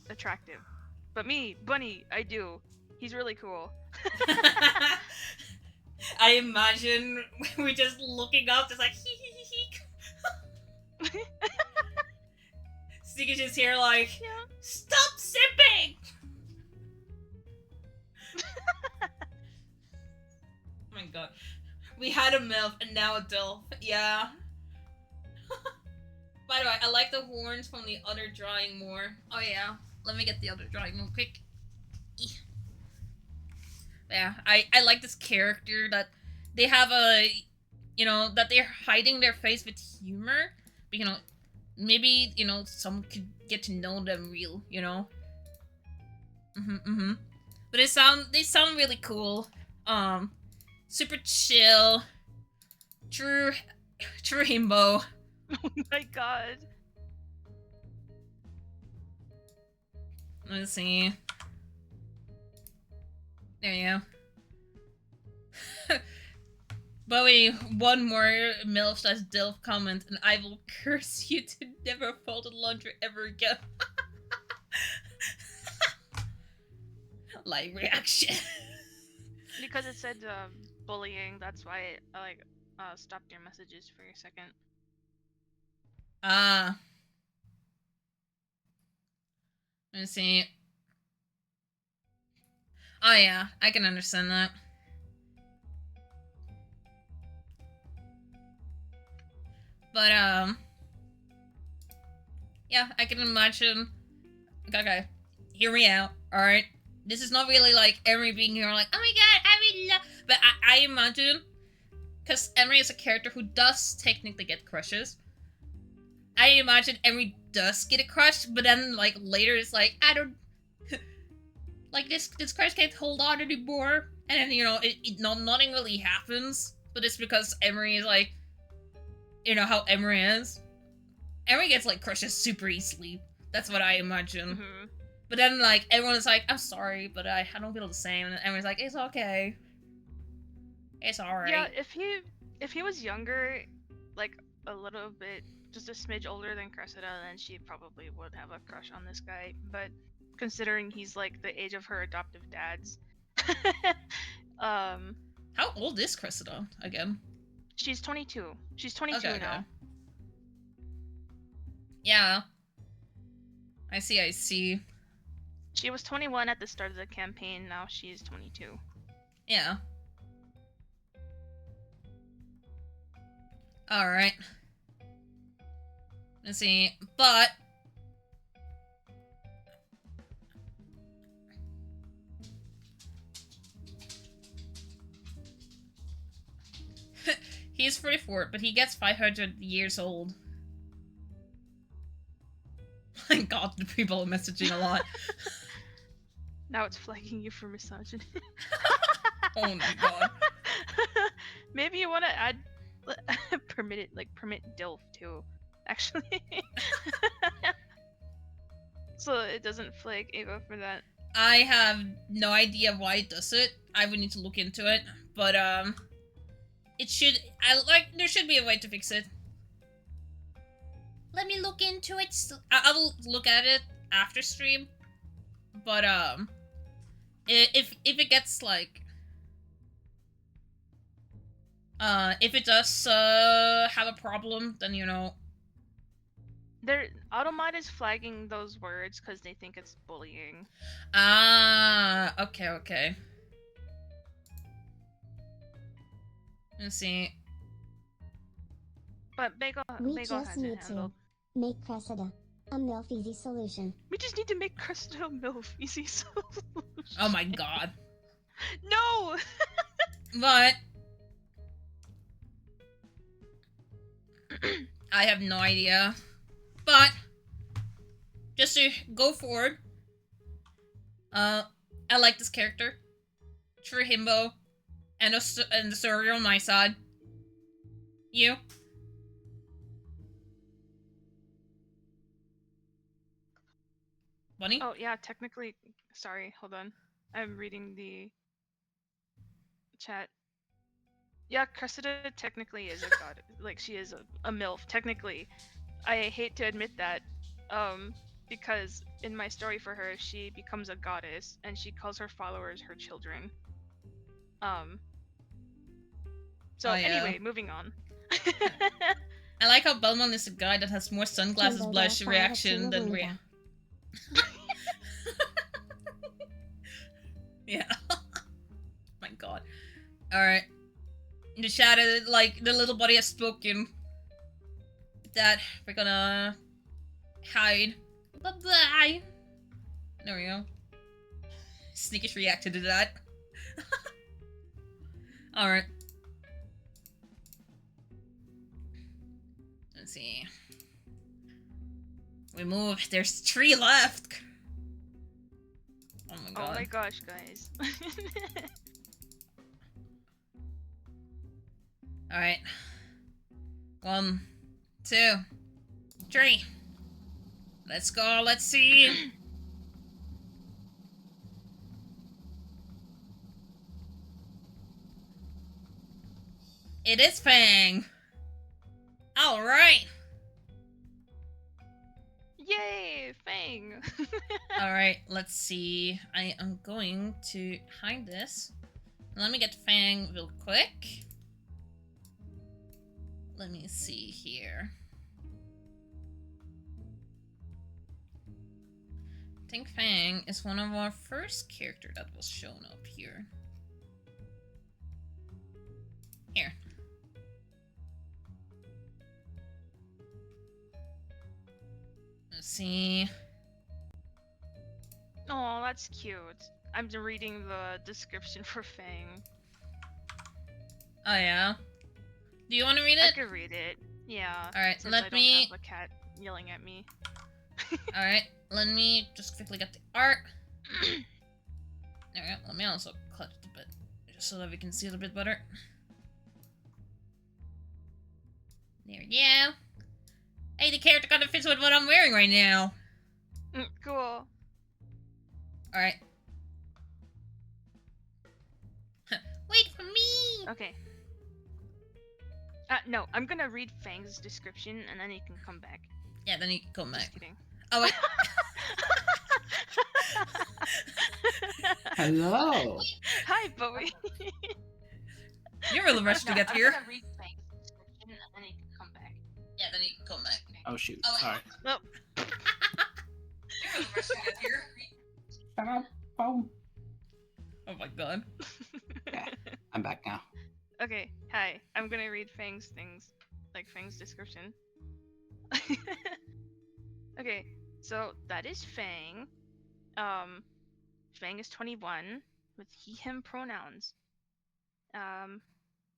attractive. But me, Bunny, I do. He's really cool. I imagine we're just looking up, just like hee hee hee hee. Sticking his hair like, Yeah. stop sipping! Oh my god. We had a MILF and now a DILF. Yeah. By the way, I like the horns from the other drawing more. Oh yeah. Let me get the other drawing real quick. Yeah, I like this character that they have you know, that they're hiding their face with humor. But, you know, maybe, you know, some could get to know them real, you know? But they sound really cool. Super chill. True himbo. Oh my god. Let's see. There you go. Bowie, one more MILF/DILF comment, and I will curse you to never fold a laundry ever again. Live reaction. Because it said bullying, that's why I like stopped your messages for a second. Ah. Let's see. Oh yeah, I can understand that. But yeah, I can imagine. Okay, hear me out. All right, this is not really like Emery being here like, oh my god, I really love. But I imagine, because Emery is a character who does technically get crushes. I imagine Emery does get a crush, but then like later it's like, I don't like this crush can't hold on anymore, and then you know nothing really happens. But it's because Emery is like, you know how Emery is. Emery gets like crushes super easily. That's what I imagine. Mm-hmm. But then like everyone is like, I'm sorry, but I don't feel the same. And Emery's like, it's okay. It's alright. Yeah, if he was younger, like a little bit, just a smidge older than Cressida, then she probably would have a crush on this guy. But considering he's like the age of her adoptive dads, How old is Cressida again? she's 22. She's 22 Okay, now. okay. Yeah. I see. She was 21 at the start of the campaign. Now she's 22. Yeah. Alright. Let's see. But he's 44, but he gets 500 years old. My god, the people are messaging a lot. Now it's flagging you for misogyny. Oh my god. Maybe you want to add permit DILF too, actually. So it doesn't flag Ava for that. I have no idea why it does it. I would need to look into it. But it should there should be a way to fix it. Let me look into it. I will look at it after stream. But if it gets like if it does have a problem, then you know. Automod is flagging those words because they think it's bullying. Ah, okay. Let's see. But Bagel We has just it need handled. to make Cressida a MILF easy solution. We just need to make Cressida MILF easy solution. Oh my god. No! But I have no idea. But just to go forward, I I like this character. True himbo. And the story on my side. You? Bunny? Oh, yeah, technically. Sorry, hold on. I'm reading the chat. Yeah, Cressida technically is a god. Like, she is a MILF, technically. I hate to admit that, because in my story for her, she becomes a goddess, and she calls her followers her children. So Oh, yeah. anyway, moving on. I like how Belmont is a guy that has more sunglasses Timbo blush der reaction than Fahrradtour Yeah. My god. Alright. In the chat, like, the little buddy has spoken. With that, we're gonna hide. Bye-bye. There we go. Sneakish reacted to that. Alright. Let's see. We move. There's 3 left. Oh my god. Oh my gosh, guys. Alright. 1, 2, 3. Let's go, let's see. It is Fang. Alright. Yay, Fang! Alright, let's see. I am going to hide this. Let me get Fang real quick. Let me see here. I think Fang is one of our first character that was shown up here. Here. Let's see. Oh, that's cute. I'm reading the description for Fang. Oh yeah. Do you want to read I it? could read it. Yeah. Alright, since let I don't me- have a cat yelling at me. Alright, let me just quickly get the art. There we go. Let me also cut it a bit, just so that we can see it a bit better. There we go. Hey, the character kind of fits with what I'm wearing right now. Cool. Alright. Wait for me! Okay. No, I'm gonna read Fang's description and then he can come back. Yeah, then you can come back. Just kidding. Oh, wait. Hello. Hi, Bowie. You're really rushed to get here. I'm gonna read Fang's description and then he can come back. Yeah, then you can come back. Oh shoot. Oh, Sorry. Nope. You're really rushed to get here. Shut up, phone. Oh my god. Okay, I'm back now. Okay, hi. I'm gonna read Fang's things, like Fang's description. Okay, so that is Fang. Fang is 21 with he/him pronouns.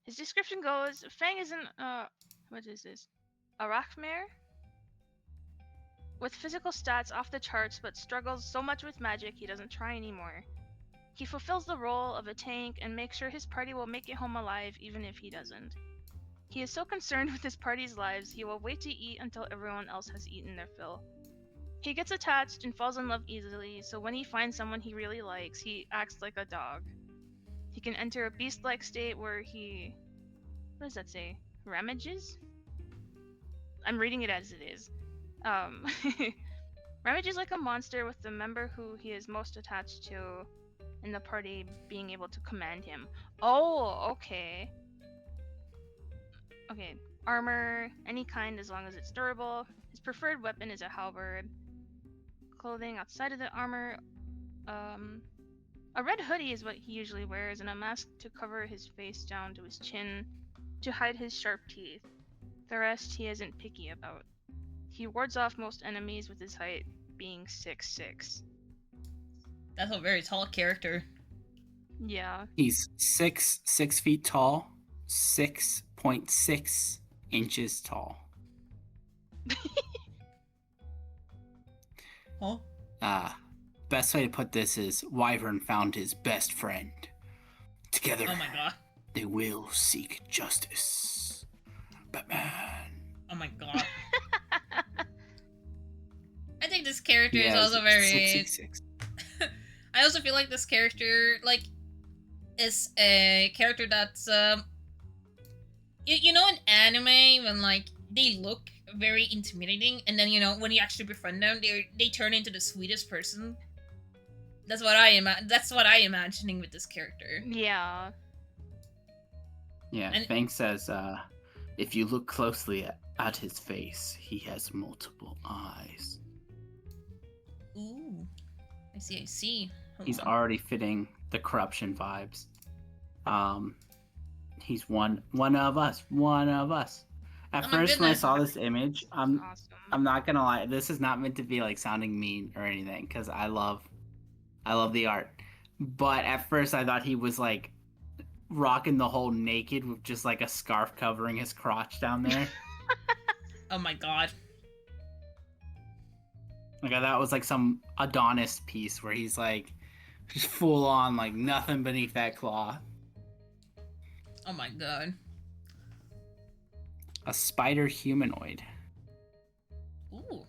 His description goes: Fang is an what is this? Arachmare with physical stats off the charts, but struggles so much with magic he doesn't try anymore. He fulfills the role of a tank and makes sure his party will make it home alive even if he doesn't. He is so concerned with his party's lives, he will wait to eat until everyone else has eaten their fill. He gets attached and falls in love easily, so when he finds someone he really likes, he acts like a dog. He can enter a beast-like state where he... what does that say? Ramages? I'm reading it as it is. Ramages like a monster with the member who he is most attached to in the party being able to command him. Oh, okay. Okay, armor, any kind as long as it's durable. His preferred weapon is a halberd. Clothing outside of the armor, a red hoodie is what he usually wears, and a mask to cover his face down to his chin to hide his sharp teeth. The rest he isn't picky about. He wards off most enemies with his height being 6'6". That's a very tall character. Yeah. He's 6 feet tall, 6.6 inches tall. Huh? best way to put this is Wyvern found his best friend. Together, Oh my god. they will seek justice. Batman. Oh my god. I think this character is Yeah, also very. 666. I also feel like this character, like, is a character that's you know, in anime when like they look very intimidating, and then when you actually befriend them, they turn into the sweetest person. That's what I imagining with this character. Yeah. Yeah, And- Fang says, if you look closely at his face, he has multiple eyes. Ooh, I see. Hold He's on. already fitting the corruption vibes. He's one of us. At Oh my first, when I goodness. saw this image, Awesome. I'm not gonna lie. This is not meant to be like sounding mean or anything, because I love the art. But at first, I thought he was like rocking the whole naked with just like a scarf covering his crotch down there. Oh my god. Like I thought it was like some Adonis piece where he's like just full on like nothing beneath that cloth. Oh my god. A spider humanoid. Ooh.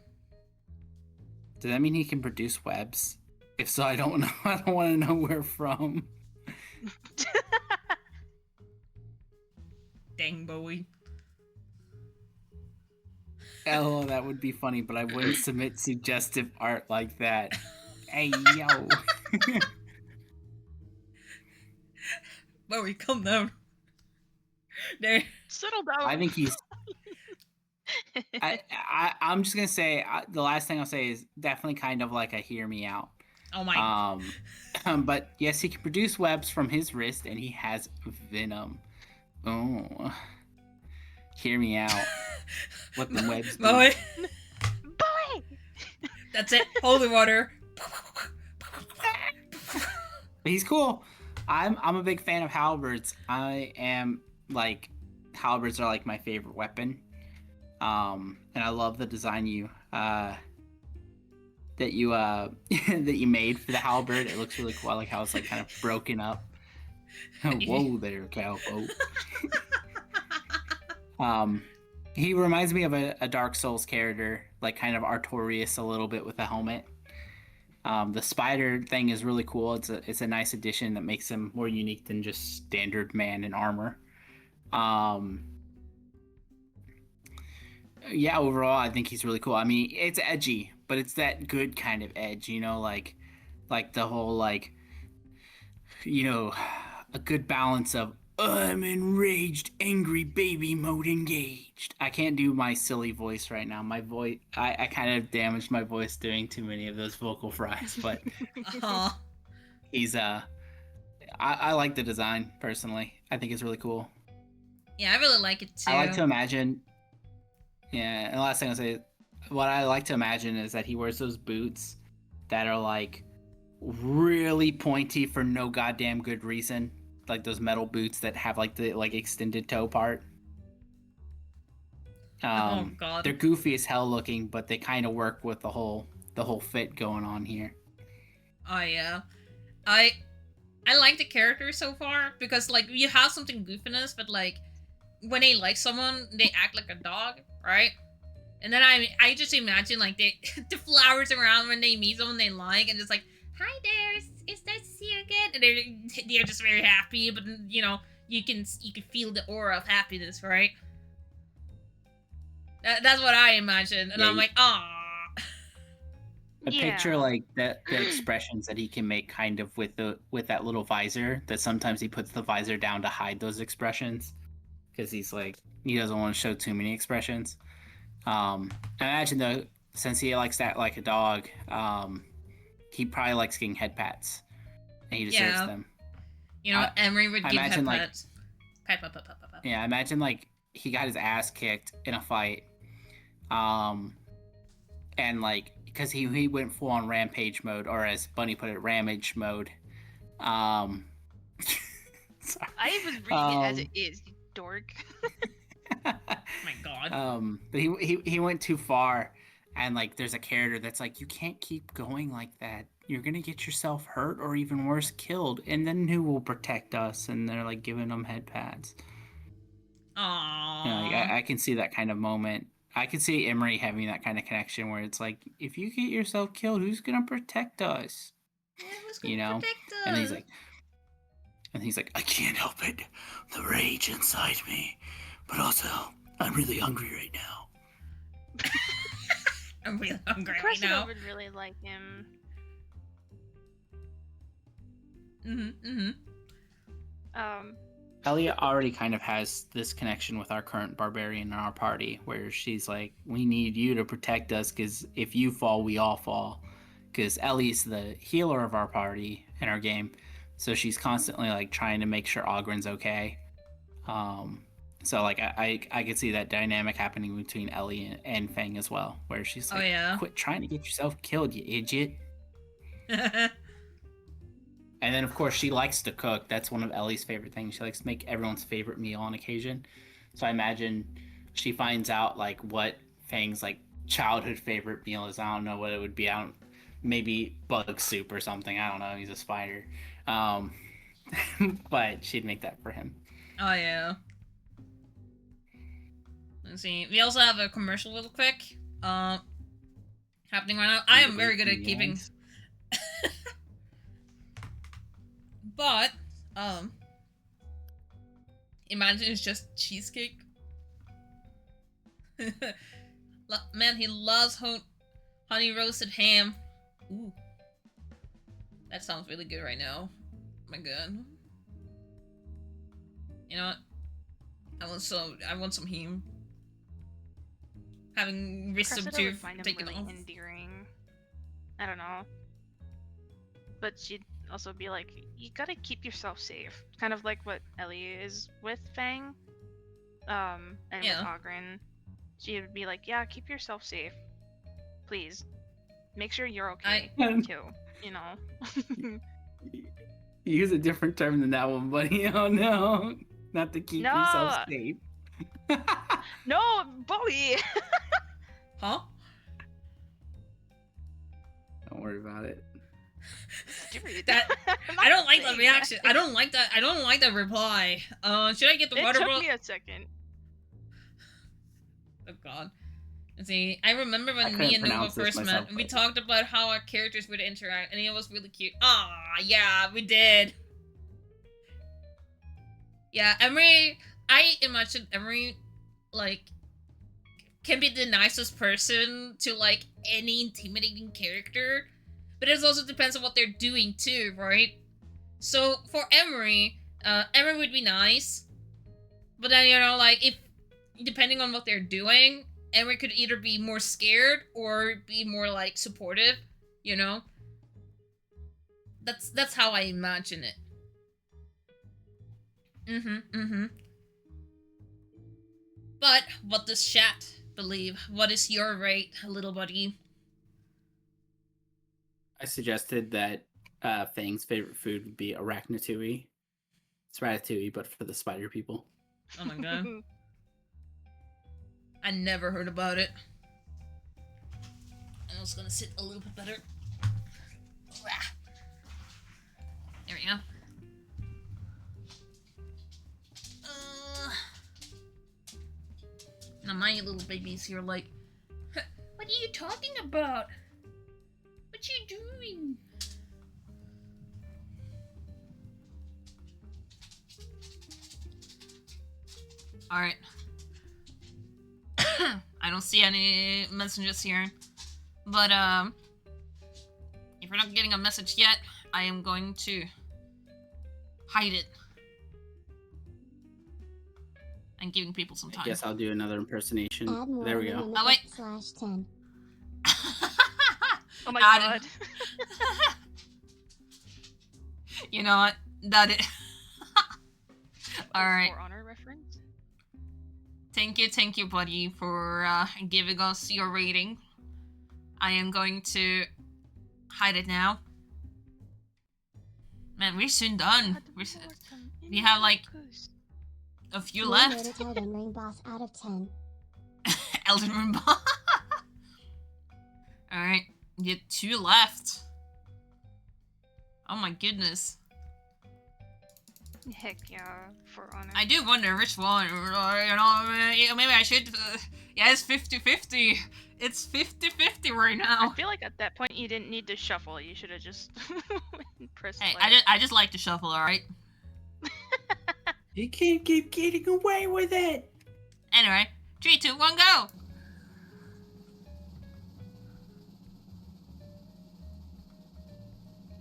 Does that mean he can produce webs? If so, I don't know. I don't want to know where from. Dang, Bowie. Oh, that would be funny, but I wouldn't submit suggestive art like that. Hey, yo. Bowie, calm down. There. Settle down. I think he's. I'm just gonna say the last thing I'll say is definitely kind of like a hear me out. Oh my. But yes, he can produce webs from his wrist, and he has venom. Oh, hear me out. What the webs do. Bowie. Boy! That's it. Holy water. But he's cool. I'm a big fan of halberds. I am like halberds are like my favorite weapon. And I love the design that you that you made for the halberd. It looks really cool. I like how it's like kind of broken up. Whoa there, cowboy. He reminds me of a Dark Souls character, like kind of Artorias a little bit with a helmet. The spider thing is really cool. It's a nice addition that makes him more unique than just standard man in armor. Yeah, overall, I think he's really cool. I mean, it's edgy, but it's that good kind of edge, like the whole like, a good balance of I'm enraged, angry baby mode engaged. I can't do my silly voice right now. My voice, I kind of damaged my voice doing too many of those vocal fries, but he's I like the design personally. I think it's really cool. Yeah, I really like it too. I like to imagine. Yeah, and the last thing I'll say, what I like to imagine is that he wears those boots that are like really pointy for no goddamn good reason. Like those metal boots that have like the extended toe part. Oh god. They're goofy as hell looking, but they kind of work with the whole fit going on here. Oh yeah. I like the character so far because like you have something goofiness, but like when they like someone, they act like a dog, right? And then I just imagine like the flowers around when they meet someone they like, and it's like, hi there, it's nice to see you again, and they're just very happy, but you can feel the aura of happiness, right? That's what I imagine, and Yeah, I'm like, ah. I picture like the expressions that he can make kind of with that little visor, that sometimes he puts the visor down to hide those expressions because he doesn't want to show too many expressions. I imagine though, since he likes that like a dog, he probably likes getting head pats, and he deserves them. Emery would give head imagine, like- pats. Pat. Yeah, imagine like he got his ass kicked in a fight, and like because he went full on rampage mode, or as Bunny put it, ramage mode. Sorry. I was reading it as it is, you dork. Oh my god. But he went too far, and like there's a character that's like, you can't keep going like that. you're gonna get yourself hurt or even worse, killed. And then who will protect us? And they're like giving them head pats. Aww. You know, like, I can see that kind of moment. I can see Emery having that kind of connection where it's like, if you get yourself killed, who's gonna protect us? Yeah, who's You gonna know? protect us? And he's like, I can't help it. The rage inside me. But also, I'm really hungry right now. I'm really hungry right Cressida now. would really like him. Elliot already kind of has this connection with our current barbarian in our party, where she's like, we need you to protect us, because if you fall, we all fall. Because Ellie's the healer of our party in our game, so she's constantly like trying to make sure Ogren's okay. So like I could see that dynamic happening between Ellie and Fang as well, where she's like, Oh, yeah. quit trying to get yourself killed, you idiot. And then, of course, she likes to cook. That's one of Ellie's favorite things. She likes to make everyone's favorite meal on occasion. So I imagine she finds out, like, what Fang's, like, childhood favorite meal is. I don't know what it would be. Maybe bug soup or something. I don't know. He's a spider. But she'd make that for him. Oh, yeah. Let's see. We also have a commercial real quick. Happening right now. I am very good at keeping... But, imagine it's just cheesecake. Man, he loves honey roasted ham. Ooh. That sounds really good right now. Oh my god. You know what? I want some ham. Having wrist Cressida to would find him take it really off. endearing. I don't know. But she'd also be like, you gotta keep yourself safe. Kind of like what Ellie is with Fang. And Yeah. with Ogren. She would be like, yeah, keep yourself safe. Please. Make sure you're okay, too. You know? You use a different term than that one, buddy. Oh, no. Not to keep yourself safe. No, Bowie! Huh? Don't worry about it. That I don't like that reaction. I don't like that. I don't like that reply. Should I get the It water took bottle? me a second. Oh god. Let's see. I remember when couldn't me and Noova pronounce this first met, myself, and we but- talked about how our characters would interact, and it was really cute. Ah, yeah, we did. Yeah, Emery. I imagine Emery, like, can be the nicest person to like any intimidating character. But it also depends on what they're doing too, right? So for Emery, Emery would be nice, but then you know, like if depending on what they're doing, Emery could either be more scared or be more like supportive, you know. That's how I imagine it. But what does chat believe? What is your rate, little buddy? I suggested that Fang's favorite food would be arachnatui. It's ratatouille, but for the spider people. Oh my god. I never heard about it. I was gonna sit a little bit better. There we go. Now my little babies here like, what are you talking about? What you doing? Alright. I don't see any messages here. But, if we're not getting a message yet, I am going to hide it. And giving people some I time. guess I'll do another impersonation. Add more There we than go. in Oh, wait. /10. Oh my Added. god. You know what? That it. Alright. For honor reference. Thank you, buddy, for giving us your rating. I am going to hide it now. Man, we're soon done. We have like a few You left. rated Elden Ring boss out of 10. Elden Ring. Alright, you have 2 left. Oh my goodness. Heck yeah, for honor. I do wonder which one, maybe I should, yeah, it's 50-50. It's 50-50 right now. I feel like at that point you didn't need to shuffle. You should have just pressed Hey, play. I just like to shuffle, alright? You can't keep getting away with it. Anyway, 3, 2, 1, go!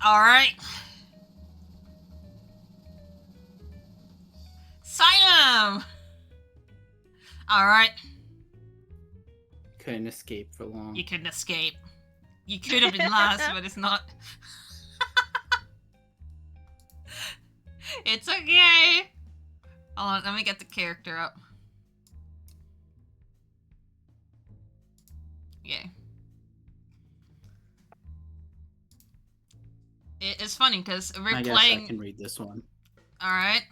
Alright. Sign him! Alright. Couldn't escape for long. You couldn't escape. You could have been last, but it's not. It's okay. Hold on, let me get the character up. Okay. It's funny because we're I guess playing. I can read this one. Alright.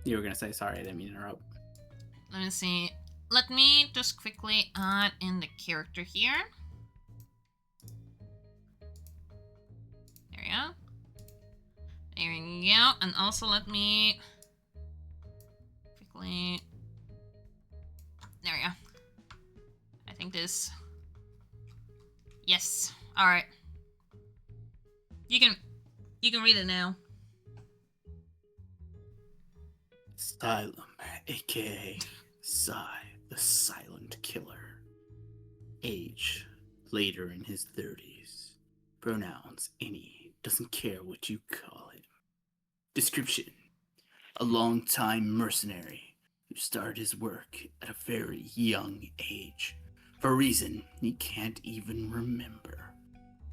You were gonna say sorry, I didn't mean to interrupt. Let me see. Let me just quickly add in the character here. There we go. There we go. And also let me quickly. There we go. I think this. Yes. Alright. You can read it now. Asylum, aka Psy, the Silent Killer. Age, later in his 30s. Pronouns, any, doesn't care what you call him. Description, a long-time mercenary who started his work at a very young age. For a reason he can't even remember.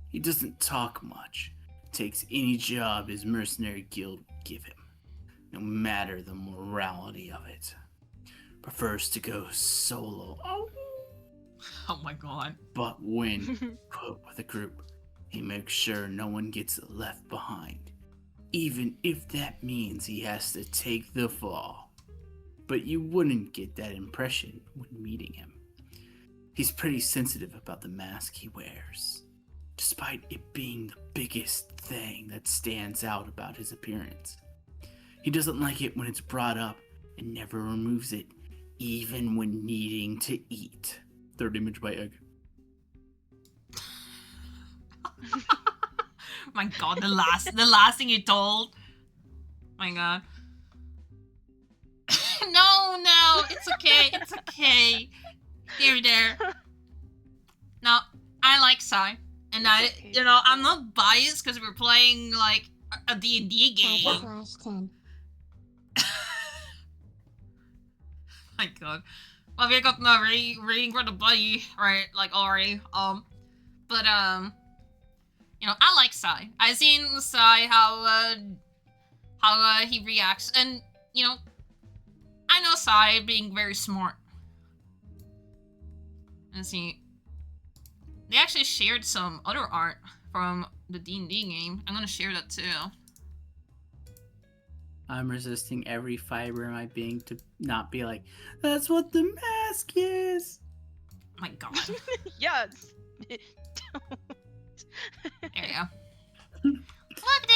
He doesn't talk much, takes any job his mercenary guild give him, no matter the morality of it. Prefers to go solo. Oh my god. But when put with a group, he makes sure no one gets left behind, even if that means he has to take the fall. But you wouldn't get that impression when meeting him. He's pretty sensitive about the mask he wears, despite it being the biggest thing that stands out about his appearance. He doesn't like it when it's brought up and never removes it, even when needing to eat. Third image by Egg. My god, the last thing you told. My god. No, it's okay, it's okay. There. Now, I like Psy, and okay, I'm not biased because we're playing like a D&D game. /10. My god. Well, we got no reading for the buddy, right? Like already. But I like Psy. I've seen Psy how he reacts, and I know Psy being very smart. Let's see. They actually shared some other art from the D&D game. I'm gonna share that too. I'm resisting every fiber in my being to not be like, that's what the mask is. My god. Yes. There you go. Look,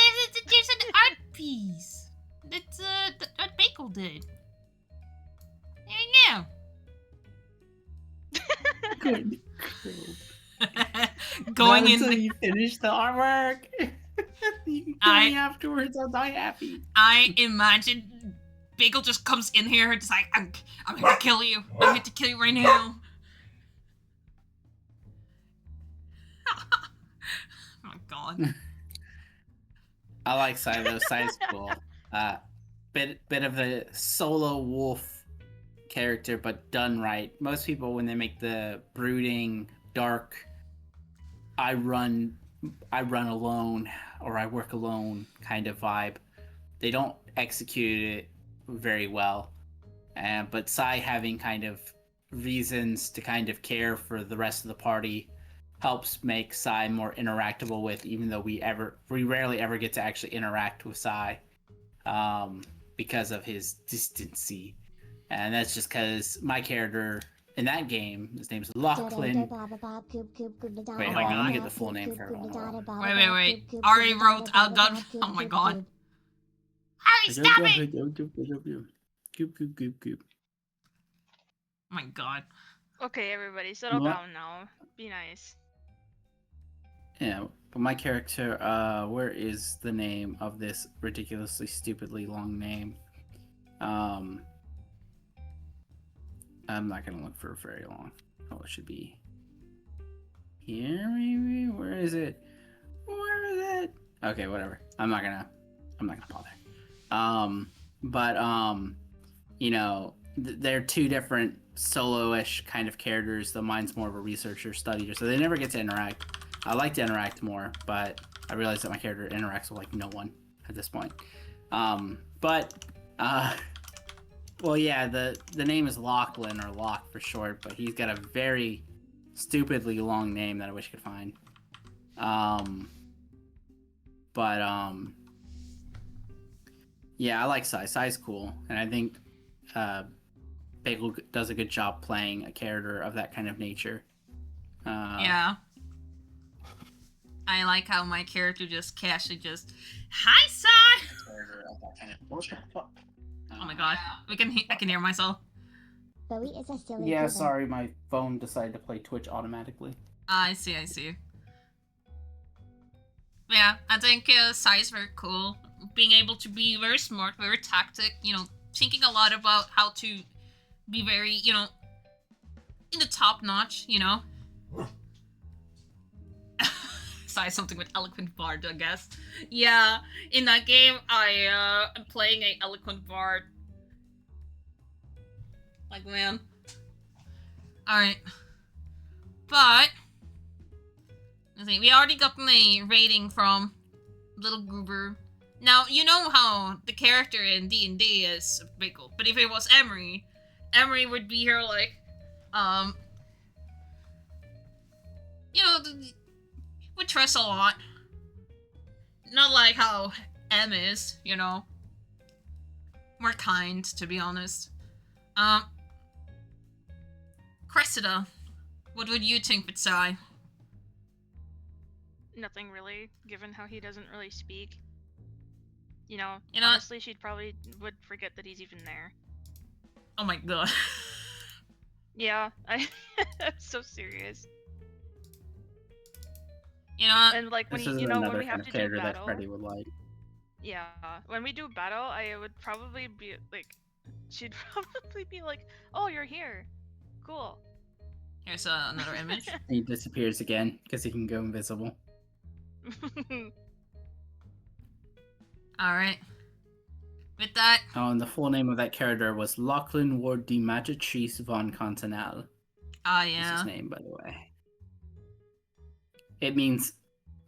there's an art piece. That's that Bagel did. There you go. Good. Going Not in. until you finish the artwork. You can kill me afterwards. I'll die happy. I imagine Bagel just comes in here just like, I'm here to kill you. I'm here to kill you right now. Oh my god. I like Silo. Si's cool. Bit of a solo wolf character, but done right. Most people, when they make the brooding, dark, I run alone or I work alone kind of vibe, they don't execute it very well. But Sai having kind of reasons to kind of care for the rest of the party helps make Sai more interactable with, even though we rarely ever get to actually interact with Sai because of his distancy. And that's just because my character in that game, his name's Lachlan. Wait, Oh my hold on, let me God. get the full name for everyone. Wait. Ari wrote out God. Oh my God. Ari, stop it! Oh my God. Okay, everybody, settle What? down now. Be nice. Yeah, but my character, where is the name of this ridiculously stupidly long name? I'm not gonna look for very long. Oh, it should be here, maybe? Where is it? Where is it? Okay, whatever. I'm not gonna bother. You know, they're two different solo-ish kind of characters. The mine's more of a researcher, studier, so they never get to interact. I like to interact more, but I realize that my character interacts with like no one at this point. Well, yeah, the name is Lachlan, or Locke for short, but he's got a very stupidly long name that I wish I could find. Yeah, I like Sai. Sai's cool, and I think Bagel does a good job playing a character of that kind of nature. Yeah. I like how my character just casually just, hi, Sai! Oh my God. I can hear myself. Bowie is a silly Yeah, Cuban. sorry, my phone decided to play Twitch automatically. I see. Yeah, I think Sai is very cool. Being able to be very smart, very tactic, you know, thinking a lot about how to be very, you know, in the top notch, you know. Sai something with eloquent bard, I guess. Yeah, in that game, I am playing a eloquent bard. Like, man. Alright. But let's see, we already gotten a rating from Little Goober. Now, you know how the character in D&D is Bickle, but if it was Emery would be here like, you know, would trust a lot. Not like how M is, you know. More kind, to be honest. Cressida, what would you think with Sai? Nothing really, given how he doesn't really speak. You know, You know- honestly, she'd probably would forget that he's even there. Oh my God. Yeah, I'm so serious. You know, And like when This is you know when another we kind have of to do character that battle, Freddy would like. yeah, when we do battle, I would probably be like, she'd probably be like, "Oh, you're here, cool." here's another image. He disappears again because he can go invisible. Alright. With that, Oh, and the full name of that character was Lachlan Ward de Magitrice von Continental. That's yeah. his name, by the way. It means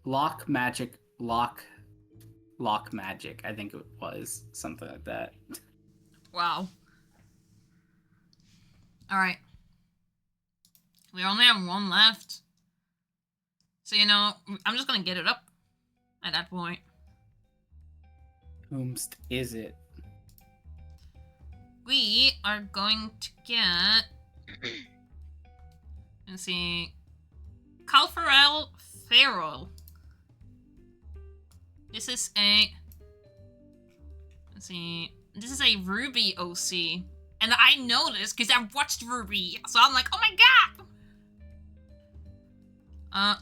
lock magic, lock magic. I think it was something like that. Wow. Alright. We only have one left. So, you know, I'm just gonna get it up at that point. Whomst is it? We are going to get... Let's see... Calfarel Farrell. This is a... Let's see... This is a Ruby OC. And I know this because I've watched Ruby. So I'm like, oh my god!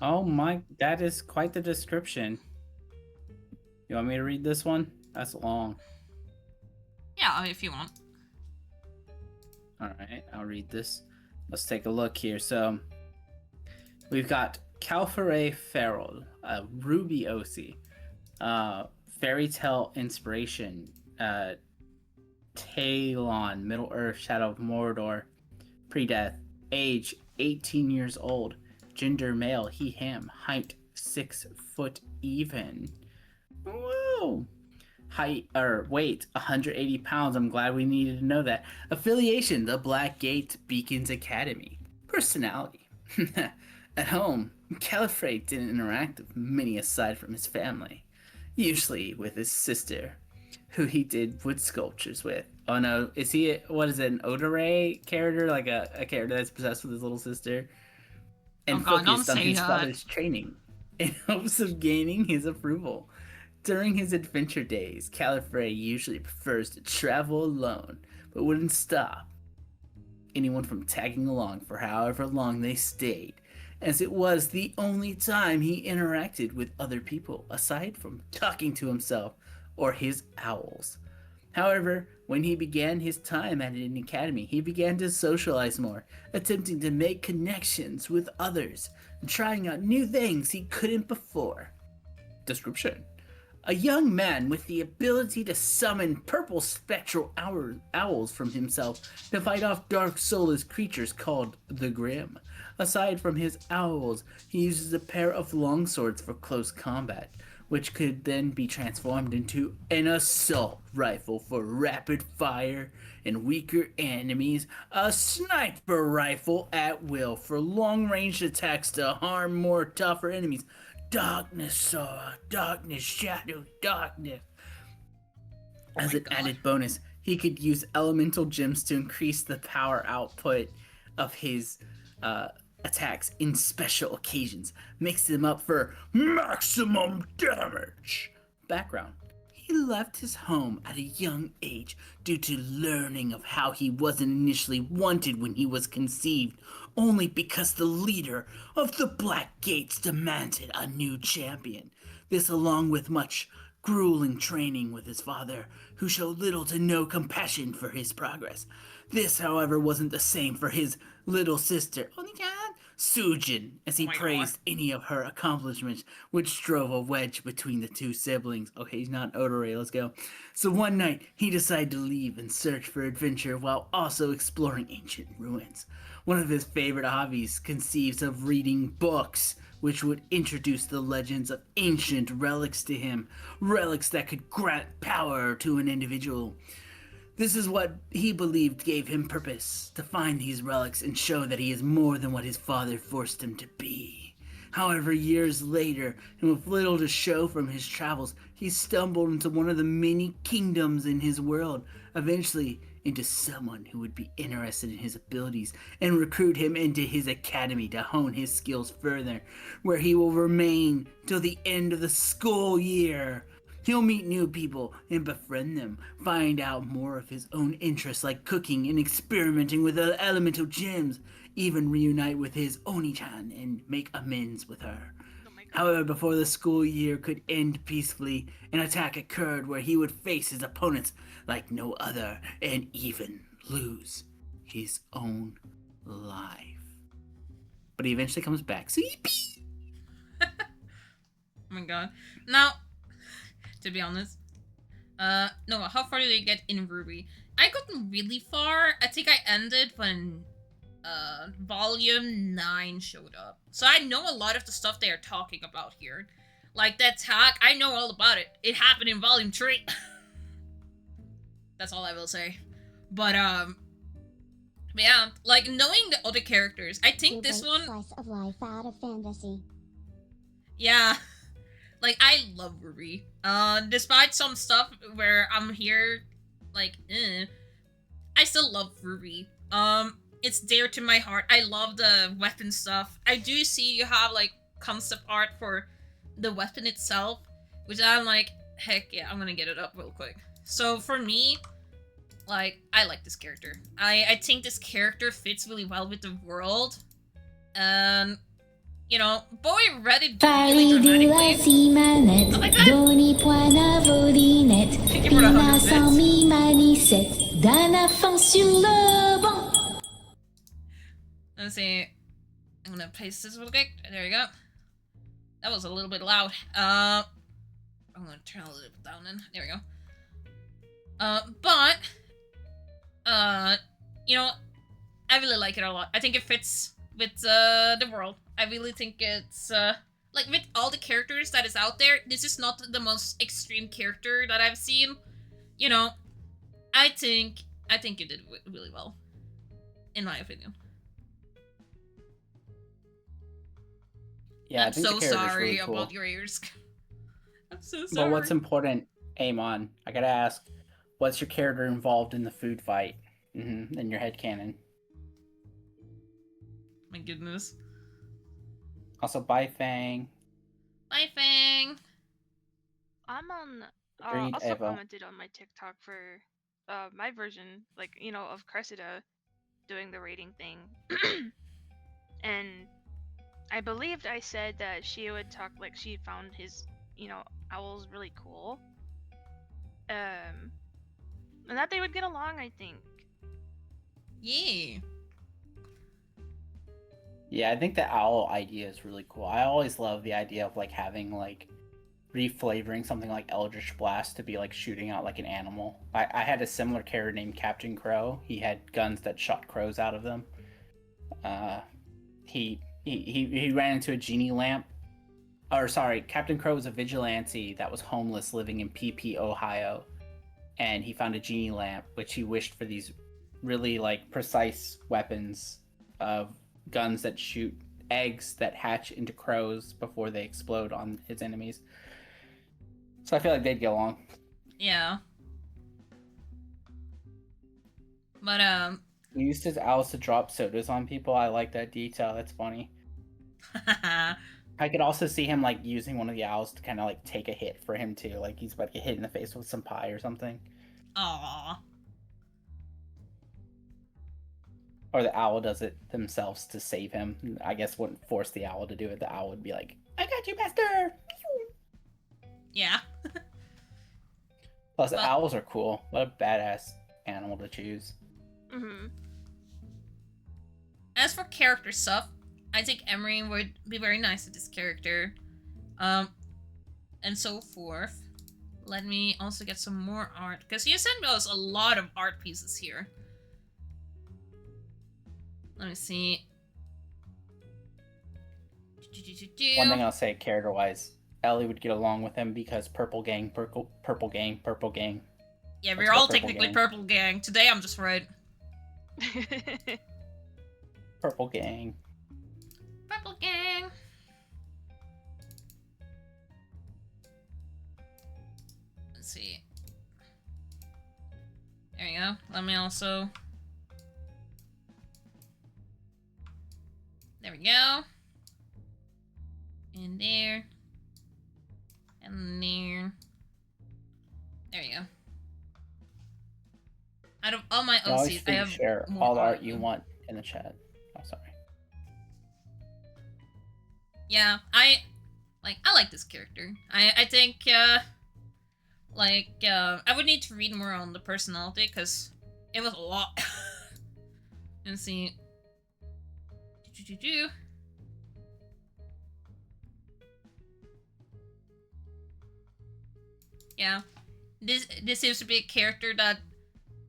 Oh my, that is quite the description. You want me to read this one? That's long. Yeah, if you want. Alright, I'll read this. Let's take a look here. So, we've got Calfare Farrell, a Ruby OC, Fairy Tale Inspiration, Talon, Middle Earth, Shadow of Mordor, Pre-Death, age 18 years old, gender male, he, him, height 6 foot even. Woo! Height, or weight, 180 pounds. I'm glad we needed to know that. Affiliation, the Black Gate Beacons Academy. Personality. At home, Califrey didn't interact with many aside from his family. Usually with his sister. who he did wood sculptures with. Oh no, is he, what is it, an Odore character? Like a character that's possessed with his little sister? Oh And god, don't focused on say his that. father's training in hopes of gaining his approval. During his adventure days, Califrey usually prefers to travel alone, but wouldn't stop anyone from tagging along for however long they stayed, as it was the only time he interacted with other people aside from talking to himself or his owls. However, when he began his time at an academy, he began to socialize more, attempting to make connections with others and trying out new things he couldn't before. Description: a young man with the ability to summon purple spectral owls from himself to fight off dark soulless creatures called the Grim. Aside from his owls, he uses a pair of longswords for close combat, which could then be transformed into an assault rifle for rapid fire and weaker enemies, a sniper rifle at will for long-range attacks to harm more tougher enemies. Darkness, Sora, darkness, shadow, darkness. As an added bonus, he could use elemental gems to increase the power output of his attacks in special occasions, mix them up for maximum damage. Background: he left his home at a young age due to learning of how he wasn't initially wanted when he was conceived, only because the leader of the Black Gates demanded a new champion. This, along with much grueling training with his father, who showed little to no compassion for his progress. This, however, wasn't the same for his little sister, Sujin, as he praised any of her accomplishments, which drove a wedge between the two siblings. Okay, he's not Odore, let's go. So one night, he decided to leave and search for adventure while also exploring ancient ruins. One of his favorite hobbies conceives of reading books, which would introduce the legends of ancient relics to him, relics that could grant power to an individual. This is what he believed gave him purpose, to find these relics and show that he is more than what his father forced him to be. However, years later, and with little to show from his travels, he stumbled into one of the many kingdoms in his world, eventually into someone who would be interested in his abilities and recruit him into his academy to hone his skills further, where he will remain till the end of the school year. He'll meet new people and befriend them, find out more of his own interests like cooking and experimenting with elemental gems, even reunite with his Oni-chan and make amends with her. However, before the school year could end peacefully, an attack occurred where he would face his opponents like no other and even lose his own life. But he eventually comes back. So yippee! Oh my god. Now, to be honest, Noah, how far did I get in Ruby? I got really far. I think I ended when volume 9 showed up. So I know a lot of the stuff they are talking about here. Like the attack, I know all about it. It happened in volume 3. That's all I will say. But yeah, like knowing the other characters, I think this one, slice of life out of fantasy. yeah. Like, I love Ruby. Despite some stuff where I'm here, like, I still love Ruby. It's dear to my heart. I love the weapon stuff. I do see you have, like, concept art for the weapon itself, which I'm like, heck yeah, I'm gonna get it up real quick. So, for me, like, I like this character. I think this character fits really well with the world. You know, boy read it really dramatically. Like that. Thank you for the 100 bits. Let's see. I'm gonna paste this real quick. There you go. That was a little bit loud. I'm gonna turn a little bit down then. There we go. You know, I really like it a lot. I think it fits with the world. I really think it's like with all the characters that is out there, this is not the most extreme character that I've seen. You know, I think you did really well, in my opinion. Yeah, I'm so sorry really cool about your ears. I'm so sorry. But what's important Amon, I gotta ask, what's your character involved in the food fight? In your headcanon. My goodness. Also, bye, Fang. Bye, Fang. I'm on. Agreed, Also Eva. commented on my TikTok for my version, like of Cressida doing the rating thing, and I believed I said that she would talk like she found his owls really cool, and that they would get along. I think. Yeah. Yeah, I think the owl idea is really cool. I always love the idea of like having like reflavoring something like Eldritch Blast to be like shooting out like an animal. I had a similar character named Captain Crow. He had guns that shot crows out of them. He ran into a genie lamp. Or sorry, Captain Crow was a vigilante that was homeless living in PP, Ohio. And he found a genie lamp, which he wished for these really like precise weapons of guns that shoot eggs that hatch into crows before they explode on his enemies. So I feel like they'd get along. Yeah. But He used his owls to drop sodas on people. I like that detail. That's funny. I could also see him like using one of the owls to kind of like take a hit for him too. Like he's about to get hit in the face with some pie or something. Aww. Or the owl does it themselves to save him. I guess wouldn't force the owl to do it. The owl would be like, "I got you, master." Yeah. Plus, Well- owls are cool. What a badass animal to choose. As for character stuff, I think Emery would be very nice to this character. And so forth. Let me also get some more art, because you sent us a lot of art pieces here. Let me see. One thing I'll say, character-wise, Ellie would get along with him because purple gang, purple gang, purple gang. Yeah, Let's we're go all Purple technically Gang. Purple Gang. Today I'm just right. Purple gang. Purple Gang. Let's see. There you go. Let me also... There we go. And there. And there. There you go. Out of all my You always OCs, I free to have share more all the art than you want in the chat. Oh, sorry. Yeah, I like this character. I think I would need to read more on the personality because it was a lot. Let's see. Yeah, this seems to be a character that,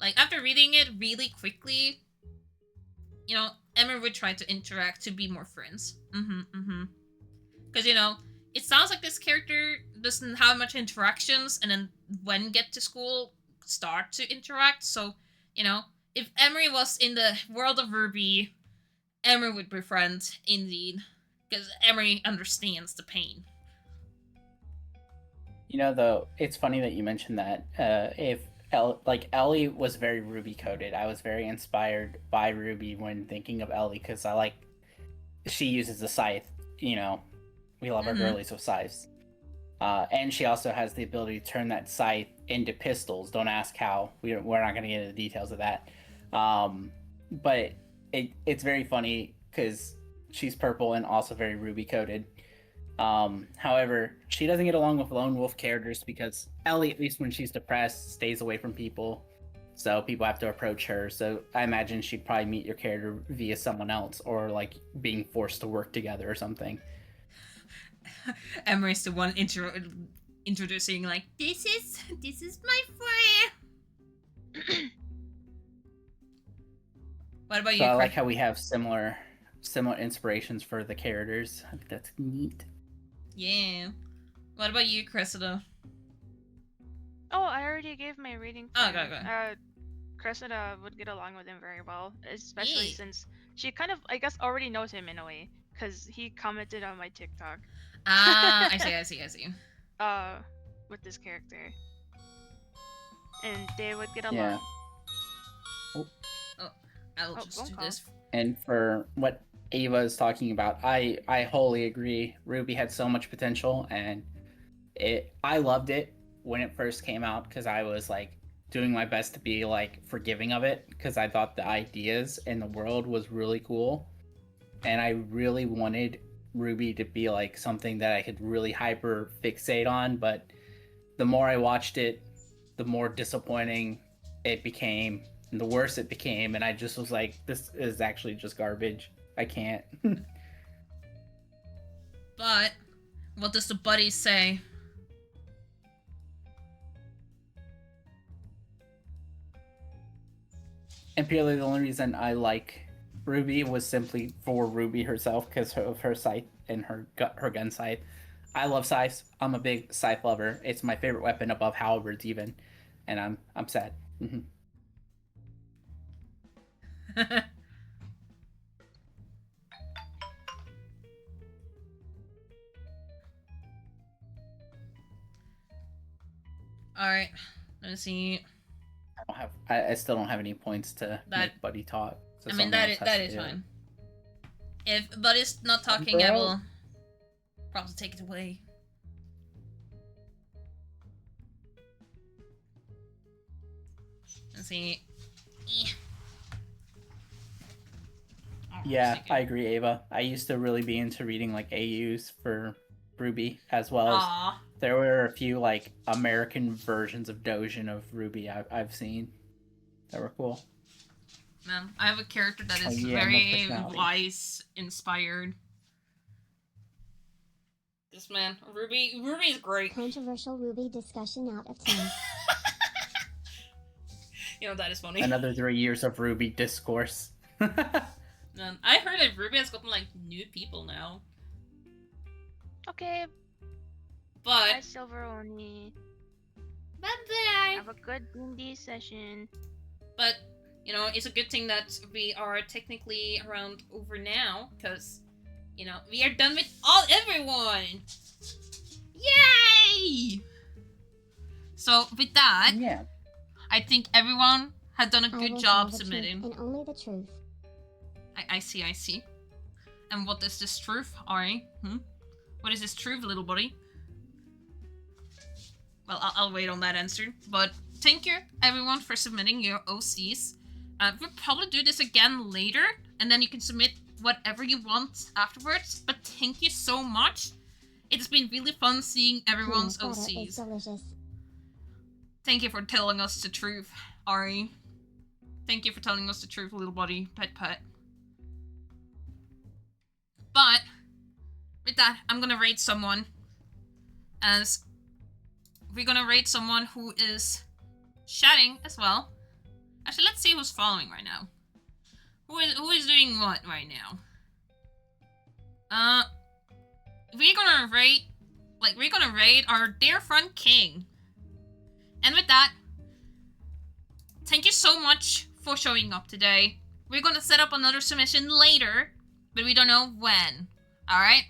like, after reading it really quickly, Emma would try to interact to be more friends. Because, it sounds like this character doesn't have much interactions, and then when get to school, start to interact. So, if Emery was in the world of Ruby, Emery would be friends, indeed. Because Emery understands the pain. Though, it's funny that you mentioned that. If Ellie was very Ruby coded, I was very inspired by Ruby when thinking of Ellie because she uses the scythe. We love our girlies with scythes, and she also has the ability to turn that scythe into pistols. Don't ask how. We're not going to get into the details of that. But it's very funny because she's purple and also very Ruby coded. However, she doesn't get along with lone wolf characters because Ellie, at least when she's depressed, stays away from people. So people have to approach her. So I imagine she'd probably meet your character via someone else or like being forced to work together or something. Emery's the one introducing, like, this is my friend. What about you? So I like Chris? how we have similar inspirations for the characters. I think that's neat. Yeah. What about you, Cressida? Oh, I already gave my rating. Oh, thing. okay. Cressida would get along with him very well, especially Yeah. since she kind of, I guess, already knows him in a way, because he commented on my TikTok. Ah, I see. With this character. and they would get along. Yeah. I'll Oh, just phone do call. this. And for what Ava is talking about, I wholly agree. Ruby had so much potential, and I loved it when it first came out because I was like doing my best to be like forgiving of it because I thought the ideas and the world was really cool, and I really wanted Ruby to be like something that I could really hyper fixate on. But the more I watched it, the more disappointing it became, and the worse it became, and I just was like, this is actually just garbage. I can't. But what does the buddy say? And purely the only reason I like Ruby was simply for Ruby herself because of her scythe and her gun scythe. I love scythes. I'm a big scythe lover. It's my favorite weapon above halberds even, and I'm sad. Mm-hmm. Alright, let's see. I still don't have any points to make Buddy talk. So I mean, someone else has that to is do it. fine. If Buddy's not talking, I will probably take it away. Let's see. Oh, Yeah, second. I agree, Ava. I used to really be into reading like AUs for Ruby, as well as Aw. there were a few like American versions of Dojin of Ruby I've seen that were cool. Man, I have a character that is yeah, more very personality. wise, inspired. This man, Ruby is great. Controversial Ruby discussion out of 10. You know, that is funny. Another 3 years of Ruby discourse. Man, I heard that Ruby has gotten like new people now. Okay, But bye, Silveroni. bye. Have a good D&D session. But you know, it's a good thing that we are technically around over now, because you know we are done with everyone. Yay! So with that, Yeah. I think everyone had done a I good will job tell the submitting. truth and only the truth. I see. And what is this truth, Ari? What is this truth, little buddy? Well, I'll wait on that answer. But thank you, everyone, for submitting your OCs. We'll probably do this again later, and then you can submit whatever you want afterwards. But thank you so much. It's been really fun seeing everyone's Peanut butter is OCs. delicious. Thank you for telling us the truth, Ari. Thank you for telling us the truth, little buddy. Pet. But with that, I'm gonna rate someone as we're gonna rate someone who is chatting as well. Actually, let's see who's following right now. Who is doing what right now? We're gonna rate our dear friend King. And with that, thank you so much for showing up today. We're gonna set up another submission later, but we don't know when. Alright?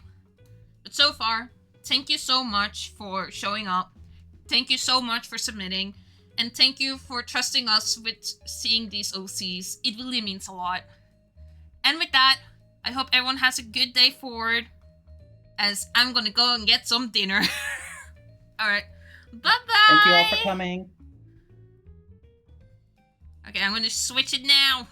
But so far, thank you so much for showing up. Thank you so much for submitting. And thank you for trusting us with seeing these OCs. It really means a lot. And with that, I hope everyone has a good day forward, as I'm gonna go and get some dinner. Alright. Bye-bye! Thank you all for coming. Okay, I'm gonna switch it now.